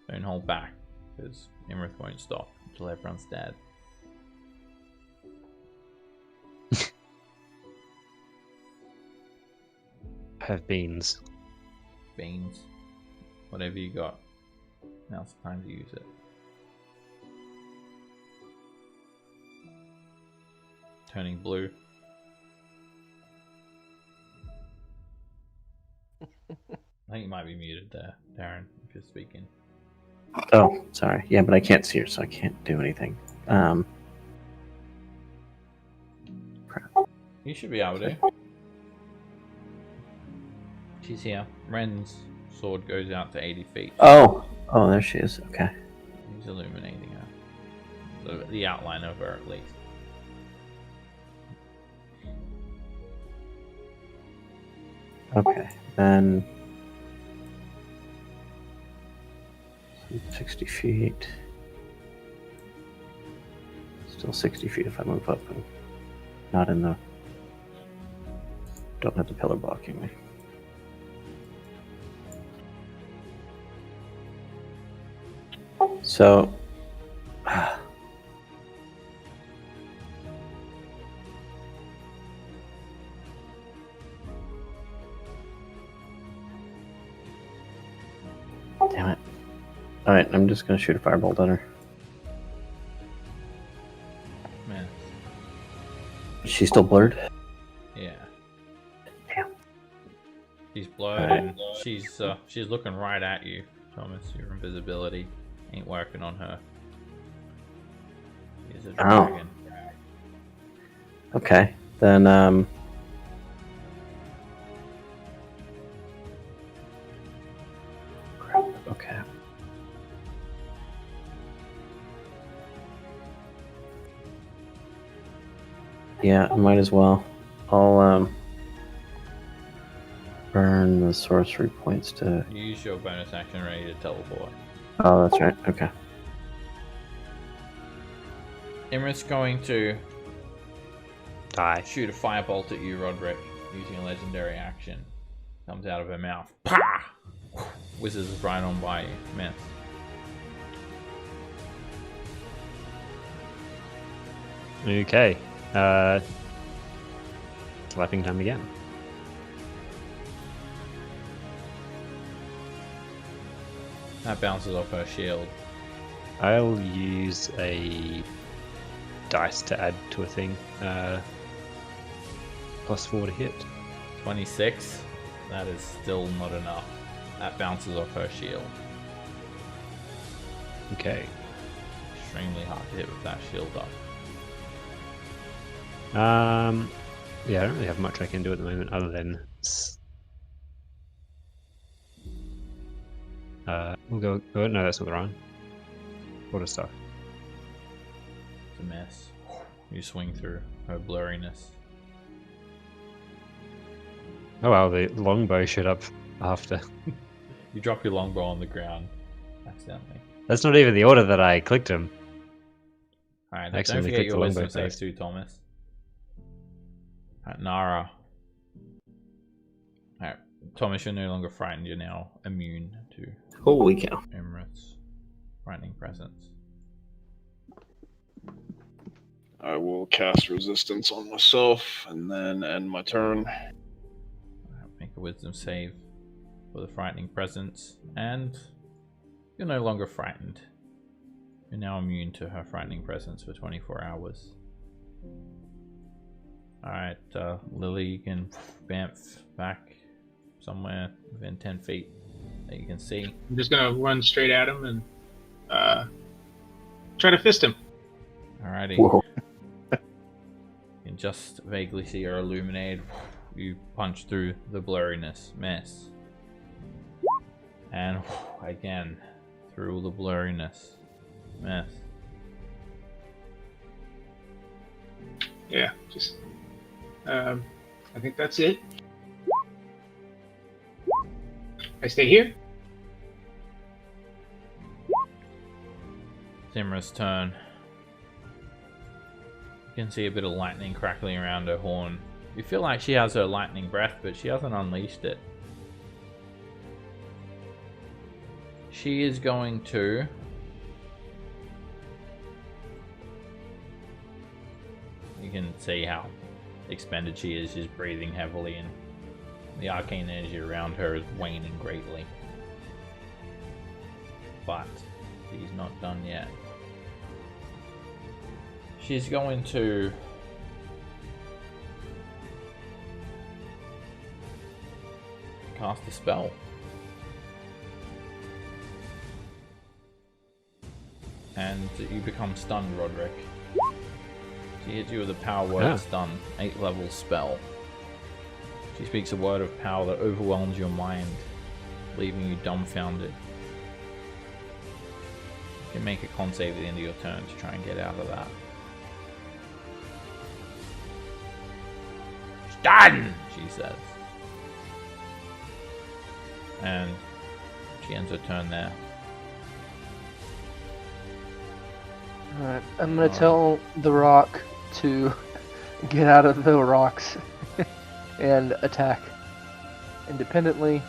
S1: don't hold back, because Imrith won't stop until everyone's dead.
S4: I have beans.
S1: Beans, whatever you got, now's the time to use it. Turning blue. I think you might be muted there, Darren, if you're speaking.
S6: Oh, sorry. Yeah, but I can't see her, so I can't do anything.
S1: You should be able to. She's here. Ren's sword goes out to 80 feet.
S6: Oh, there she is. Okay.
S1: He's illuminating her. The outline of her, at least.
S6: Okay, then 60 feet. Still 60 feet if I move up and not in the. Don't have the pillar blocking me. So. Damn it. Alright, I'm just gonna shoot a firebolt at her.
S1: Man.
S6: Is she still blurred?
S1: Yeah.
S6: Damn.
S1: She's blurred and she's looking right at you, Thomas. Your invisibility ain't working on her. She's a dragon.
S6: Okay, then crap, okay. Yeah, I might as well. I'll burn the sorcery points to.
S1: Use your bonus action ready to teleport.
S6: Oh, that's right. Okay.
S1: Imrith's going to
S4: Die.
S1: shoot a firebolt at you, Roderick, using a legendary action. Comes out of her mouth. Pah! Whizzes right on by you. Miss.
S4: Okay. Slapping time again.
S1: That bounces off her shield.
S4: I'll use a dice to add to a thing. +4 to hit.
S1: 26. That is still not enough. That bounces off her shield.
S4: Okay.
S1: Extremely hard to hit with that shield up.
S4: Yeah, I don't really have much I can do at the moment other than we'll go. Oh, no, that's not the wrong. Water stuff.
S1: It's a mess. You swing through her blurriness.
S4: Oh wow, the longbow showed up after.
S1: You drop your longbow on the ground accidentally.
S4: That's not even the order that I clicked him.
S1: Alright,
S4: I
S1: don't
S4: accidentally
S1: forget
S4: clicked
S1: your
S4: the longbow
S1: wisdom save
S4: first.
S1: too, Thomas. Alright, Nara. Alright, Thomas, you're no longer frightened. You're now immune to
S6: Holy cow.
S1: Emirates' frightening presence.
S9: I will cast resistance on myself and then end my turn.
S1: Make a wisdom save for the frightening presence, and you're no longer frightened. You're now immune to her frightening presence for 24 hours. Alright, Lily, you can bamf back somewhere within 10 feet that you can see.
S7: I'm just gonna run straight at him and try to fist him.
S1: Alrighty.
S6: Whoa.
S1: You can just vaguely see her illuminated. You punch through the blurriness, miss. And again, through the blurriness, miss.
S7: Yeah, just. I think that's it. I stay here.
S1: Zimra's turn. You can see a bit of lightning crackling around her horn. You feel like she has her lightning breath, but she hasn't unleashed it. She is going to... You can see how expended she is. She's breathing heavily, and the arcane energy around her is waning greatly. But she's not done yet. She's going to cast a spell. And you become stunned, Roderick. She hits you with a power word stun, 8th level spell. She speaks a word of power that overwhelms your mind, leaving you dumbfounded. You can make a con save at the end of your turn to try and get out of that. Stun! She says. And she ends her turn there.
S2: Alright, I'm gonna tell the rock to get out of the rocks and attack independently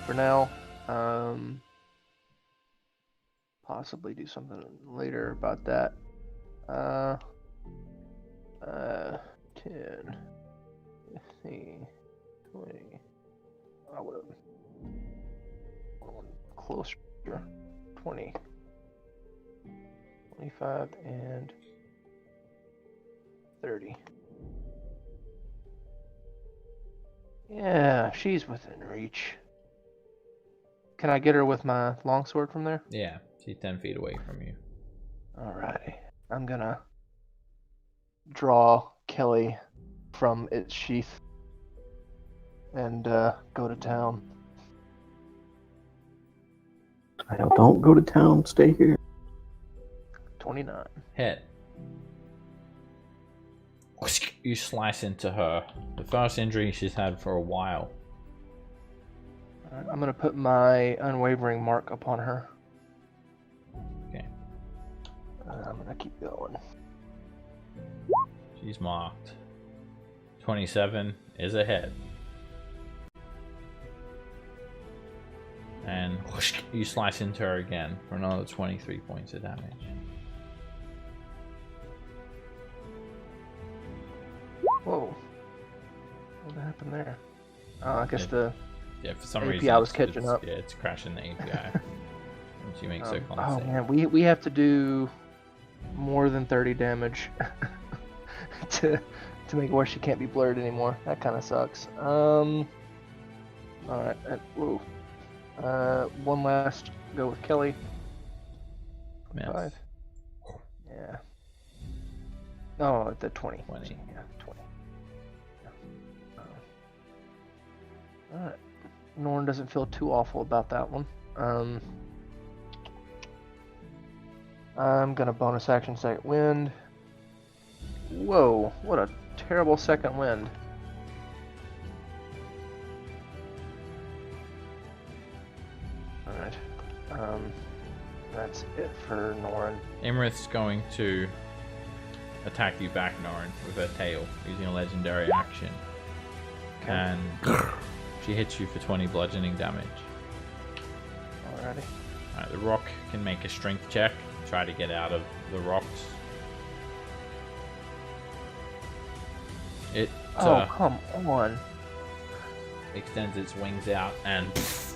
S2: for now. Possibly do something later about that. 10, 15, 20. I would have gone closer. 20. 25 and 30. Yeah, she's within reach. Can I get her with my longsword from there?
S1: Yeah, she's 10 feet away from you.
S2: Alrighty. I'm gonna draw Kelly from its sheath and go to town.
S6: Don't go to town. Stay here.
S2: 29.
S1: Hit. You slice into her. The first injury she's had for a while.
S2: Alright, I'm gonna put my unwavering mark upon her.
S1: Okay.
S2: I'm gonna keep going.
S1: She's marked. 27 is a hit. And you slice into her again for another 23 points of damage.
S2: Whoa. What happened there? I guess the
S1: Yeah, for some
S2: API
S1: reason
S2: was catching up.
S1: Yeah, it's crashing the API. And she makes her con
S2: oh
S1: save.
S2: man, we have to do more than 30 damage to make it where she can't be blurred anymore. That kind of sucks. Alright, whoa. One last go with Kelly. 25. Yeah. Oh, at the 20.
S1: 20.
S2: Yeah, 20. Alright. Norn doesn't feel too awful about that one. I'm gonna bonus action second wind. Whoa, what a terrible second wind. Alright. That's it for Norn.
S1: Imrith's going to attack you back, Norin, with her tail, using a legendary action. And she hits you for 20 bludgeoning damage.
S2: Alrighty.
S1: Alright, the rock can make a strength check, try to get out of the rocks. It
S2: come on.
S1: extends its wings out and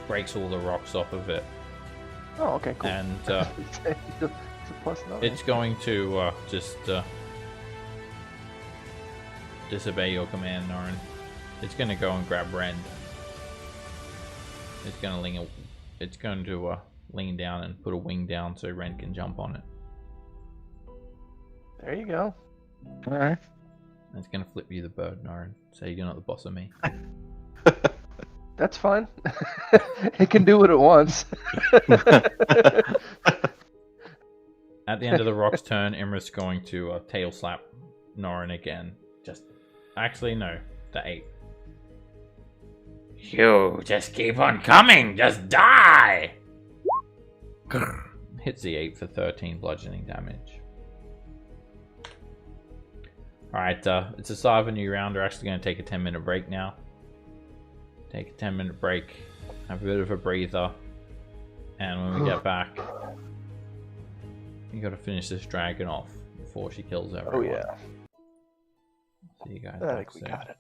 S1: breaks all the rocks off of it.
S2: Oh, okay, cool.
S1: And
S2: it's a plus nothing.
S1: it's going to just disobey your command, Norin. It's going to go and grab Ren. It's going to lean down and put a wing down so Ren can jump on it.
S2: There you go.
S3: All right.
S1: And it's going to flip you the bird, Norin. So you're not the boss of me.
S2: That's fine. It can do what it wants.
S1: At the end of the rock's turn, Imra's going to tail slap Norin again. Actually, no. The 8.
S8: You just keep on coming. Just die.
S1: Hits the 8 for 13 bludgeoning damage. Alright, it's the start of a new round. We're actually going to take a 10-minute break now. Take a 10-minute break. Have a bit of a breather. And when we get back, you got to finish this dragon off before she kills everyone.
S2: Oh, yeah.
S1: See you guys
S2: I
S1: back
S2: think we
S1: soon.
S2: got it.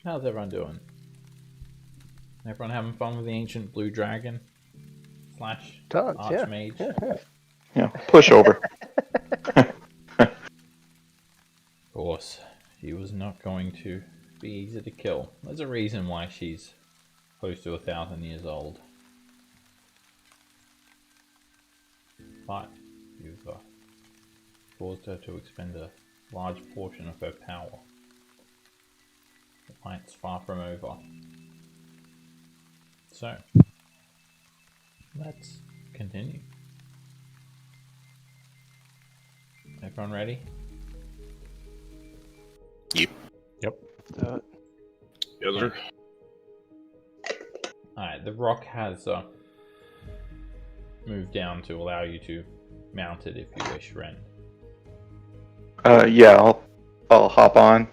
S1: How's everyone doing? Everyone having fun with the ancient blue dragon? Slash
S2: Tons, yeah.
S1: archmage?
S3: Yeah, pushover.
S1: Of course, she was not going to be easy to kill. There's a reason why she's close to 1,000 years old. But you've caused her to expend a large portion of her power. The fight's far from over. So, let's continue. Everyone ready?
S5: Yep.
S9: Yes, sir.
S1: Alright, the rock has moved down to allow you to mount it if you wish, Ren.
S3: Yeah, I'll hop on.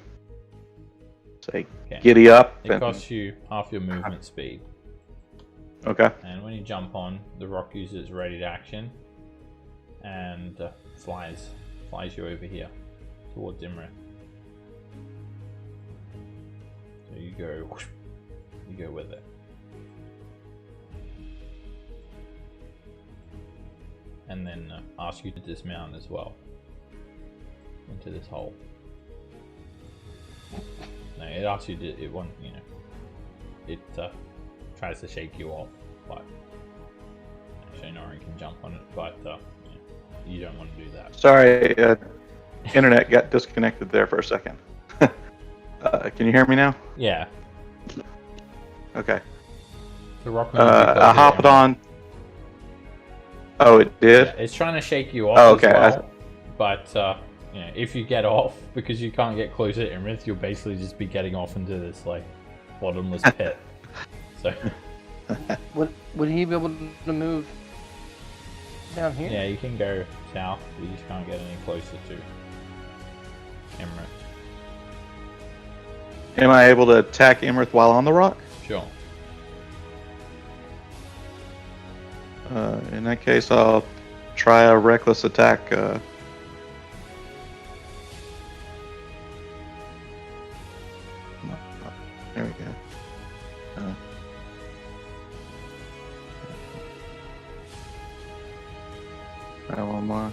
S3: Say,
S1: Okay.
S3: giddy up.
S1: It costs you half your movement speed.
S3: Okay.
S1: And when you jump on, the rock uses ready to action and flies you over here towards Imrith. So you go with it. And then ask you to dismount as well into this hole. No, it asks you to, it tries to shake you off, but actually Norin can jump on it, but you don't want to do that.
S3: Sorry, internet got disconnected there for a second. Can you hear me now?
S1: Yeah.
S3: Okay.
S1: The rock
S3: I hopped on. Oh, it did?
S1: Yeah, it's trying to shake you off
S3: Oh, okay.
S1: as well, but if you get off, because you can't get closer to Imrith, you'll basically just be getting off into this like bottomless pit. So
S2: Would he be able to move down here?
S1: yeah, you can go south, but you just can't get any closer to Imrith.
S3: Am I able to attack Imrith while on the rock?
S1: Sure.
S3: In that case, I'll try a reckless attack. There we go. Try one more.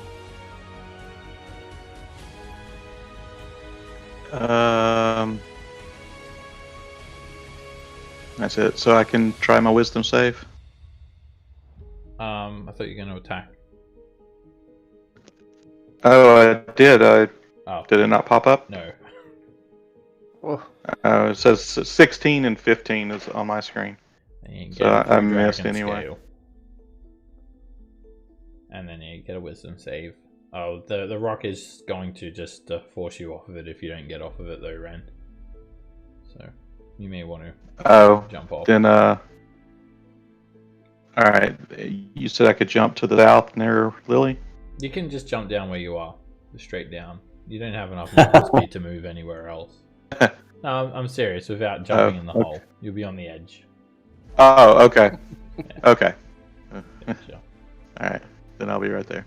S3: That's it. So I can try my wisdom save.
S1: I thought you were going to attack.
S3: Oh, I did.
S1: Oh,
S3: Did it not pop up?
S1: no.
S2: Oh,
S3: It says 16 and 15 is on my screen.
S1: And you can
S3: So
S1: get a
S3: I
S1: blue
S3: missed
S1: dragon
S3: anyway.
S1: scale. And then you get a wisdom save. Oh, the rock is going to just force you off of it if you don't get off of it though, Ren. So you may want to jump off.
S3: Then alright. You said I could jump to the south near Lily?
S1: You can just jump down where you are, straight down. You don't have enough movement speed to move anywhere else. No, I'm serious. Without jumping in the hole, you'll be on the edge.
S3: Oh, okay.
S1: Yeah.
S3: Okay.
S1: Yeah, sure.
S3: Alright. Then I'll be right there.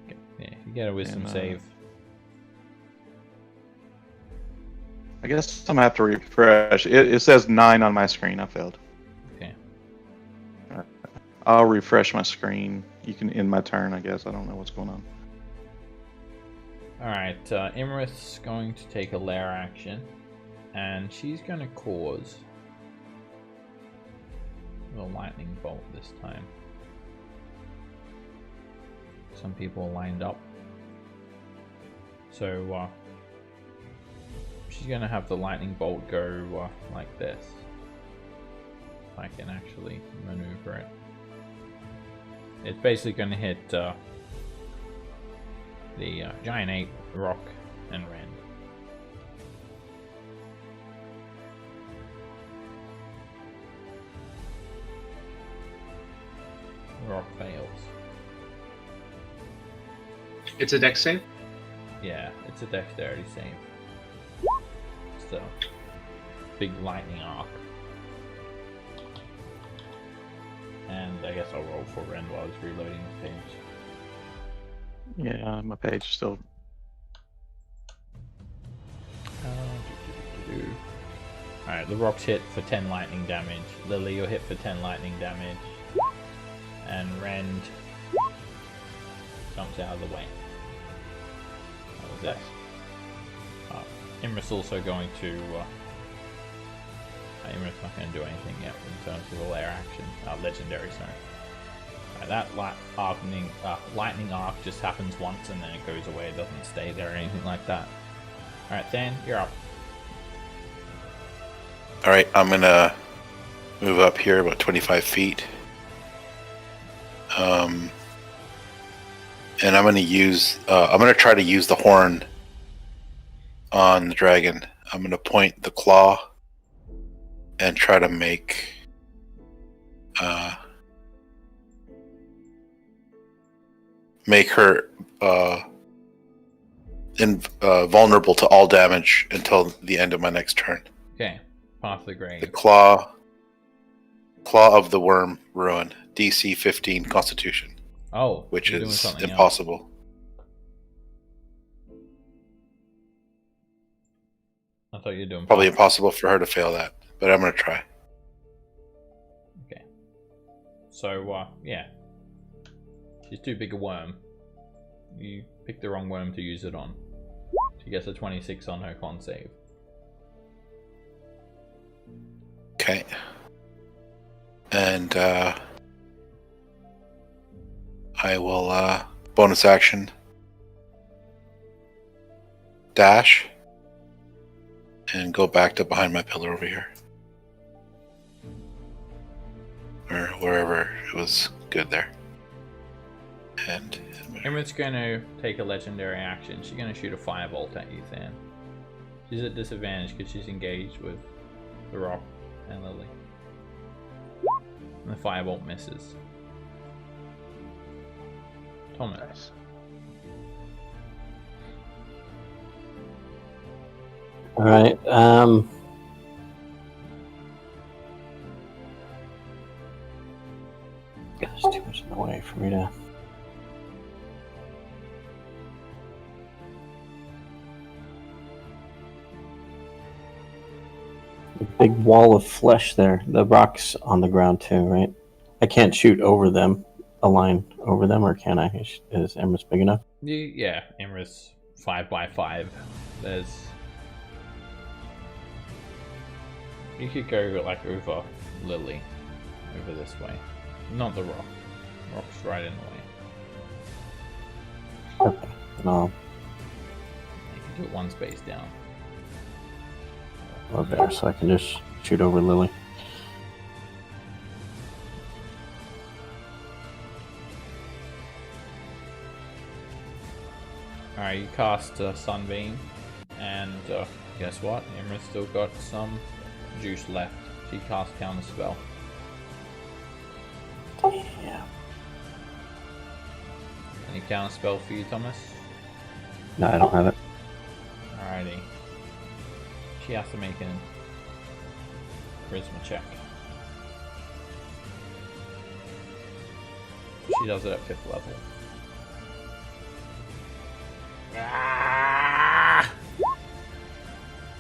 S1: Okay. Yeah, you get a wisdom save.
S3: I guess I'm gonna have to refresh. It says 9 on my screen. I failed.
S1: Okay.
S3: I'll refresh my screen. You can end my turn, I guess. I don't know what's going on.
S1: Alright, Imrith's going to take a lair action, and she's going to cause a lightning bolt this time. Some people are lined up. So, she's going to have the lightning bolt go like this. If I can actually maneuver it. It's basically going to hit the giant ape, rock, and Rand. Rock fails.
S7: It's a dex save?
S1: Yeah, it's a dexterity save. It's a big lightning arc. And I guess I'll roll for Ren while I was reloading the page.
S3: Yeah, my page is still.
S1: Alright, the rock's hit for 10 lightning damage. Lily, you're hit for 10 lightning damage. And Rend jumps out of the way. That was it. Imra's also going to... Imra's not going to do anything yet in terms of a lair action. Legendary, sorry. Right, that lightning arc just happens once and then it goes away. It doesn't stay there or anything like that. Alright, Dan, you're up.
S5: Alright, I'm gonna move up here about 25 feet. And I'm gonna try to use the horn on the dragon. I'm gonna point the claw and try to make her vulnerable to all damage until the end of my next turn.
S1: Okay, path the grave.
S5: The claw of the worm ruin, DC 15 Constitution.
S1: Oh,
S5: which
S1: you're
S5: is
S1: doing
S5: impossible.
S1: Else. I thought you were doing
S5: probably impossible for her to fail that, but I'm gonna try.
S1: Okay. So yeah, she's too big a worm. You picked the wrong worm to use it on. She gets a 26 on her con save.
S5: Okay. And I will bonus action dash and go back to behind my pillar over here. Or wherever it was good there. And
S1: Imra's going to take a legendary action. She's going to shoot a firebolt at you, Than. She's at disadvantage because she's engaged with the rock and Lily. And the firebolt misses. Thomas.
S2: Nice.
S6: All right. There's too much in the way for me to. A big wall of flesh there. The rock's on the ground too, right? I can't shoot over them, a line over them, or can I? Is Emrys big enough?
S1: Yeah, Imra's 5x5. There's... You could go like over Lily, over this way. Not the rock. Rock's right in the way.
S6: Okay. No.
S1: You can do it one space down.
S6: Over there, so I can just shoot over Lily.
S1: Alright, you cast Sunbeam, and guess what? Imra's still got some juice left. She cast Counter Spell.
S6: Yeah.
S1: Any Counter Spell for you, Thomas?
S6: No, I don't have it.
S1: Alrighty. She has to make a charisma check. She does it at 5th level.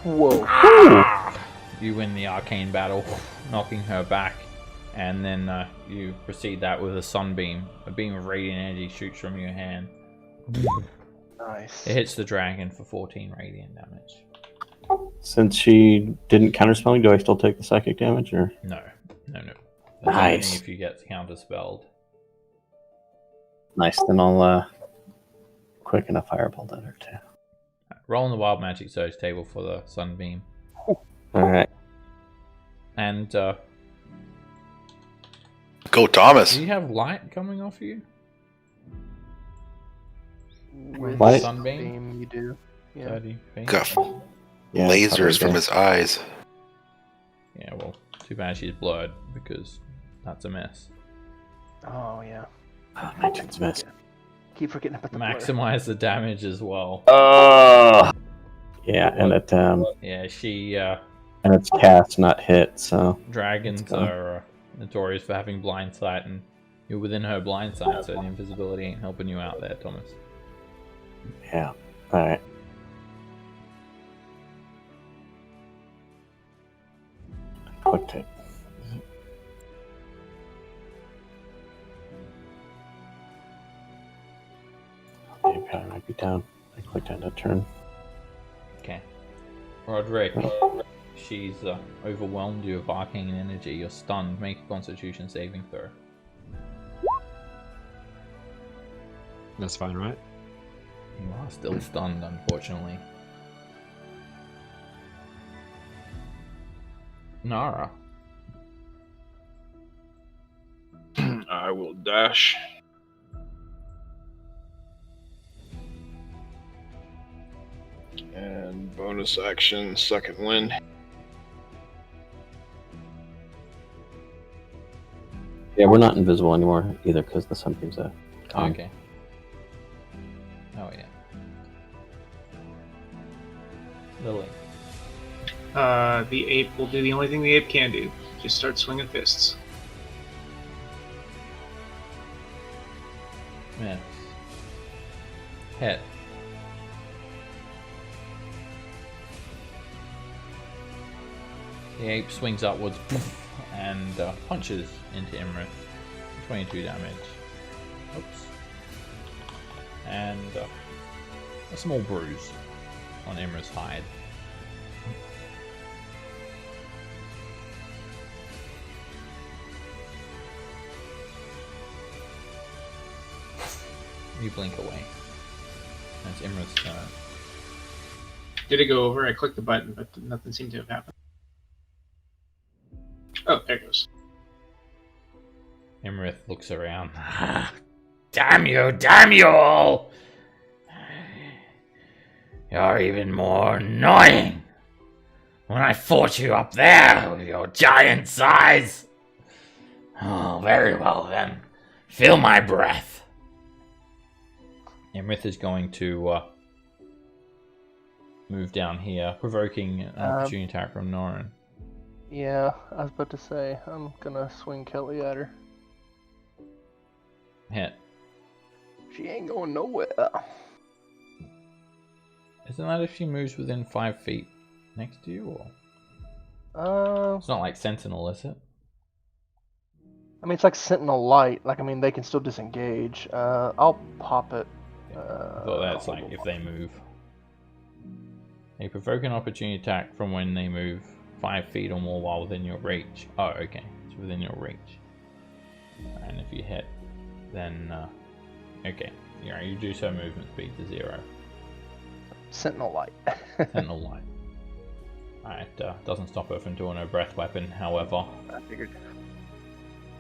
S2: Whoa.
S1: You win the arcane battle, knocking her back, and then you proceed that with a sunbeam. A beam of radiant energy shoots from your hand.
S2: Nice.
S1: It hits the dragon for 14 radiant damage.
S6: Since she didn't counterspelling, do I still take the psychic damage, or?
S1: No. That's
S6: Nice.
S1: only if you get counterspelled.
S6: Nice, then I'll quicken a firebolt at her too.
S1: Roll on the wild magic surge table for the sunbeam.
S6: Alright.
S1: And
S5: go Thomas.
S1: do you have light coming off you?
S2: With
S6: What?
S1: Sunbeam?
S2: You do. Yeah.
S1: 30 feet?
S5: Got
S6: Yeah,
S5: lasers from
S6: probably
S5: his eyes.
S1: Yeah, well, too bad she's blurred because that's a mess.
S2: Oh yeah.
S6: good. Oh, 19's miss.
S2: Keep forgetting about the blur.
S1: Maximize the damage as well.
S6: Yeah, and it
S1: Yeah, she
S6: and it's cast, not hit, so
S1: dragons
S6: Let's go.
S1: are notorious for having blind sight, and you're within her blind sight, so the invisibility ain't helping you out there, Thomas.
S6: yeah. Alright. clicked it. Okay, probably might be down. I clicked end of turn.
S1: Okay. Roderick, she's overwhelmed you with arcane energy. You're stunned. Make a Constitution saving throw.
S4: That's fine, right?
S1: You are still stunned, unfortunately. Nara.
S9: I will dash. And bonus action, second wind.
S6: Yeah, we're not invisible anymore either because the sunbeam's a con.
S1: Okay. Oh yeah. Lily.
S7: The ape will do the only thing the ape can do. Just start swinging fists.
S1: Miss. Hit. The ape swings upwards and punches into Imrith. 22 damage. Oops. And a small bruise on Imrith's hide. You blink away. That's Imrith's turn.
S7: Did it go over? I clicked the button, but nothing seemed to have happened. Oh, there it goes.
S1: Imrith looks around.
S8: Damn you all! You're even more annoying when I fought you up there with your giant size. Oh, very well then. Feel my breath.
S1: Imrith is going to move down here, provoking an opportunity attack from Norin.
S2: Yeah, I was about to say, I'm gonna swing Kelly at her.
S1: Hit.
S2: She ain't going nowhere.
S1: Isn't that if she moves within 5 feet next to you, or? It's not like Sentinel, is it?
S2: I mean, it's like Sentinel Light. Like, I mean, they can still disengage. I'll pop it.
S1: I thought that's like if they move. They provoke an opportunity attack from when they move 5 feet or more while within your reach. Oh, okay. It's within your reach. And if you hit, then... okay. Yeah, you reduce her movement speed to 0.
S2: Sentinel Light.
S1: Sentinel Light. Alright, doesn't stop her from doing her breath weapon, however.
S2: I figured.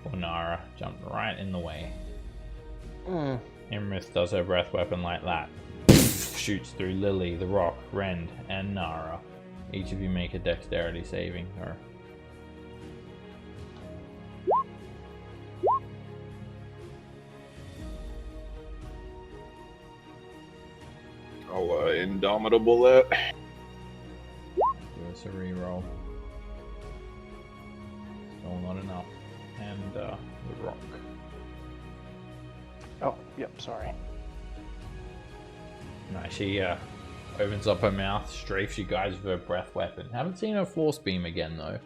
S1: Onara jumped right in the way.
S2: Mm.
S1: Imrith does her breath weapon like that. Shoots through Lily, the Rock, Rend, and Nara. Each of you make a dexterity saving throw.
S9: I'll indomitable that.
S1: Give us a reroll. Still not enough. And the Rock.
S2: Oh, yep, sorry.
S1: No, she opens up her mouth, strafes you guys with her breath weapon. Haven't seen her force beam again though.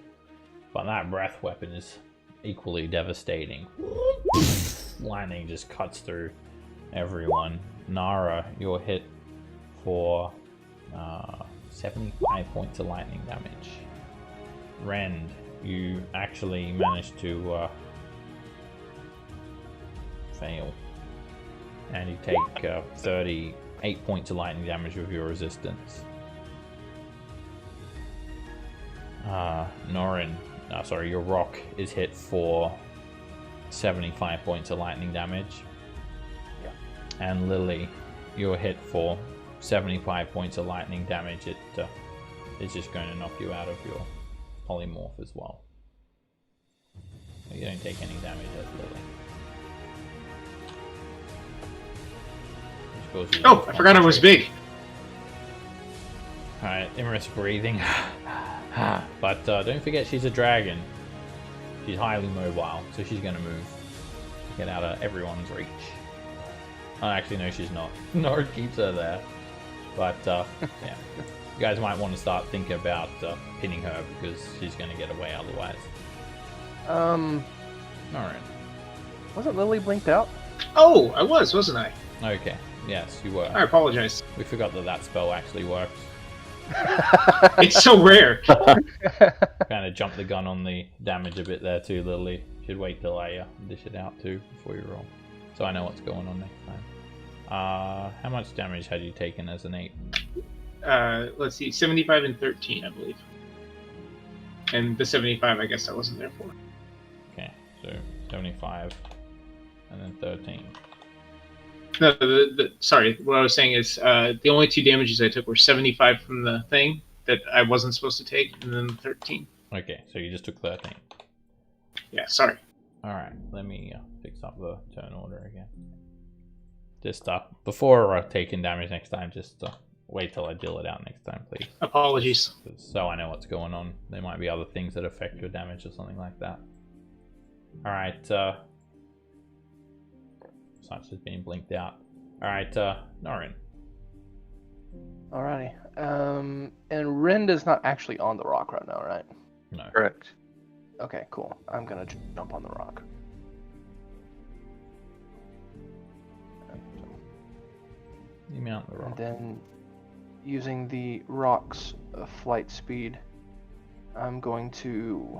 S1: But that breath weapon is equally devastating. Lightning just cuts through everyone. Nara, you're hit for 75 points of lightning damage. Rend, you actually managed to fail. And you take 38 points of lightning damage with your resistance. Norin, sorry, your Rock is hit for 75 points of lightning damage.
S2: Yeah.
S1: And Lily, you're hit for 75 points of lightning damage. It is just going to knock you out of your polymorph as well. You don't take any damage as Lily.
S7: Oh, I forgot I was big.
S1: Alright, Imrith's breathing. But don't forget she's a dragon. She's highly mobile, so she's going to move. Get out of everyone's reach. Oh, actually, no, she's not. Nord keeps her there. But, yeah. You guys might want to start thinking about pinning her because she's going to get away otherwise. Alright.
S2: Wasn't Lily blinked out?
S7: Oh, I was, wasn't I?
S1: Okay. Yes, you were.
S7: I apologize.
S1: We forgot that spell actually works.
S7: It's so rare.
S1: Kind of jumped the gun on the damage a bit there too, Lily. Should wait till I dish it out too before you roll. So I know what's going on next time. How much damage had you taken as an 8?
S7: Let's see, 75 and 13, I believe. And the 75, I guess I wasn't there for.
S1: Okay, so 75 and then 13.
S7: No, sorry, what I was saying is the only 2 damages I took were 75 from the thing that I wasn't supposed to take, and then 13.
S1: Okay, so you just took 13.
S7: Yeah, sorry.
S1: Alright, let me fix up the turn order again. Just before taking damage next time, just wait till I deal it out next time, please.
S7: Apologies.
S1: So I know what's going on. There might be other things that affect your damage or something like that. Alright, such as being blinked out. Alright, Norin.
S2: Alrighty. And Rinda's not actually on the rock right now, right?
S1: No.
S3: Correct.
S2: Okay, cool. I'm gonna jump on the rock.
S1: You mount the rock.
S2: And then, using the rock's flight speed, I'm going to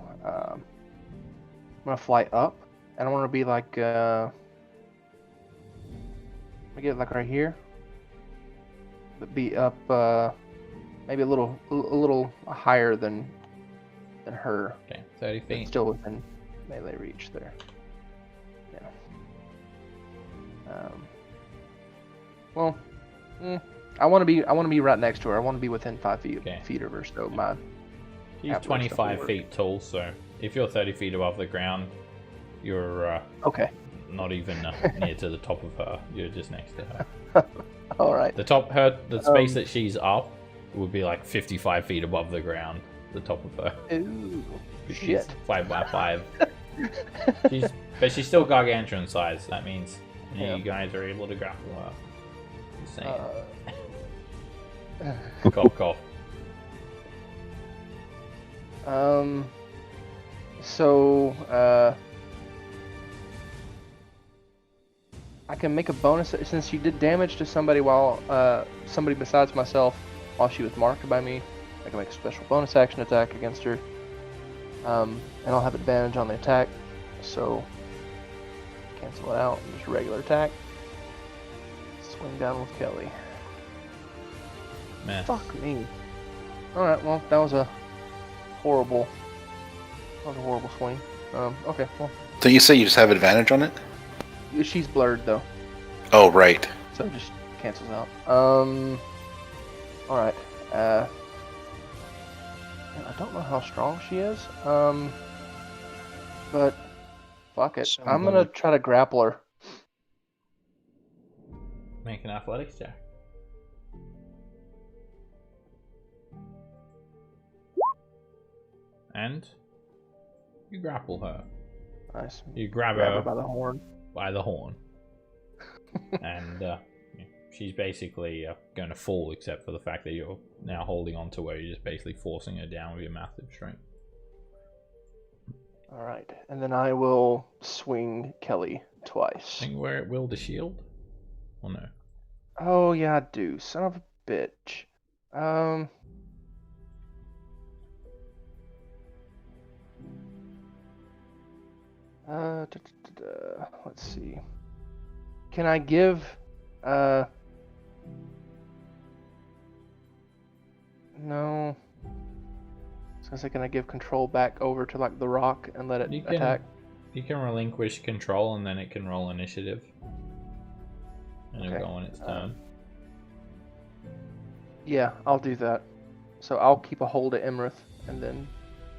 S2: fly up, and I want to be like I get like right here, but be up maybe a little higher than her.
S1: Okay, 30
S2: But
S1: feet.
S2: still within melee reach there. Yeah. Well, I want to be right next to her. I want to be within 5 feet
S1: Okay.
S2: feet of her. So my
S1: She's
S2: Atlas
S1: 25
S2: stuff will
S1: feet tall, so if you're 30 feet above the ground, you're
S2: okay.
S1: not even near to the top of her. You're just next to her.
S2: All right.
S1: The space that she's up would be like 55 feet above the ground. The top of her.
S2: Ooh,
S1: She's
S2: shit.
S1: 5x5. But she's still gargantuan size. That means
S2: Yeah.
S1: you guys are able to grapple her. Just saying.
S2: Uh,
S1: Cough, cough.
S2: So I can make a bonus since she did damage to somebody somebody besides myself while she was marked by me. I can make a special bonus action attack against her, and I'll have advantage on the attack. So cancel it out. Just a regular attack. Swing down with Kelly.
S1: Man.
S2: Fuck me. All right. Well, that was a horrible swing. Okay. Well,
S5: Don't you say you just have advantage on it?
S2: she's blurred though.
S5: Oh, right.
S2: So it just cancels out. Alright. I don't know how strong she is. But fuck it. I'm gonna try to grapple her.
S1: Make an athletics check. And you grapple her.
S2: Nice.
S1: You grab
S2: Grab
S1: her
S2: her by the horn.
S1: And she's basically going to fall, except for the fact that you're now holding on to her. You're just basically forcing her down with your massive strength.
S2: Alright. And then I will swing Kelly twice.
S1: Think where it will the shield? Or no?
S2: Oh yeah, I do. Son of a bitch. Let's see. Can I give no. I was gonna say, can I give control back over to like the rock and let it attack?
S1: You can relinquish control and then it can roll initiative. And it'll
S2: Okay.
S1: go on its turn.
S2: Yeah, I'll do that. So I'll keep a hold of Emrith and then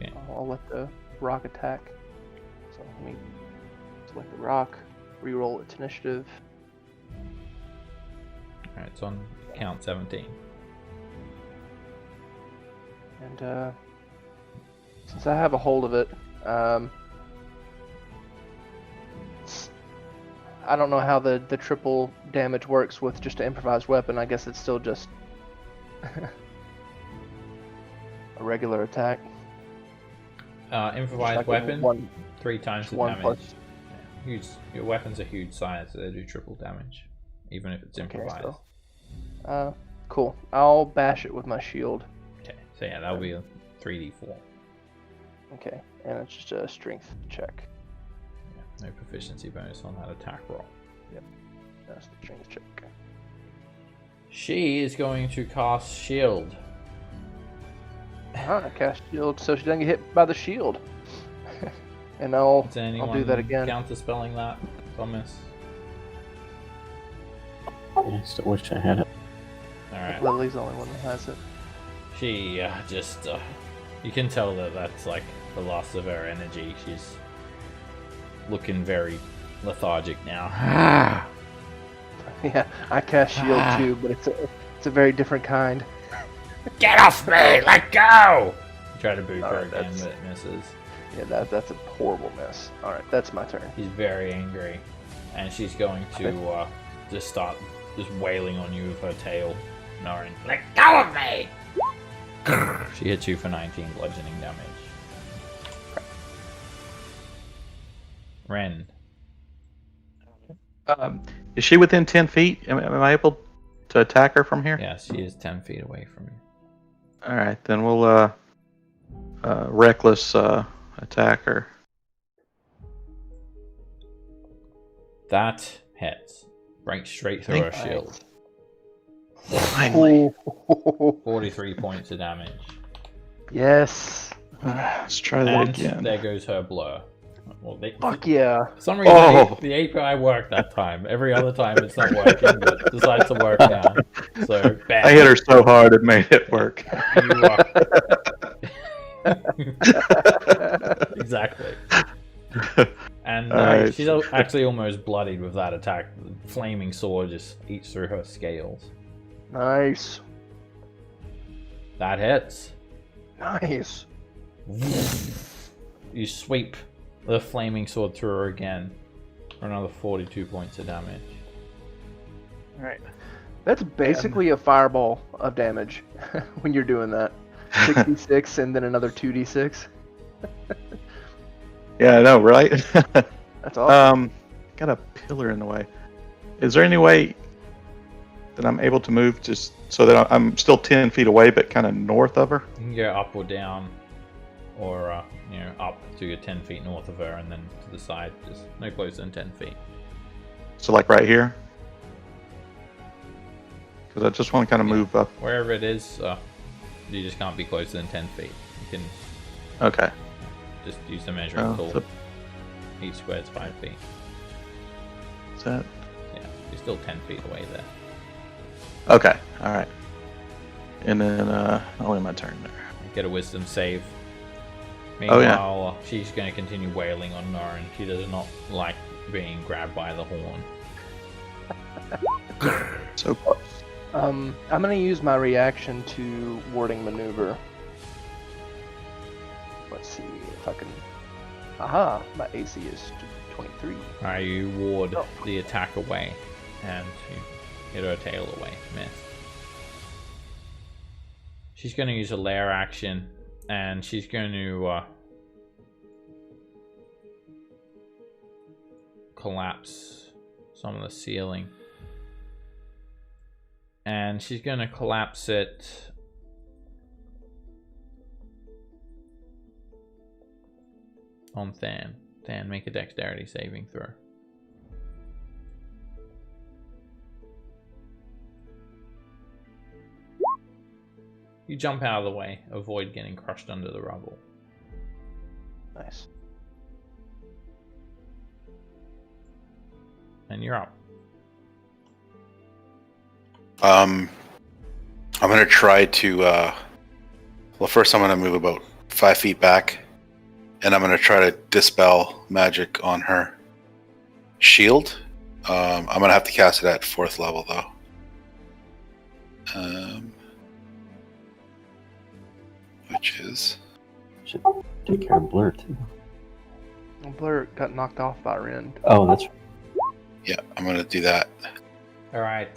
S1: Okay.
S2: I'll let the rock attack. So let me select the rock, reroll its initiative.
S1: Alright, it's on count 17.
S2: And since I have a hold of it, I don't know how the triple damage works with just an improvised weapon. I guess it's still just a regular attack.
S1: Improvised
S2: Like a
S1: weapon,
S2: one-
S1: 3 times the
S2: one
S1: damage.
S2: plus-
S1: Yeah, huge. Your weapons are huge size, so they do triple damage, even if it's improvised.
S2: Okay, so, cool. I'll bash it with my shield.
S1: Okay, so yeah, that'll be a 3d4.
S2: Okay, and it's just a strength check.
S1: Yeah, no proficiency bonus on that attack roll.
S2: That's the strength check.
S1: She is going to cast shield.
S2: Cast shield, so she doesn't get hit by the shield. And I'll
S1: Is anyone
S2: do that again.
S1: counterspelling that, Thomas?
S6: I still wish I had it.
S1: Alright.
S2: Lily's the only one that has it.
S1: She just. You can tell that that's like the loss of her energy. She's looking very lethargic now.
S2: Yeah, I cast shield too, but it's a very different kind.
S8: Get off me! Let go!
S1: Try to boot her
S2: Alright,
S1: again,
S2: that's-
S1: but it misses.
S2: Yeah, that's a horrible miss. All right, that's my turn.
S1: She's very angry, and she's going to just start just wailing on you with her tail, Norin.
S8: Let go of me!
S1: She hits you for 19 bludgeoning damage. Ren.
S3: Is she within 10 feet? Am I able to attack her from here?
S1: Yes, she is 10 feet away from you.
S3: All right, then we'll reckless attack her.
S1: That hits. Right straight through her
S3: Nice.
S1: shield.
S3: Finally.
S1: 43 points of damage.
S2: Yes.
S3: Let's try that
S1: And
S3: again.
S1: there goes her blur. Well,
S2: Fuck yeah.
S1: For some reason,
S3: Oh.
S1: the API worked that time. Every other time it's not working, but decides to work now. So, bam.
S3: I hit her so hard it made it work.
S1: You exactly. And
S3: Alright.
S1: she's actually almost bloodied with that attack. The flaming sword just eats through her scales.
S2: Nice.
S1: That hits.
S2: Nice.
S1: You sweep the flaming sword through her again for another 42 points of damage.
S2: Alright. That's basically a fireball of damage when you're doing that. 66 and then another 2d6.
S3: Yeah, I know, right?
S2: That's awesome.
S3: Got a pillar in the way. Is there any way that I'm able to move just so that I'm still 10 feet away, but kind of north of her?
S1: You can go up or down, or up to your 10 feet north of her, and then to the side, just no closer than 10 feet.
S3: So like right here? Because I just want to kind of move up.
S1: Wherever it is, you just can't be closer than 10 feet. You can
S3: Okay.
S1: just use the measuring
S3: Oh,
S1: tool.
S3: so
S1: Each square is 5 feet.
S3: is that?
S1: Yeah, you're still 10 feet away there.
S3: Okay. All right. And then only my turn there.
S1: Get a wisdom save.
S3: Oh, yeah.
S1: Meanwhile, she's going to continue wailing on Norin. She does not like being grabbed by the horn.
S3: So close.
S2: I'm gonna use my reaction to warding maneuver. Let's see if I can. Aha! My AC is 23.
S1: Alright, you ward
S2: Oh.
S1: the attack away, and you hit her tail away. Miss. She's going to use a lair action, and she's going to collapse some of the ceiling. And she's going to collapse it on Than. Than, make a dexterity saving throw. You jump out of the way, avoid getting crushed under the rubble.
S2: Nice.
S1: And you're up.
S5: I'm gonna try to. Well, first I'm gonna move about 5 feet back, and I'm gonna try to dispel magic on her shield. I'm gonna have to cast it at 4th level though. Which is
S6: Should take care of Blur too.
S2: Blur got knocked off by Ren.
S6: Oh, that's right.
S5: yeah. I'm gonna do that.
S1: All right.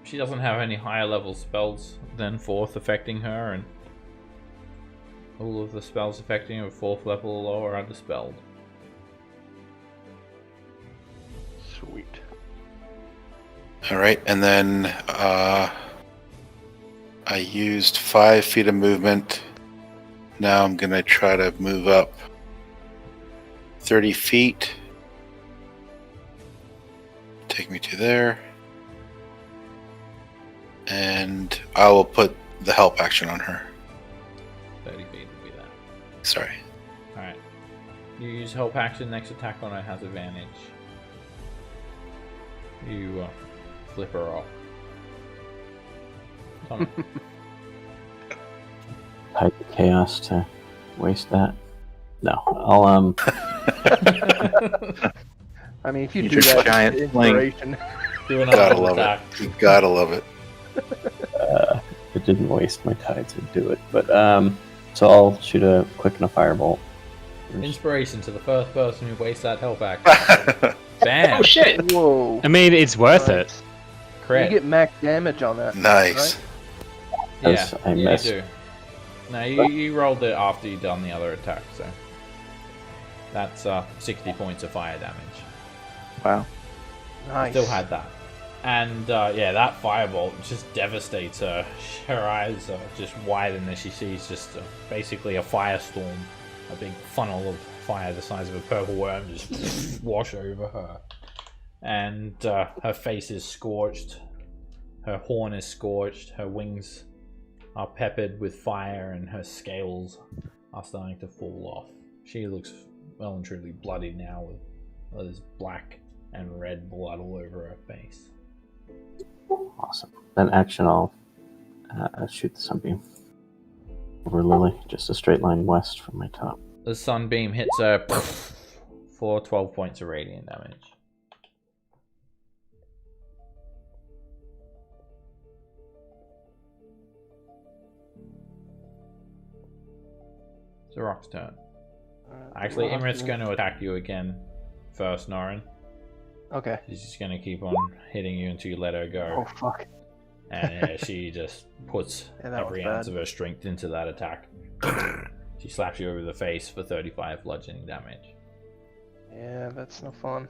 S1: She doesn't have any higher level spells than 4th affecting her, and All of the spells affecting you at 4th level or lower are dispelled.
S2: Sweet.
S5: All right, and then I used 5 feet of movement. Now I'm gonna try to move up 30 feet. Take me to there. And I will put the help action on her.
S1: 30 feet would be that.
S5: Sorry.
S1: Alright. You use help action, next attack on her has advantage. You flip her off. Tommy.
S6: Type of chaos to waste that. No, I'll
S2: I mean, if you
S3: You
S2: do
S3: just
S2: that,
S3: giant
S2: inspiration.
S1: Do another
S5: Gotta love
S1: attack.
S5: it. You gotta love it.
S6: it didn't waste my tide to do it, but so I'll shoot a quick and a firebolt.
S1: Inspiration to the first person who wastes that help action. Bam!
S7: Oh shit!
S2: Whoa.
S4: I mean, it's worth it.
S2: Nice.
S1: Crit.
S2: You get max damage on that.
S5: Nice.
S1: Yeah,
S6: Yes, I
S1: you
S6: missed.
S1: do. No, you rolled it after you done the other attack, so that's 60 points of fire damage.
S3: Wow.
S2: Nice.
S1: Still had that, and yeah, that firebolt just devastates her. Her eyes just widen as she sees just basically a firestorm, a big funnel of fire the size of a purple worm just wash over her, and her face is scorched, her horn is scorched, her wings are peppered with fire, and her scales are starting to fall off. She looks well and truly bloody now, with this black and red blood all over her face.
S6: Awesome. Then action, I'll shoot the sunbeam over Lily, just a straight line west from my top.
S1: The sunbeam hits her for 12 points of radiant damage. It's the rock's turn. Actually, Imrit's going to attack you again first, Norin.
S2: Okay.
S1: She's just going to keep on hitting you until you let her go.
S2: Oh fuck.
S1: And yeah, she just puts
S2: Yeah, that
S1: every
S2: was
S1: ounce
S2: bad.
S1: of her strength into that attack. She slaps you over the face for 35 bludgeoning damage.
S2: Yeah, that's no fun.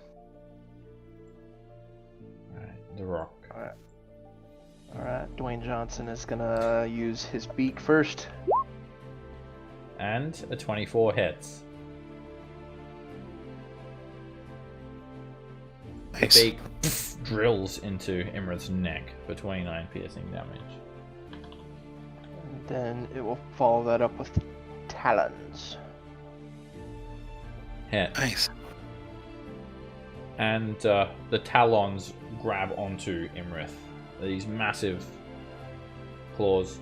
S1: Alright, the rock.
S2: Alright, Dwayne Johnson is gonna use his beak first.
S1: And a 24 hits.
S5: Nice.
S1: The beak drills into Imra's neck for 29 piercing damage.
S2: And then it will follow that up with talons.
S1: Hit.
S5: Nice.
S1: And the talons grab onto Imrith. These massive claws.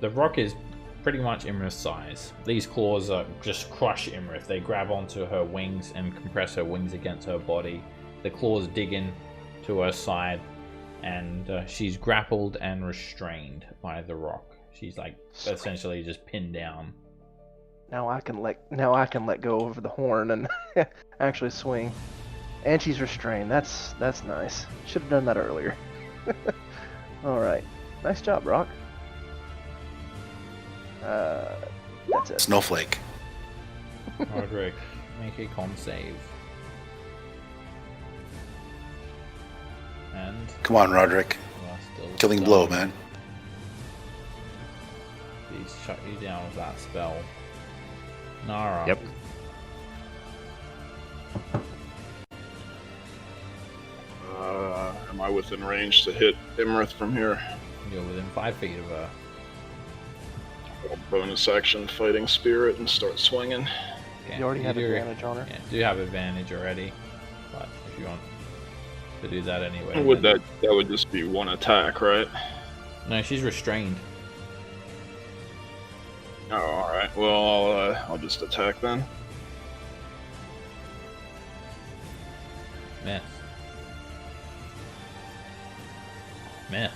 S1: The rock is pretty much Imrith's size. These claws just crush Imrith. They grab onto her wings and compress her wings against her body. The claws dig in to her side, and she's grappled and restrained by the rock. She's like essentially just pinned down.
S2: Now I can let go over the horn and actually swing. And she's restrained. That's nice. Should have done that earlier. All right. Nice job, Rock. That's it.
S5: Snowflake.
S1: Roderick, make a con save. And
S5: Come on, Roderick.
S1: you are still
S5: Killing
S1: stunned.
S5: blow, man.
S1: He's shut you down with that spell. Nara.
S4: Yep.
S9: Am I within range to hit Imrith from here?
S1: You're within 5 feet of her.
S9: I'll bonus action fighting spirit and start swinging.
S1: Yeah,
S2: You already have
S1: do-
S2: advantage on her.
S1: Yeah, do have advantage already, but if you want to do that anyway.
S9: Would
S1: then-
S9: that would just be one attack, right?
S1: No, she's restrained.
S9: Oh, all right. Well, I'll just attack then.
S1: Miss. Miss.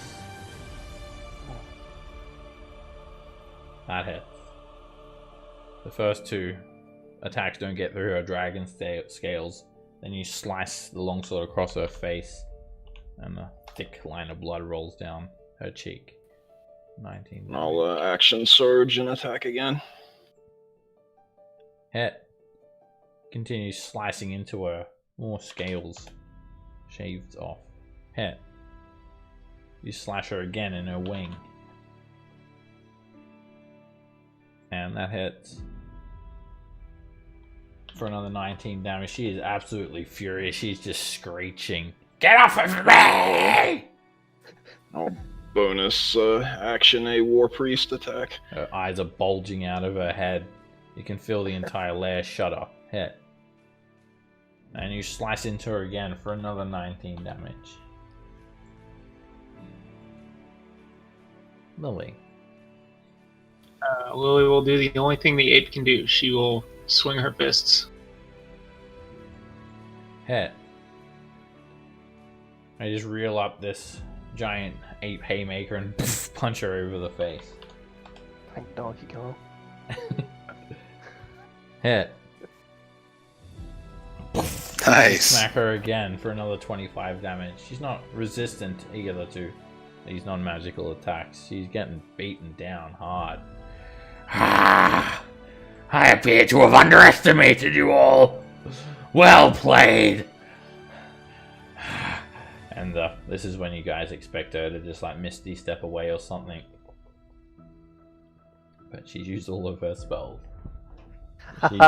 S1: That hits. The first two attacks don't get through her dragon scales. Then you slice the longsword across her face, and a thick line of blood rolls down her cheek. 19.
S9: I'll action surge and attack again.
S1: Hit. Continues slicing into her. More scales shaved off. Hit. You slash her again in her wing. And that hits. For another 19 damage. She is absolutely furious. She's just screeching. Get off of me!
S9: I'll bonus action a War Priest attack.
S1: Her eyes are bulging out of her head. You can feel the entire lair shudder. Hit. And you slice into her again for another 19 damage. Lily.
S7: Lily will do the only thing the ape can do. She will swing her fists.
S1: Hit. I just reel up this giant ape haymaker and punch her over the face.
S2: Like Donkey Kong.
S1: Hit.
S5: Nice.
S1: Smack her again for another 25 damage. She's not resistant either to these non-magical attacks. She's getting beaten down hard.
S8: Ah, I appear to have underestimated you all. Well played.
S1: And this is when you guys expect her to just like Misty step away or something. But she's used all of her spells. She's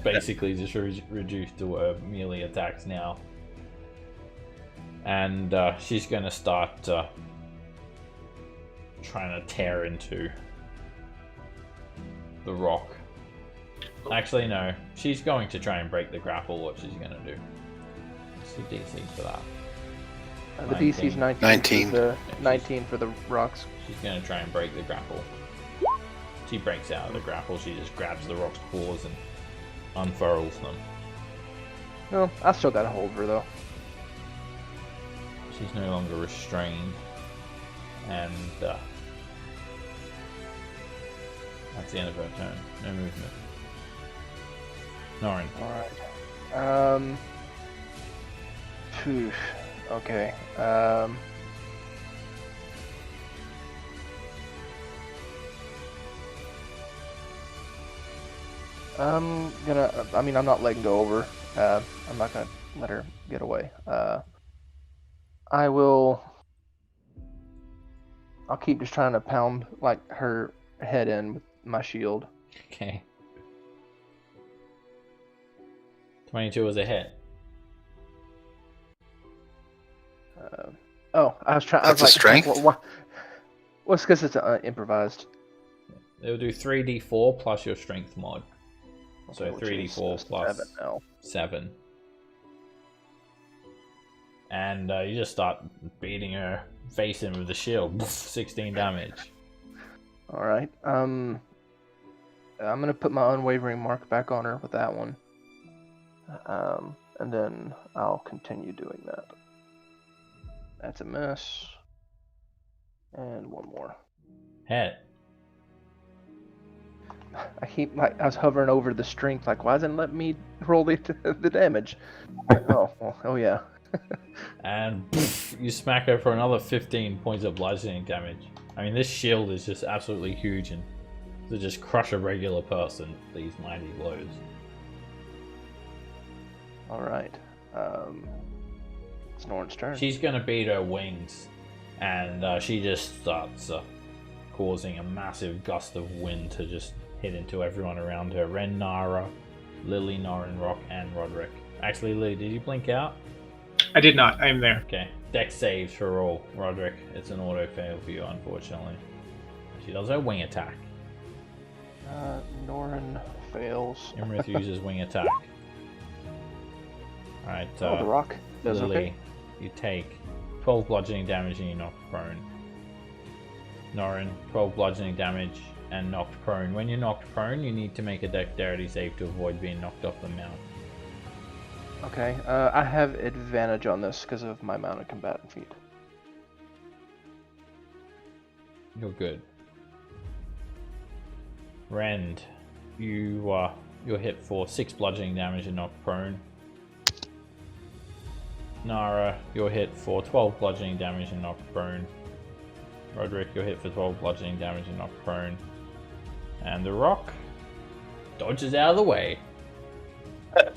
S1: basically just reduced to her melee attacks now. And she's going to start trying to tear into the rock. Actually, no. She's going to try and break the grapple. What she's going to do. What's the DC for that?
S2: The DC's 19.
S5: 19.
S2: The 19 for the rocks.
S1: She's going to try and break the grapple. She breaks out of the grapple. She just grabs the rock's claws and unfurls them.
S2: No, I still got a hold of her though.
S1: She's no longer restrained. And that's the end of her turn. No movement. Norin.
S2: Alright. Phew. Okay. I'm not letting go over. I'm not gonna let her get away. I'll keep just trying to pound like her head in with my shield.
S1: Okay. 22 is a hit.
S2: I was trying.
S5: That's a strength?
S2: Well, it's because it's improvised.
S1: It'll do 3d4 plus your strength mod. So
S2: which
S1: 3d4
S2: is
S1: plus
S2: 7 now.
S1: 7. And you just start beating her face in with the shield. 16 damage.
S2: Alright. I'm gonna put my unwavering mark back on her with that one. And then I'll continue doing that. That's a miss. And one more.
S1: Hit.
S2: I was hovering over the strength, like, why doesn't it let me roll the damage? Oh yeah.
S1: And you smack her for another 15 points of bludgeoning damage. I mean, this shield is just absolutely huge, and to just crush a regular person, these mighty blows.
S2: Alright. It's Norin's turn.
S1: She's gonna beat her wings, and she just starts causing a massive gust of wind to just hit into everyone around her. Ren, Nara, Lily, Norin, Rock, and Roderick. Actually, Lily, did you blink out?
S7: I did not. I am there.
S1: Okay. Dex saves for all. Roderick, it's an auto fail for you, unfortunately. She does her wing attack.
S2: Norin fails.
S1: Imrith uses wing attack. Alright,
S2: The rock does
S1: Lily,
S2: okay.
S1: you take 12 bludgeoning damage and you're knocked prone. Norin, 12 bludgeoning damage and knocked prone. When you're knocked prone, you need to make a dexterity save to avoid being knocked off the mount.
S2: Okay, I have advantage on this because of my mounted combatant feat.
S1: You're good. Rend, you're hit for 6 bludgeoning damage and knocked prone. Nara, you're hit for 12 bludgeoning damage and knocked prone. Roderick, you're hit for 12 bludgeoning damage and knocked prone. And the Rock, dodges out of the way.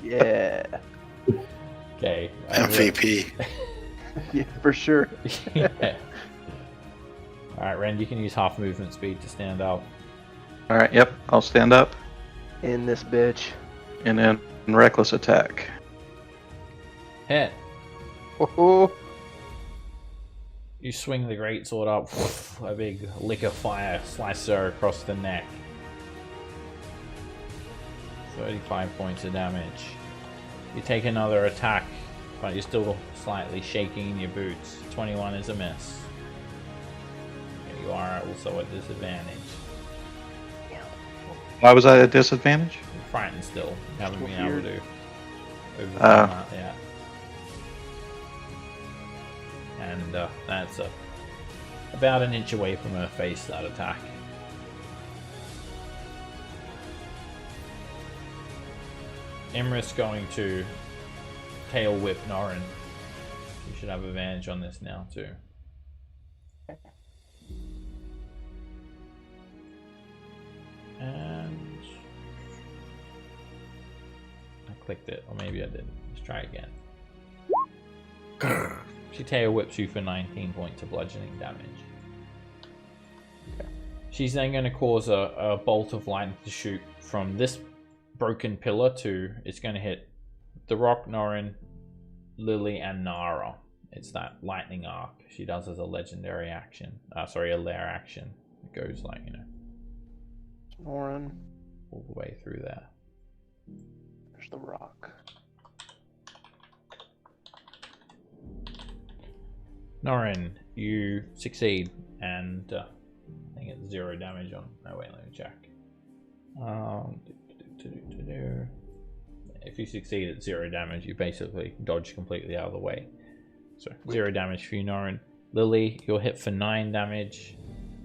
S2: Yeah.
S1: Okay.
S5: MVP.
S2: Yeah, for sure.
S1: Yeah. Alright, Ren, you can use half movement speed to stand up.
S3: All right. Yep. I'll stand up
S2: In this bitch.
S3: and then reckless attack.
S1: Hit.
S2: Oh,
S1: You swing the greatsword up, a big lick of fire slices her across the neck. 35 points of damage. You take another attack, but you're still slightly shaking in your boots. 21 is a miss. You are also at disadvantage.
S3: Why was I at disadvantage?
S1: You're frightened still. You haven't been able to overcome that yet. And that's about an inch away from her face, that attack. Imris going to tail whip Norin. You should have advantage on this now too. And I clicked it, or maybe I didn't. Let's try again. She tail whips you for 19 points of bludgeoning damage. Okay. She's then going to cause a bolt of lightning to shoot from this broken pillar to, it's going to hit the Rock, Norin, Lily, and Nara. It's that lightning arc she does as a legendary action. Sorry, a lair action. It goes like, you know,
S2: Norin.
S1: all the way through there.
S2: There's the rock.
S1: Norin, you succeed, and I think it's 0 damage on. No, wait, let me check. If you succeed at 0 damage, you basically dodge completely out of the way. So 0 damage for you, Norin. Lily, you're hit for 9 damage.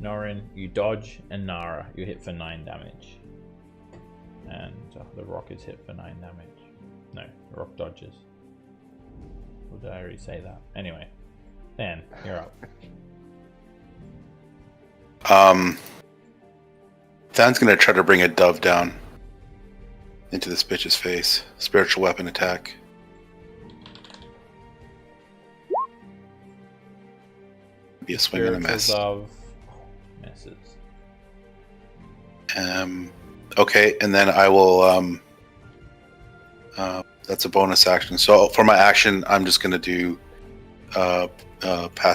S1: Norin, you dodge, and Nara, you hit for 9 damage. And the rock is hit for 9 damage. No, the rock dodges. Or did I already say that? Anyway, Dan, you're up.
S5: Dan's gonna try to bring a dove down into this bitch's face. Spiritual weapon attack. Be a swing and a miss.
S1: Of misses.
S5: Okay, and then I will. That's a bonus action. So for my action, I'm just gonna do Path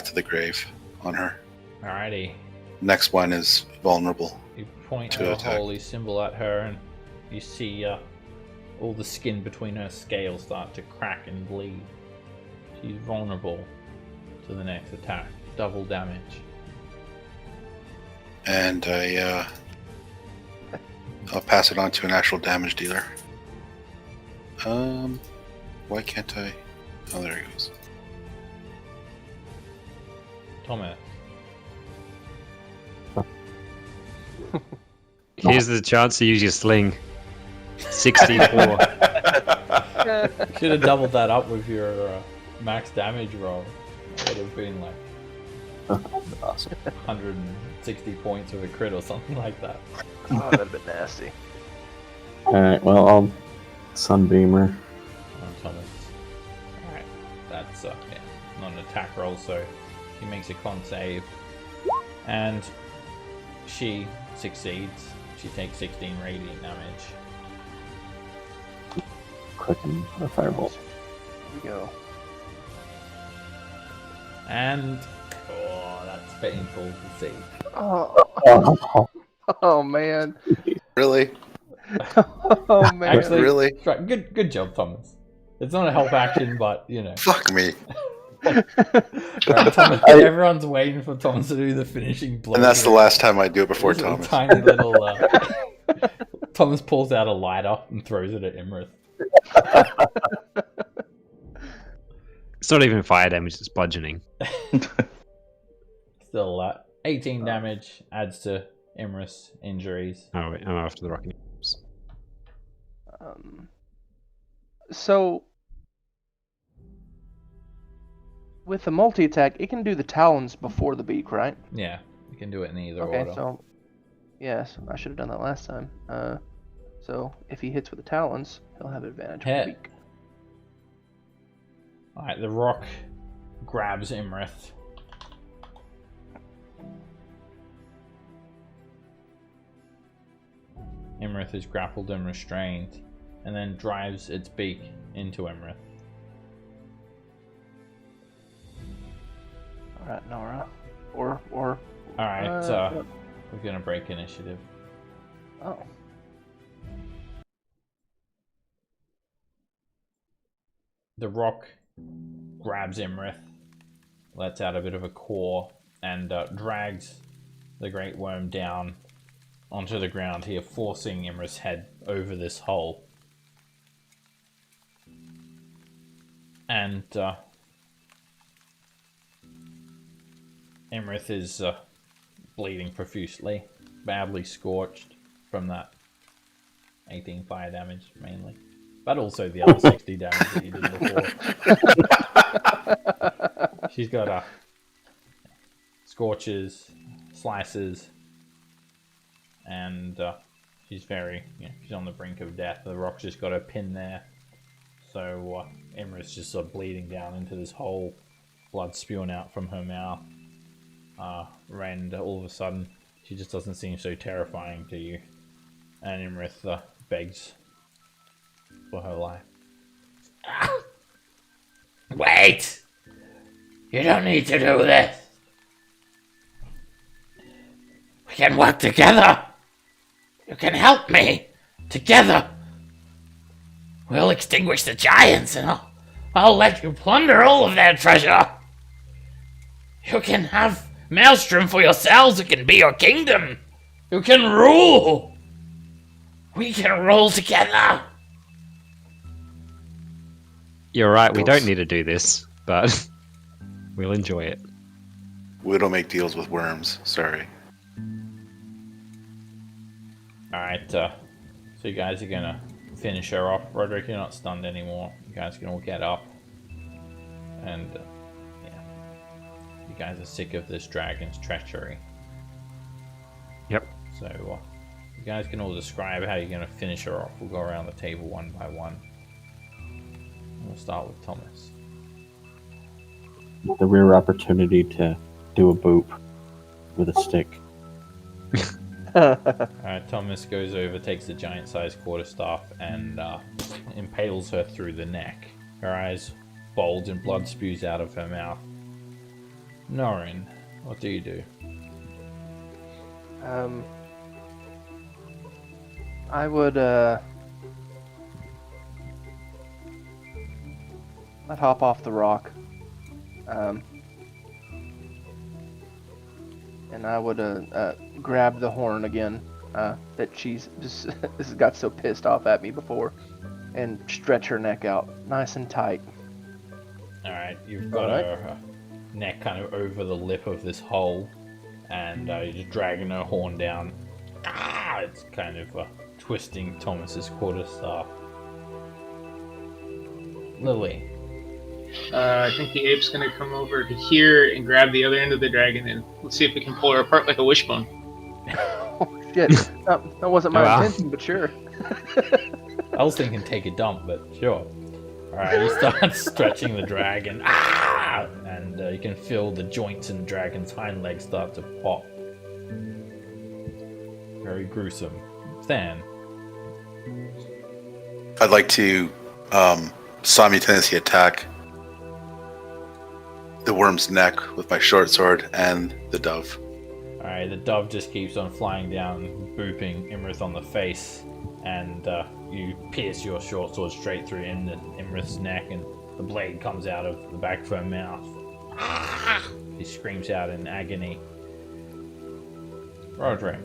S5: to the Grave on her.
S1: Alrighty.
S5: Next one is vulnerable.
S1: You point
S5: To
S1: a
S5: attack.
S1: holy symbol at her, and you see all the skin between her scales start to crack and bleed. She's vulnerable to the next attack. Double damage.
S5: And I'll pass it on to an actual damage dealer. Why can't I? Oh, there he goes.
S1: Thomas.
S4: Here's the chance to use your sling. 64.
S1: Should have doubled that up with your max damage roll. It would have been like
S6: Awesome.
S1: 160 points with a crit or something like that.
S2: Oh, that'd have been nasty.
S6: Alright, well, I'll Sunbeamer.
S1: Thomas. Alright, that's yeah, not an attack roll, so he makes a con save. And she succeeds. She takes 16 radiant damage.
S6: Quicken a firebolt.
S2: Here we go.
S1: And oh, that's painful to see.
S2: Oh, oh man.
S5: Really?
S2: Oh man.
S1: Actually,
S5: Really?
S1: right, good job, Thomas. It's not a help action, but you know.
S5: Fuck me.
S1: Right, Thomas, everyone's waiting for Thomas to do the finishing blow.
S5: And that's the last time I do it before
S1: This little
S5: Thomas.
S1: Tiny little. Thomas pulls out a lighter and throws it at Imrith.
S4: It's not even fire damage, it's bludgeoning.
S1: Still, 18 damage adds to Imrith's injuries.
S4: Oh, wait, I'm after the rocket.
S2: So with the multi-attack, it can do the talons before the beak, right?
S1: Yeah, you can do it in either
S2: Okay,
S1: order.
S2: so yes, I should have done that last time. So if he hits with the talons, he'll have advantage with
S1: Hit.
S2: the beak.
S1: Alright, the rock grabs Imrith. Imrith is grappled and restrained, and then drives its beak into Imrith.
S2: Alright, Nora. Or
S1: Alright, we're gonna break initiative.
S2: oh.
S1: The rock grabs Imrith, lets out a bit of a caw, and drags the great worm down onto the ground here, forcing Imrith's head over this hole. And Imrith is bleeding profusely, badly scorched from that 18 fire damage mainly. But also the other 60 damage that you did before. She's got scorches, slices, and she's she's on the brink of death. The rock's just got her pin there. So Imrith's just sort of bleeding down into this hole, blood spewing out from her mouth. Rend, all of a sudden, she just doesn't seem so terrifying to you. And Imrith begs for her life.
S8: Wait! You don't need to do this. We can work together. You can help me. Together. We'll extinguish the giants and I'll let you plunder all of their treasure. You can have Maelstrom for yourselves. It can be your kingdom. You can rule. We can rule together.
S4: You're right, we don't need to do this, but we'll enjoy it.
S5: We don't make deals with worms. Sorry.
S1: Alright, so you guys are gonna finish her off. Roderick, you're not stunned anymore. You guys can all get up. And, yeah. You guys are sick of this dragon's treachery.
S4: Yep.
S1: So, you guys can all describe how you're gonna finish her off. We'll go around the table one by one. We'll start with Thomas.
S6: The rare opportunity to do a boop with a stick.
S1: Alright, Thomas goes over, takes the giant-sized quarterstaff, and impales her through the neck. Her eyes bulge and blood spews out of her mouth. Norin, what do you do?
S2: I would I'd hop off the rock. And I would grab the horn again that she's just got so pissed off at me before, and stretch her neck out nice and tight.
S1: Alright, you've got her neck kind of over the lip of this hole, and you're just dragging her horn down. It's kind of twisting Thomas's quarterstaff. Lily.
S7: I think the ape's gonna come over to here and grab the other end of the dragon, and let's see if we can pull her apart like a wishbone.
S2: Oh shit! That wasn't my intention, but sure.
S1: I was thinking take a dump, but sure. Alright, you start stretching the dragon, and you can feel the joints in the dragon's hind legs start to pop. Very gruesome. Stan.
S5: I'd like to simultaneously attack the worm's neck with my short sword and the dove.
S1: Alright, the dove just keeps on flying down, booping Imrith on the face, and you pierce your short sword straight through Imrith's neck, and the blade comes out of the back of her mouth. She screams out in agony. Roderick.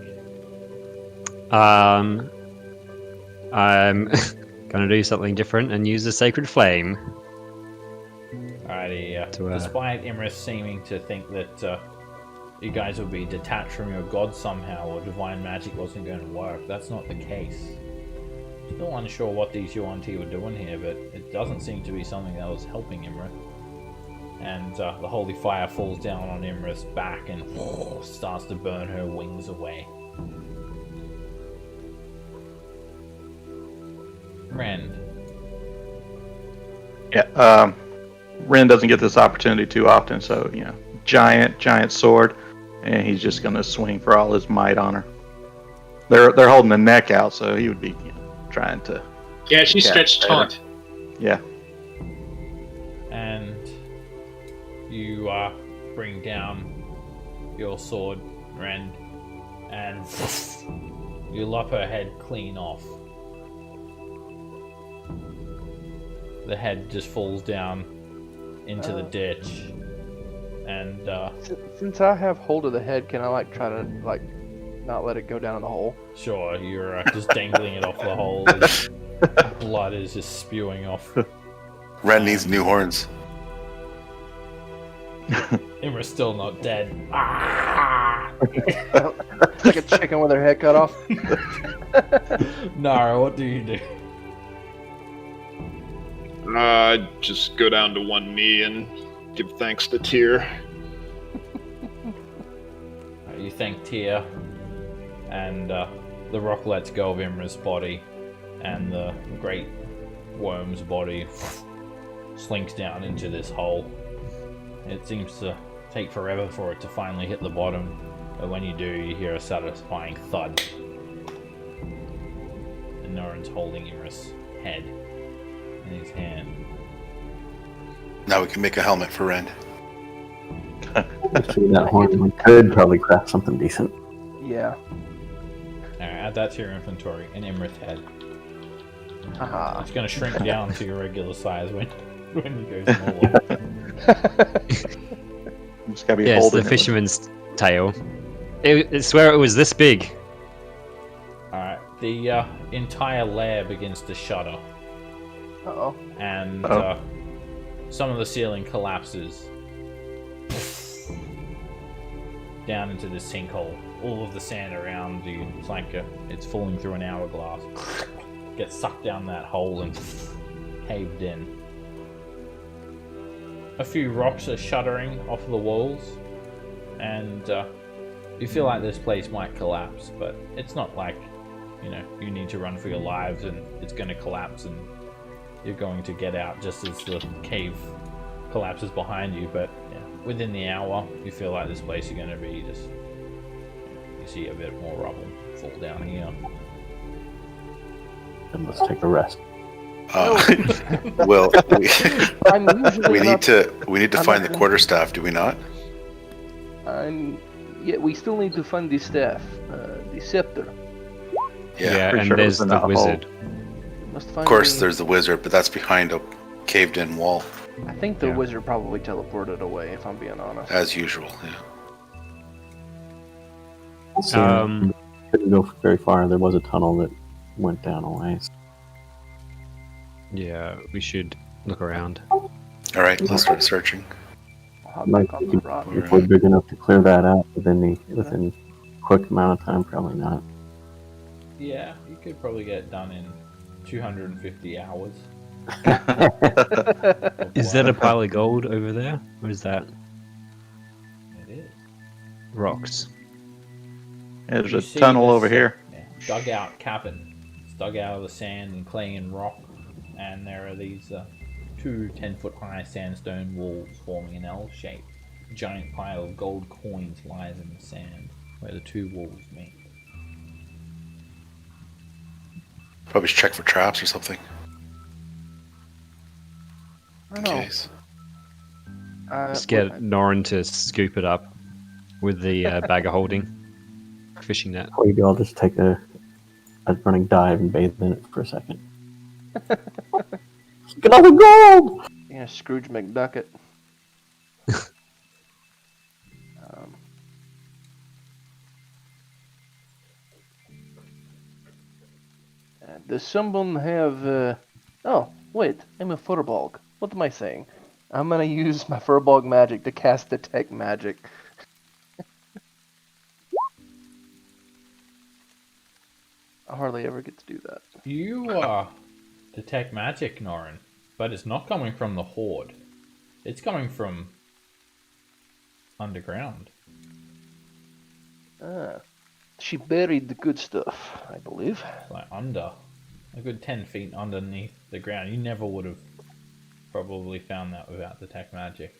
S4: I'm gonna do something different and use the sacred flame.
S1: Alrighty, despite Imrith seeming to think that you guys would be detached from your god somehow, or divine magic wasn't going to work, that's not the case. Still unsure what these Yuan-Ti were doing here, but it doesn't seem to be something that was helping Imrith. And the holy fire falls down on Imrith's back and starts to burn her wings away. Rand.
S3: Yeah. Ren doesn't get this opportunity too often, so giant sword, and he's just gonna swing for all his might on her. They're holding the neck out, so he would be trying to.
S7: Yeah, she stretched taunt.
S3: Yeah.
S1: And you bring down your sword, Rand, and you lop her head clean off. The head just falls down into the ditch, and
S2: since I have hold of the head, can I try to not let it go down in the hole?
S1: sure, you're just dangling it off the hole. And blood is just spewing off.
S5: Ren needs new horns.
S1: Imra's still not dead.
S2: It's like a chicken with her head cut off.
S1: Nara, what do you do?
S9: Just go down to one knee and give thanks to Tyr.
S1: You thank Tyr, and the rock lets go of Imra's body, and the great worm's body slinks down into this hole. It seems to take forever for it to finally hit the bottom, but when you do, you hear a satisfying thud. And Norin's holding Imra's head in his hand.
S5: Now we can make a helmet for Ren.
S6: Through that horn, we could probably craft something decent.
S2: Yeah.
S1: Alright, add that to your inventory, an Imra's head.
S2: Haha.
S1: It's gonna shrink down to your regular size when you go smaller.
S3: Just gotta be
S4: Yeah, it's
S3: holding
S4: the
S3: it.
S4: fisherman's tail. I swear it was this big.
S1: Alright, the entire lair begins to shudder,
S2: Uh-oh.
S1: and
S3: Uh-oh.
S1: some of the ceiling collapses down into this sinkhole. All of the sand around you, it's like it's falling through an hourglass. Gets sucked down that hole and caved in. A few rocks are shuddering off the walls, and you feel like this place might collapse, but it's not like, you need to run for your lives and it's going to collapse and you're going to get out just as the cave collapses behind you. But within the hour, you feel like this place is going to be just, you see a bit more rubble fall down here.
S6: And let's take a rest.
S5: Well,
S2: I'm usually
S5: we need
S2: not-
S5: to
S2: I'm
S5: find
S2: not
S5: the quarterstaff, do we not?
S2: Yeah, we still need to find the staff, the scepter.
S5: Yeah.
S3: pretty
S4: and
S3: sure it
S4: there's
S3: was in
S4: the
S3: that hole.
S4: wizard.
S2: Must
S5: Of
S2: find
S5: course,
S2: the-
S5: there's the wizard, but that's behind a caved-in wall,
S2: I think the
S4: Yeah.
S2: wizard probably teleported away, if I'm being honest.
S5: as usual. Yeah.
S6: So, couldn't go very far. There was a tunnel that went down a ways.
S4: Yeah, we should look around.
S5: All right, let's start searching.
S2: I'll hop
S6: Like,
S2: back on the rock.
S6: if we're big enough to clear that out within quick amount of time, probably not.
S1: Yeah, you could probably get it done in 250 hours.
S4: Is that a pile of gold over there? Or is that
S1: It is.
S4: rocks?
S3: There's
S1: You
S3: a
S1: see
S3: tunnel
S1: this,
S3: over here.
S1: Dug out cabin. It's dug out of the sand and clay and rock, and there are these two 10-foot high sandstone walls forming an L shape. A giant pile of gold coins lies in the sand where the two walls meet.
S5: Probably should check for traps or something.
S2: I
S5: In
S2: don't know.
S5: case.
S4: Let's get Norin to scoop it up with the bag of holding fishing net.
S6: Before you go, I'll just take a running dive and bathe in it for a second. Get all the gold!
S2: Yeah, Scrooge McDucket. Does someone have... Oh, wait, I'm a Furbolg. What am I saying? I'm gonna use my Furbolg magic to cast Detect Magic. I hardly ever get to do that.
S1: You detect magic, Norin, but it's not coming from the Horde. It's coming from underground.
S2: She buried the good stuff, I believe.
S1: Like under a good 10 feet underneath the ground. You never would have probably found that without detect magic.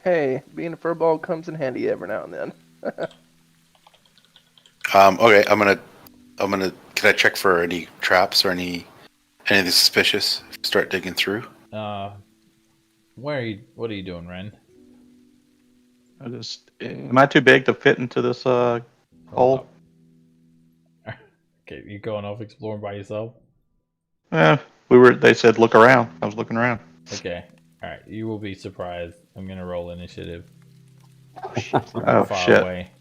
S2: Hey, being a furball comes in handy every now and then.
S5: Okay, I'm gonna. Can I check for any traps or anything suspicious? Start digging through.
S1: What are you doing, Ren?
S3: Am I too big to fit into this hole?
S1: Hold up. Okay, you going off exploring by yourself?
S3: They said look around. I was looking around.
S1: Okay. Alright, you will be surprised. I'm gonna roll initiative.
S3: Oh
S1: Far
S3: shit.
S1: away.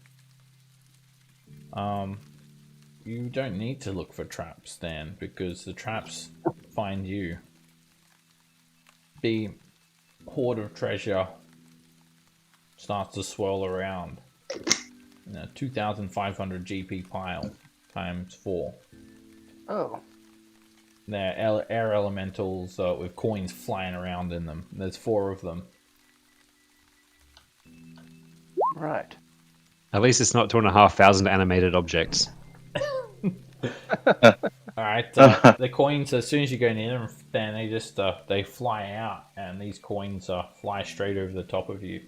S1: You don't need to look for traps, Dan, because the traps find you. The hoard of treasure starts to swirl around. 2,500 GP pile times 4.
S2: Oh,
S1: They're air elementals with coins flying around in them. There's 4 of them.
S2: right.
S4: At least it's not 2,500 animated objects.
S1: Alright, the coins, as soon as you go near them, then they just they fly out, and these coins fly straight over the top of you.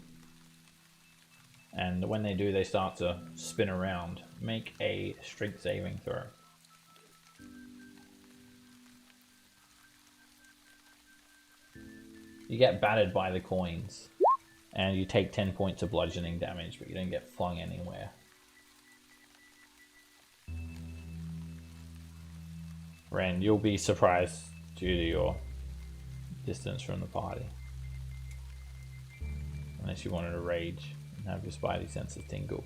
S1: And when they do, they start to spin around. Make a strength saving throw. You get battered by the coins, and you take 10 points of bludgeoning damage, but you don't get flung anywhere. Ren, you'll be surprised due to your distance from the party. Unless you wanted to rage and have your spidey senses tingle.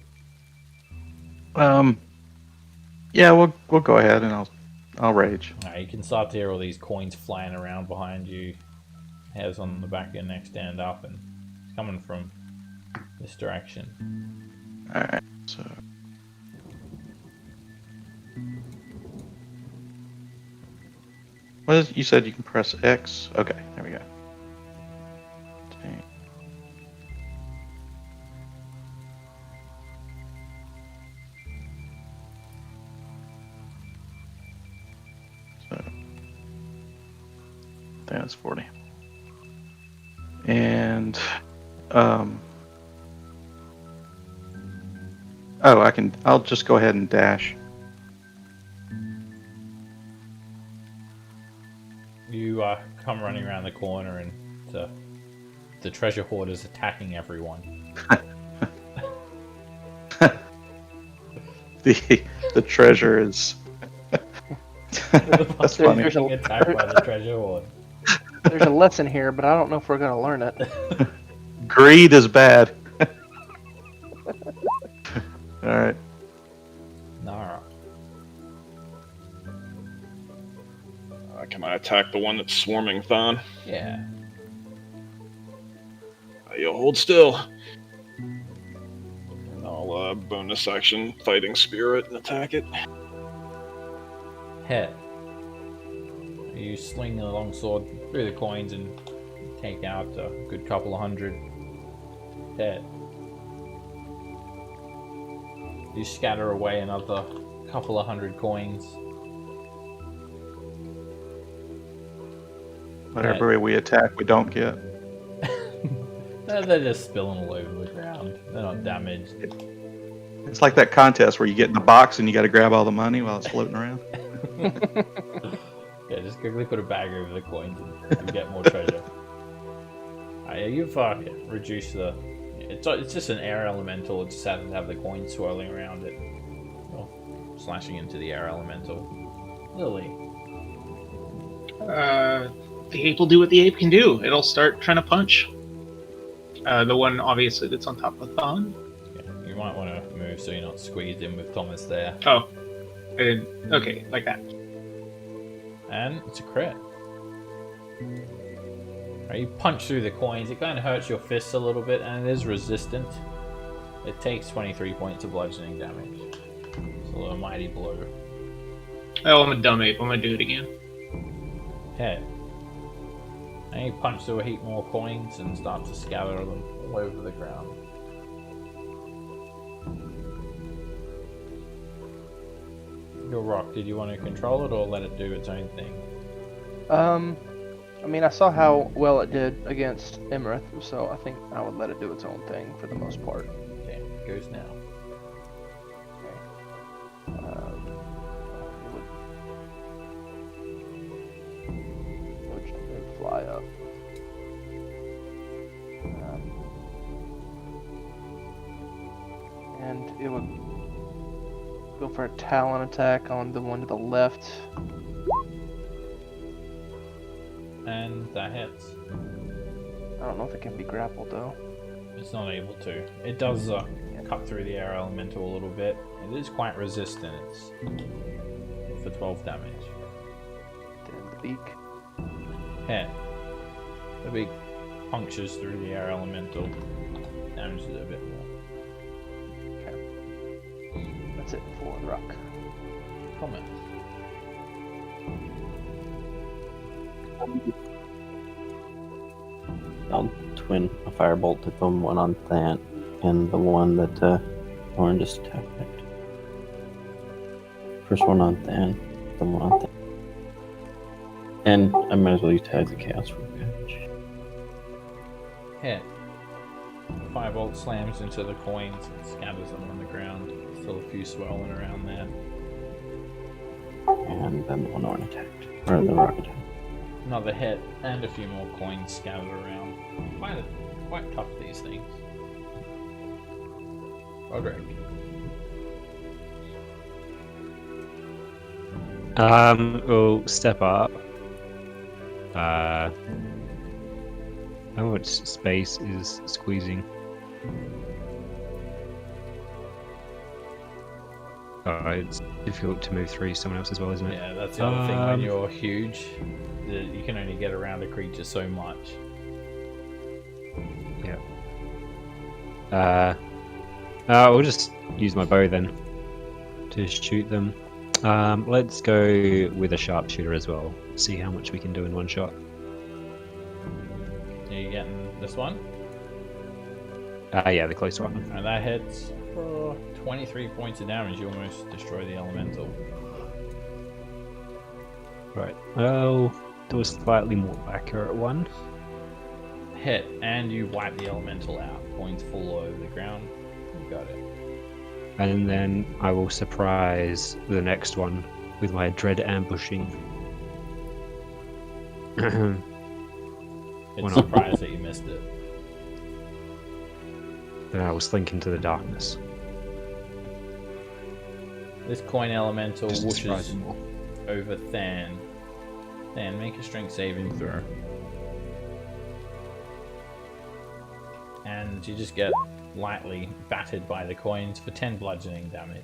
S3: Yeah, we'll go ahead and I'll rage.
S1: Alright, you can start to hear all these coins flying around behind you. Hairs on the back of your neck stand up, and it's coming from this direction.
S3: Alright, so what is, you said you can press X? Okay, there we go. Dang. So, I think that's 40. And I'll just go ahead and dash.
S1: You come running around the corner, and the treasure hoard is attacking everyone.
S3: The treasure is that's funny.
S1: There's being attacked by the treasure hoard.
S2: There's a lesson here, but I don't know if we're going to learn it.
S3: Greed is bad. Alright.
S1: Nara.
S9: Can I attack the one that's swarming Thon?
S1: Yeah.
S9: You'll hold still. And I'll bonus action fighting spirit and attack it.
S1: Hit. You sling the long sword through the coins and take out a good couple of hundred. Hit. You scatter away another couple of hundred coins.
S3: Whatever we attack, we don't get.
S1: They're just spilling all over the ground. They're not damaged.
S3: It's like that contest where you get in the box and you got to grab all the money while it's floating around.
S1: Yeah, just quickly put a bag over the coins and you get more treasure. You've reduced the... It's just an air elemental. It just happens to have the coins swirling around it. Well, slashing into the air elemental. Lily.
S7: The ape will do what the ape can do. It'll start trying to punch. The one, obviously, that's on top of Thon.
S1: Yeah, you might want to move so you're not squeezed in with Thomas there.
S7: Oh. I didn't. Okay, like that.
S1: And it's a crit. Right, you punch through the coins. It kind of hurts your fists a little bit, and it is resistant. It takes 23 points of bludgeoning damage. It's a little mighty blow.
S7: Oh, I'm a dumb ape. I'm gonna do it again.
S1: Hit. And you punch through a heap more coins and start to scatter them all over the ground. Your rock, did you want to control it or let it do its own thing?
S2: I mean, I saw how well it did against Emerith, so I think I would let it do its own thing for the most part.
S1: Okay, it goes now.
S2: It would fly up. And it would go for a talon attack on the one to the left.
S1: And that hits.
S2: I don't know if it can be grappled though.
S1: It's not able to. It does cut through the air elemental a little bit. It is quite resistant. It's for 12 damage.
S2: Then the beak.
S1: Hit. The beak punctures through the air elemental. Damages it a bit more.
S2: That's it for the rock.
S1: Comment.
S6: I'll twin a firebolt at them, one on Than and the one that Lauren just attacked. First one on Than, the one on Than. And I might as well utilize the chaos for damage.
S1: Hit. Firebolt slams into the coins and scatters them on the ground. Still a few swirling around there.
S6: And then the one Lauren attacked. Or the rock attack.
S1: Another hit and a few more coins scattered around. Quite tough, these things. Roderick.
S4: We'll step up. How much space is squeezing? Oh, it's difficult to move through someone else as well, isn't it?
S1: Yeah, that's the other thing. When you're huge, you can only get around a creature so much.
S4: Yeah. We'll just use my bow then to shoot them. Let's go with a sharpshooter as well. See how much we can do in one shot.
S1: Are you getting this one?
S4: Yeah, the close one.
S1: And that hits for 23 points of damage. You almost destroy the elemental.
S4: Right. I'll do a slightly more accurate one.
S1: Hit, and you wipe the elemental out. Points fall over the ground. You got it.
S4: And then I will surprise the next one with my dread ambushing.
S1: It's surprised that you missed it.
S4: Then I will slink into the darkness.
S1: This coin elemental
S4: Just to surprise
S1: whooshes
S4: them all.
S1: over Than. Than, make a strength saving throw. And you just get lightly battered by the coins for 10 bludgeoning damage.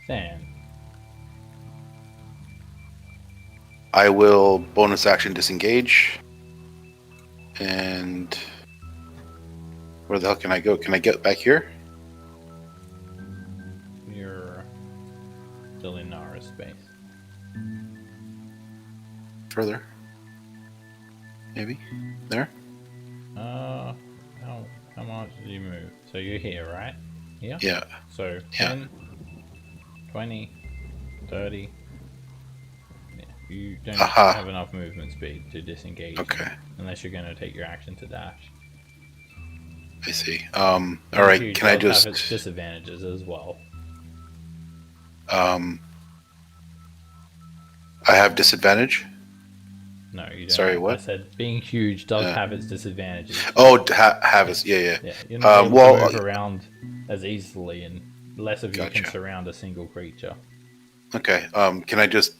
S1: Than.
S5: I will bonus action disengage. And where the hell can I go? Can I get back here?
S1: You're still in Nara's space.
S5: Further? Maybe? There?
S1: How much did you move? So you're here, right? Here?
S5: Yeah.
S1: So
S5: Yeah.
S1: 10, 20, 30. Yeah, you don't
S5: Aha.
S1: have enough movement speed to disengage.
S5: Okay.
S1: Unless you're going to take your action to dash.
S5: I see. Alright,
S1: Huge
S5: can I
S1: does have its
S5: just...
S1: disadvantages as well.
S5: I have disadvantage?
S1: No, you don't.
S5: Sorry, what?
S1: I said being huge does
S5: Yeah.
S1: have its disadvantages.
S5: Oh, have us. Yeah.
S1: Yeah, you're not able
S5: well,
S1: to move around as easily, and less of you can
S5: Gotcha.
S1: surround a single creature.
S5: Okay. Can I just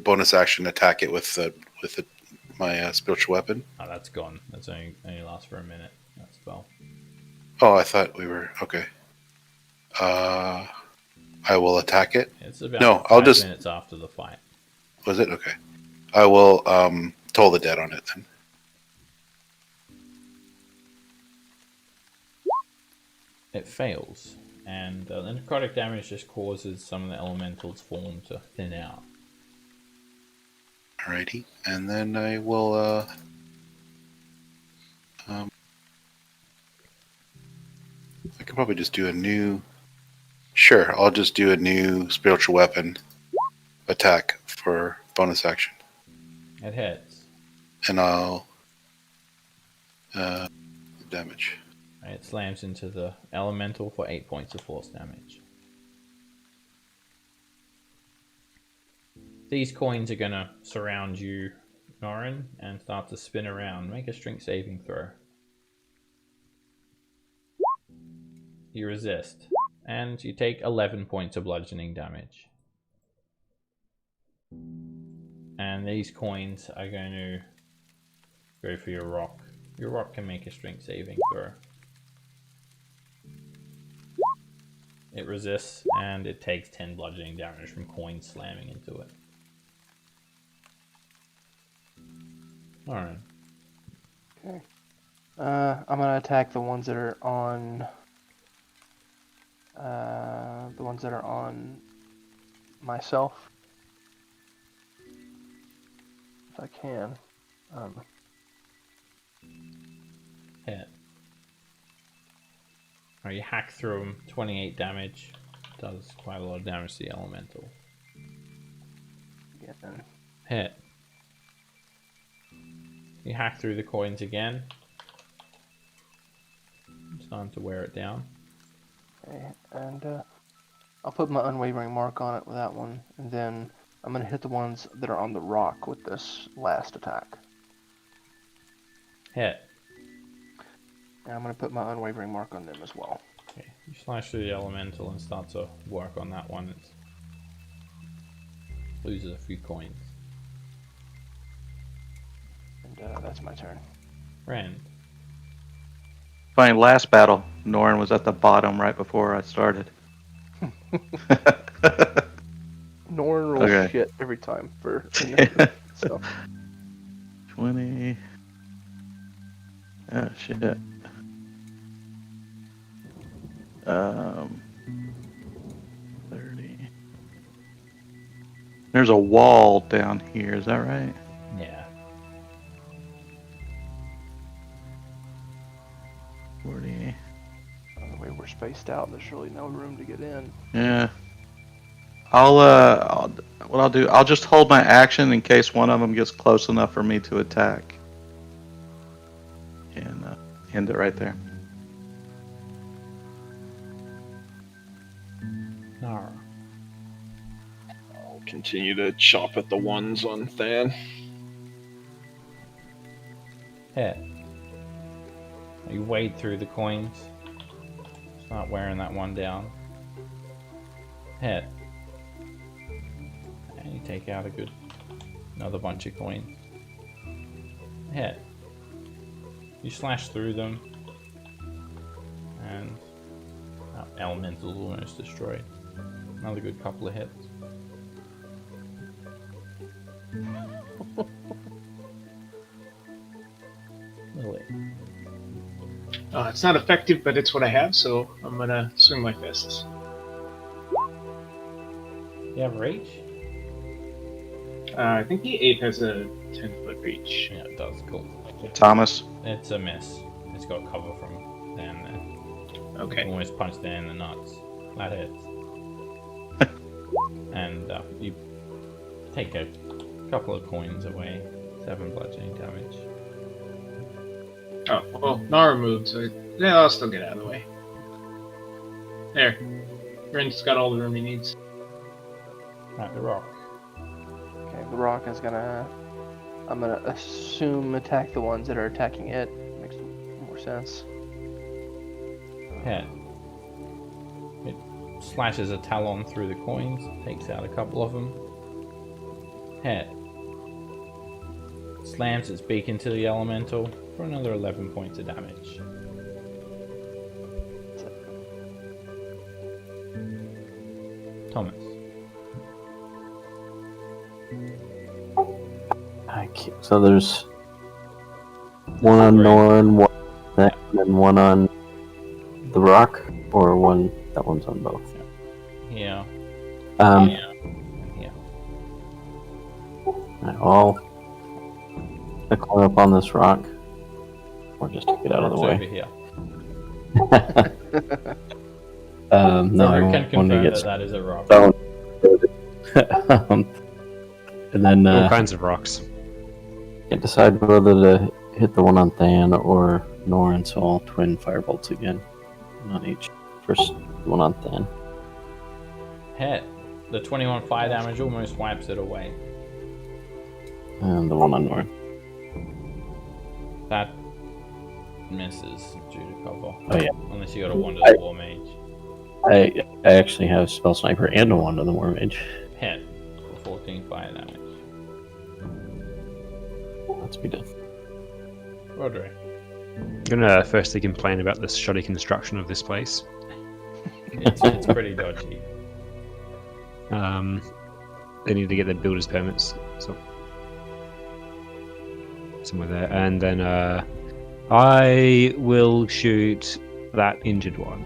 S5: bonus action attack it with my spiritual weapon?
S1: Oh, that's gone. That's only lasts for a minute. That spell.
S5: Oh, I thought we were okay. I will attack it.
S1: It's about
S5: No,
S1: 5
S5: I'll just-
S1: minutes after the fight.
S5: Was it okay? I will toll the dead on it then.
S1: It fails, and the necrotic damage just causes some of the elemental's form to thin out.
S5: Alrighty, and then I will. I could probably just do a new. Sure, I'll just do a new spiritual weapon attack for bonus action,
S1: It hits.
S5: and I'll damage.
S1: It slams into the elemental for 8 points of force damage. These coins are gonna surround you, Norin, and start to spin around. Make a strength saving throw. You resist, and you take 11 points of bludgeoning damage. And these coins are going to go for your rock. Your rock can make a strength saving throw. It resists, and it takes 10 bludgeoning damage from coins slamming into it. Alright.
S2: Okay. I'm gonna attack the ones that are on. The ones that are on myself. If I can.
S1: Hit. Alright, you hack through them. 28 damage. Does quite a lot of damage to the elemental.
S2: Yeah, then.
S1: Hit. You hack through the coins again. It's time to wear it down.
S2: Okay, and I'll put my unwavering mark on it with that one, and then I'm gonna hit the ones that are on the rock with this last attack.
S1: Hit.
S2: And I'm gonna put my unwavering mark on them as well.
S1: Okay. You slash through the elemental and start to work on that one. It loses a few coins.
S2: And that's my turn.
S1: Rand.
S3: Funny, last battle, Norn was at the bottom right before I started.
S2: Norn rolls
S3: Okay.
S2: shit every time for so
S3: 20. Oh shit. 30. There's a wall down here, is that right?
S1: Yeah.
S3: 40.
S2: the way we're spaced out, there's really no room to get in.
S3: Yeah. What I'll do, I'll just hold my action in case one of them gets close enough for me to attack. And end it right there.
S1: Nara.
S9: I'll continue to chop at the ones on Than.
S1: Hit. You wade through the coins. Start wearing that one down. Hit. And you take out another bunch of coins. Hit. You slash through them. And elemental's almost destroyed. Another good couple of hits. Lily.
S7: It's not effective, but it's what I have, so I'm gonna swing my fists.
S1: You have reach?
S7: I think the ape has a 10-foot reach.
S1: Yeah, it does. Cool.
S3: Thomas.
S1: It's a miss. It's got cover from Dan there.
S7: Okay.
S1: Almost punched Dan in the nuts. That hits. And you take a couple of coins away. 7 bludgeoning damage.
S7: Oh, well, Nara moved, so yeah, I'll still get out of the way. There. Ren's got all the room he needs.
S1: Right, the rock.
S2: Okay, the rock is gonna. I'm gonna assume attack the ones that are attacking it. Makes more sense.
S1: Hit. It slashes a talon through the coins, takes out a couple of them. Hit. Slams its beak into the elemental for another 11 points of damage. Thomas.
S6: So there's one on Norn, one on that, and one on the rock, or that one's on both.
S1: Yeah.
S6: Yeah. I'll climb up on this rock, or just to get out of the
S1: Rock's
S6: way.
S1: over here.
S6: No, I
S1: Robert can
S6: want to
S1: confirm
S6: get
S1: that that is a rock.
S6: stone. And then
S4: All kinds of rocks.
S6: can't decide whether to hit the one on Than or Norin, so I'll twin firebolts again. One on each. First one on Than.
S1: Hit. The 21 fire damage almost wipes it away.
S6: And the one on Norin.
S1: That misses due to cover.
S6: Oh yeah.
S1: Unless you got a Wand of the War Mage.
S6: I actually have Spell Sniper and a Wand of the War Mage.
S1: Hit for 14 fire damage.
S6: Let's be done.
S1: Roderick.
S4: I'm gonna firstly complain about the shoddy construction of this place.
S1: It's pretty dodgy.
S4: They need to get their builder's permits, so somewhere there. And then I will shoot that injured one.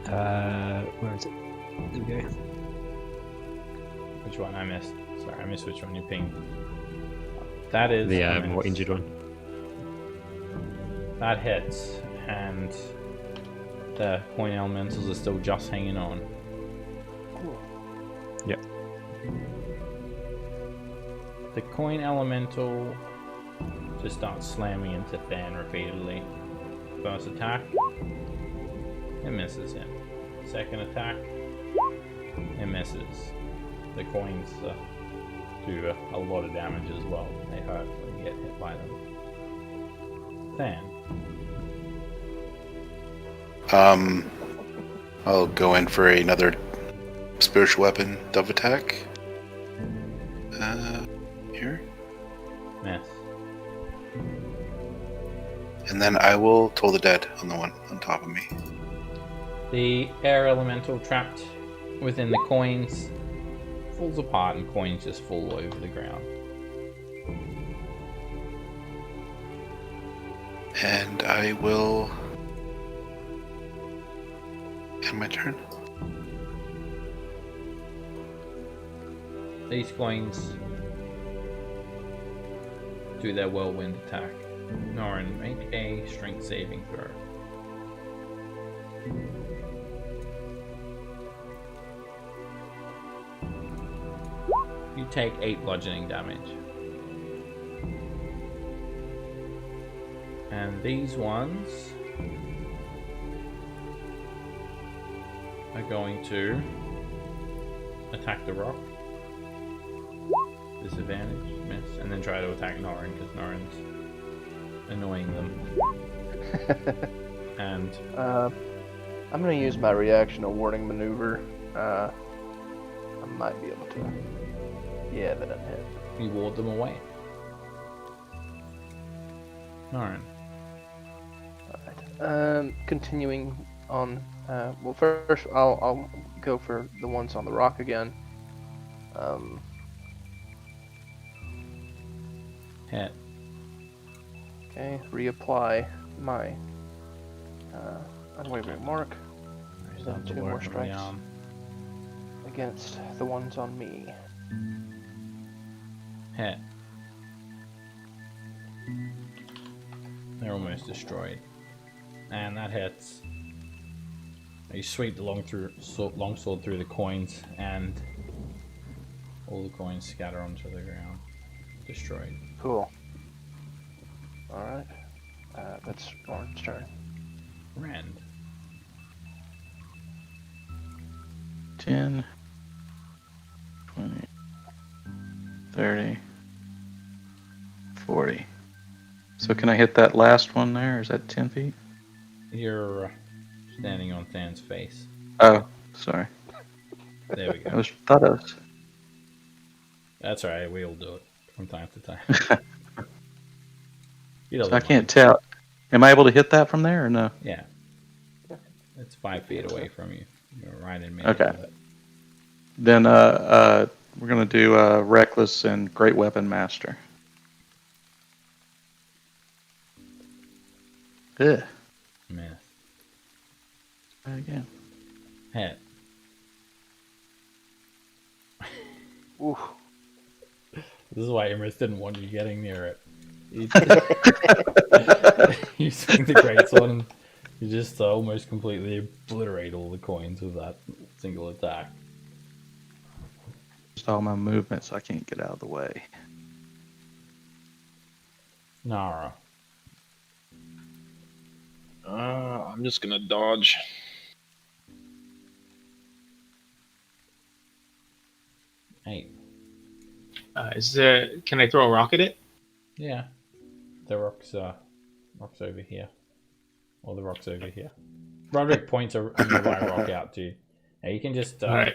S4: Where is it? There we go.
S1: Which one I missed? Sorry, I missed which one you pinged. That is
S4: The more injured one.
S1: That hits, and the coin elementals are still just hanging on.
S4: Yep.
S1: The coin elemental just starts slamming into Than repeatedly. First attack, it misses him. Second attack, it misses. The coins do a lot of damage as well. They hurt when you get hit by them. Than.
S5: I'll go in for another spiritual weapon dove attack. Here.
S1: Miss.
S5: And then I will Toll the Dead on the one on top of me.
S1: The air elemental trapped within the coins falls apart and coins just fall over the ground.
S5: And I will end my turn.
S1: These coins do their whirlwind attack. Norin, make a strength saving throw. You take 8 bludgeoning damage. And these ones are going to attack the rock. Disadvantage, miss, and then try to attack Norin because Norin's annoying them. And
S2: I'm gonna use my reaction, a warning maneuver. I might be able to. Yeah, that doesn't hit.
S1: you ward them away. Norin.
S2: Continuing on. Well, first I'll go for the ones on the rock again.
S1: Hit.
S2: Okay, reapply my unwavering mark.
S1: There's
S2: Then
S1: not
S2: two
S1: the
S2: more
S1: work of the
S2: strikes
S1: arm.
S2: against the ones on me.
S1: Hit. They're almost destroyed. And that hits. You sweep the longsword through the coins, and all the coins scatter onto the ground. Destroyed.
S2: Cool. Alright. That's Orange's turn.
S1: Rand.
S3: 10, 20, 30, 40. So can I hit that last one there? Is that 10 feet?
S1: You're standing on Than's face.
S3: Oh, sorry.
S1: There we
S3: I
S1: go.
S3: thought I was.
S1: That's alright, we all do it from time to time. He
S3: So
S1: doesn't
S3: I
S1: mind.
S3: can't tell. Am I able to hit that from there or no?
S1: Yeah. It's 5 feet away from you. You're right in me.
S3: Okay. Then we're gonna do Reckless and Great Weapon Master. Ugh.
S1: Miss.
S3: Try again.
S1: Hit.
S2: Ooh.
S1: This is why Imris didn't want you getting near it. You swing the greatsword and You just almost completely obliterate all the coins with that single attack.
S3: Just all my movement, so I can't get out of the way.
S1: Nara.
S9: I'm just gonna dodge.
S1: Hey.
S7: Can I throw a rock at it?
S1: Yeah. The rock's over here. Or the rock's over here. Roderick points a nearby rock out to you. Now you can just
S7: Alright.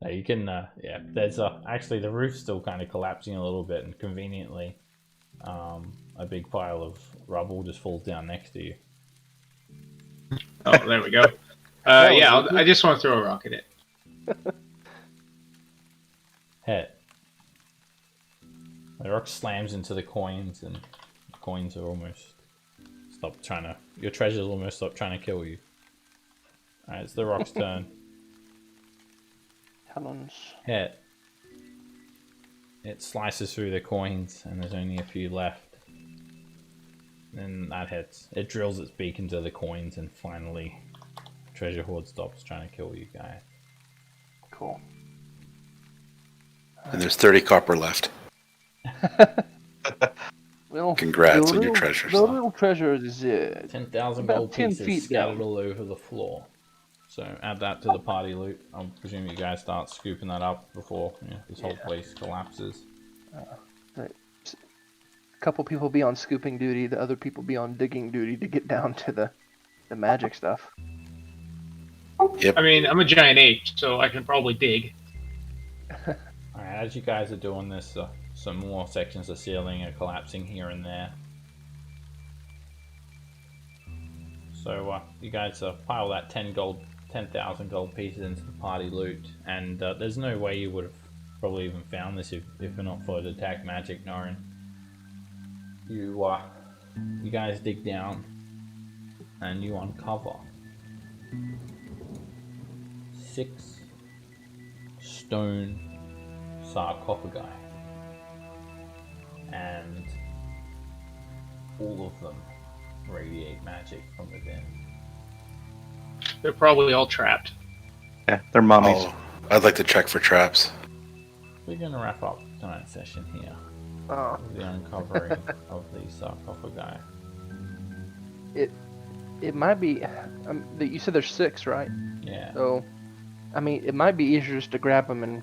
S1: now you can yeah, there's actually the roof's still kind of collapsing a little bit, and conveniently a big pile of rubble just falls down next to you.
S7: Oh, there we go. Yeah, I just want to throw a rock at it.
S1: Hit. The rock slams into the coins, and the coins are almost stopped trying to. Your treasures almost stopped trying to kill you. Alright, it's the rock's turn.
S2: Talons.
S1: Hit. It slices through the coins, and there's only a few left. And that hits. It drills its beak into the coins, and finally, Treasure Hoard stops trying to kill you guys.
S2: Cool.
S5: And there's 30 copper left.
S2: Well,
S5: Congrats
S2: the
S5: on your
S2: little-
S5: treasures.
S2: The little treasure is
S1: 10,000
S2: about
S1: gold
S2: 10
S1: pieces
S2: feet
S1: scattered
S2: down.
S1: all over the floor. So add that to the party loot. I presume you guys start scooping that up before this whole place collapses.
S2: A couple people be on scooping duty, the other people be on digging duty to get down to the magic stuff.
S7: I mean, I'm a giant ape, so I can probably dig.
S1: Alright, as you guys are doing this, some more sections of ceiling are collapsing here and there. So you guys pile that 10,000 gold pieces into the party loot, and there's no way you would have probably even found this if it not for detect magic, Norin. You guys dig down, and you uncover 6 stone sarcophagi, and all of them radiate magic from within.
S7: They're probably all trapped.
S3: Yeah, they're mummies.
S5: Oh, I'd like to check for traps.
S1: We're going to wrap up tonight's session here
S2: Oh,
S1: with the uncovering of the sarcophagi.
S2: it might be. You said there's 6, right?
S1: Yeah.
S2: So, I mean, it might be easier just to grab them and.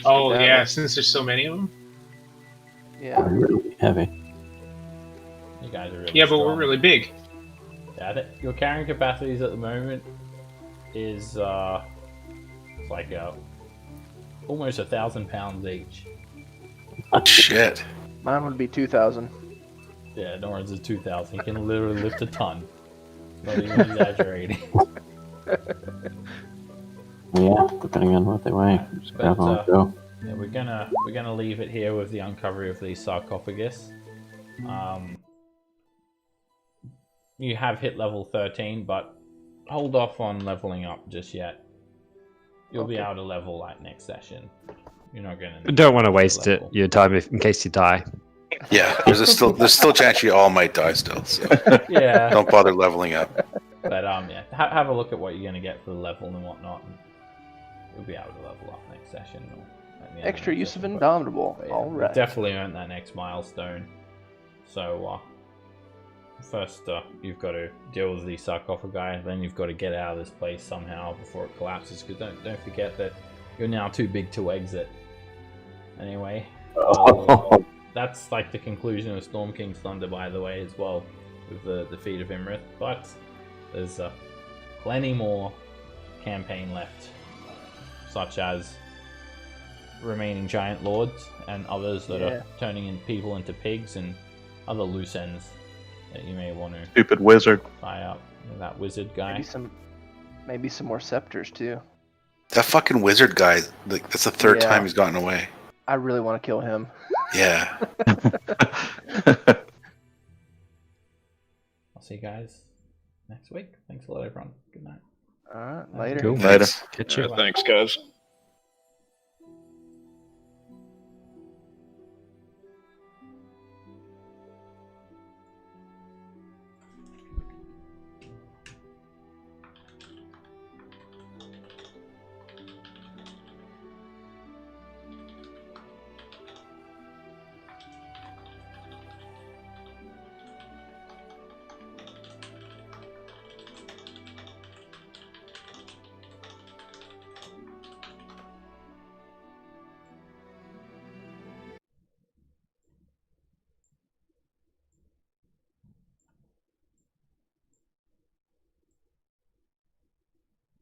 S7: Oh
S2: scoot
S7: yeah,
S2: down.
S7: since there's so many of them.
S2: Yeah.
S6: Really heavy.
S1: You guys are really
S7: Yeah, but we're
S1: strong.
S7: really big.
S1: Yeah, your carrying capacities at the moment is it's like almost 1,000 pounds each.
S5: Shit.
S2: Mine would be 2,000.
S1: Yeah, Norin's is 2,000. He can literally lift a ton. Not even exaggerating.
S6: Yeah, depending on what they weigh. Just grab them and go.
S1: Yeah, we're gonna leave it here with the uncovery of the sarcophagus. You have hit level 13, but hold off on leveling up just yet. You'll be able to level like next session. You're not gonna.
S4: Don't want to waste your time in case you die.
S5: Yeah, there's still a chance you all might die still. So
S1: Yeah.
S5: don't bother leveling up.
S1: But yeah, have a look at what you're gonna get for the level and whatnot. And you'll be able to level up next session. Or at the end
S2: Extra
S1: next
S2: use of
S1: session,
S2: Indomitable.
S1: but yeah,
S2: All
S1: we've
S2: right.
S1: definitely earned that next milestone. So first, you've got to deal with the sarcophagi. Then you've got to get out of this place somehow before it collapses. Because don't forget that you're now too big to exit. Anyway, that's like the conclusion of Storm King's Thunder, by the way, as well, with the defeat of Imrith. But there's plenty more campaign left, such as remaining giant lords and others that are turning people into pigs and other loose ends that you may want to
S3: Stupid wizard.
S1: tie up. That wizard guy.
S2: Maybe some more scepters too.
S5: That fucking wizard guy, like that's the third
S2: Yeah.
S5: time he's gotten away.
S2: I really want to kill him.
S5: Yeah.
S1: I'll see you guys next week. Thanks a lot, everyone. Good night.
S2: All right, later.
S4: Cool.
S3: Later.
S4: Catch you.
S9: Thanks, guys.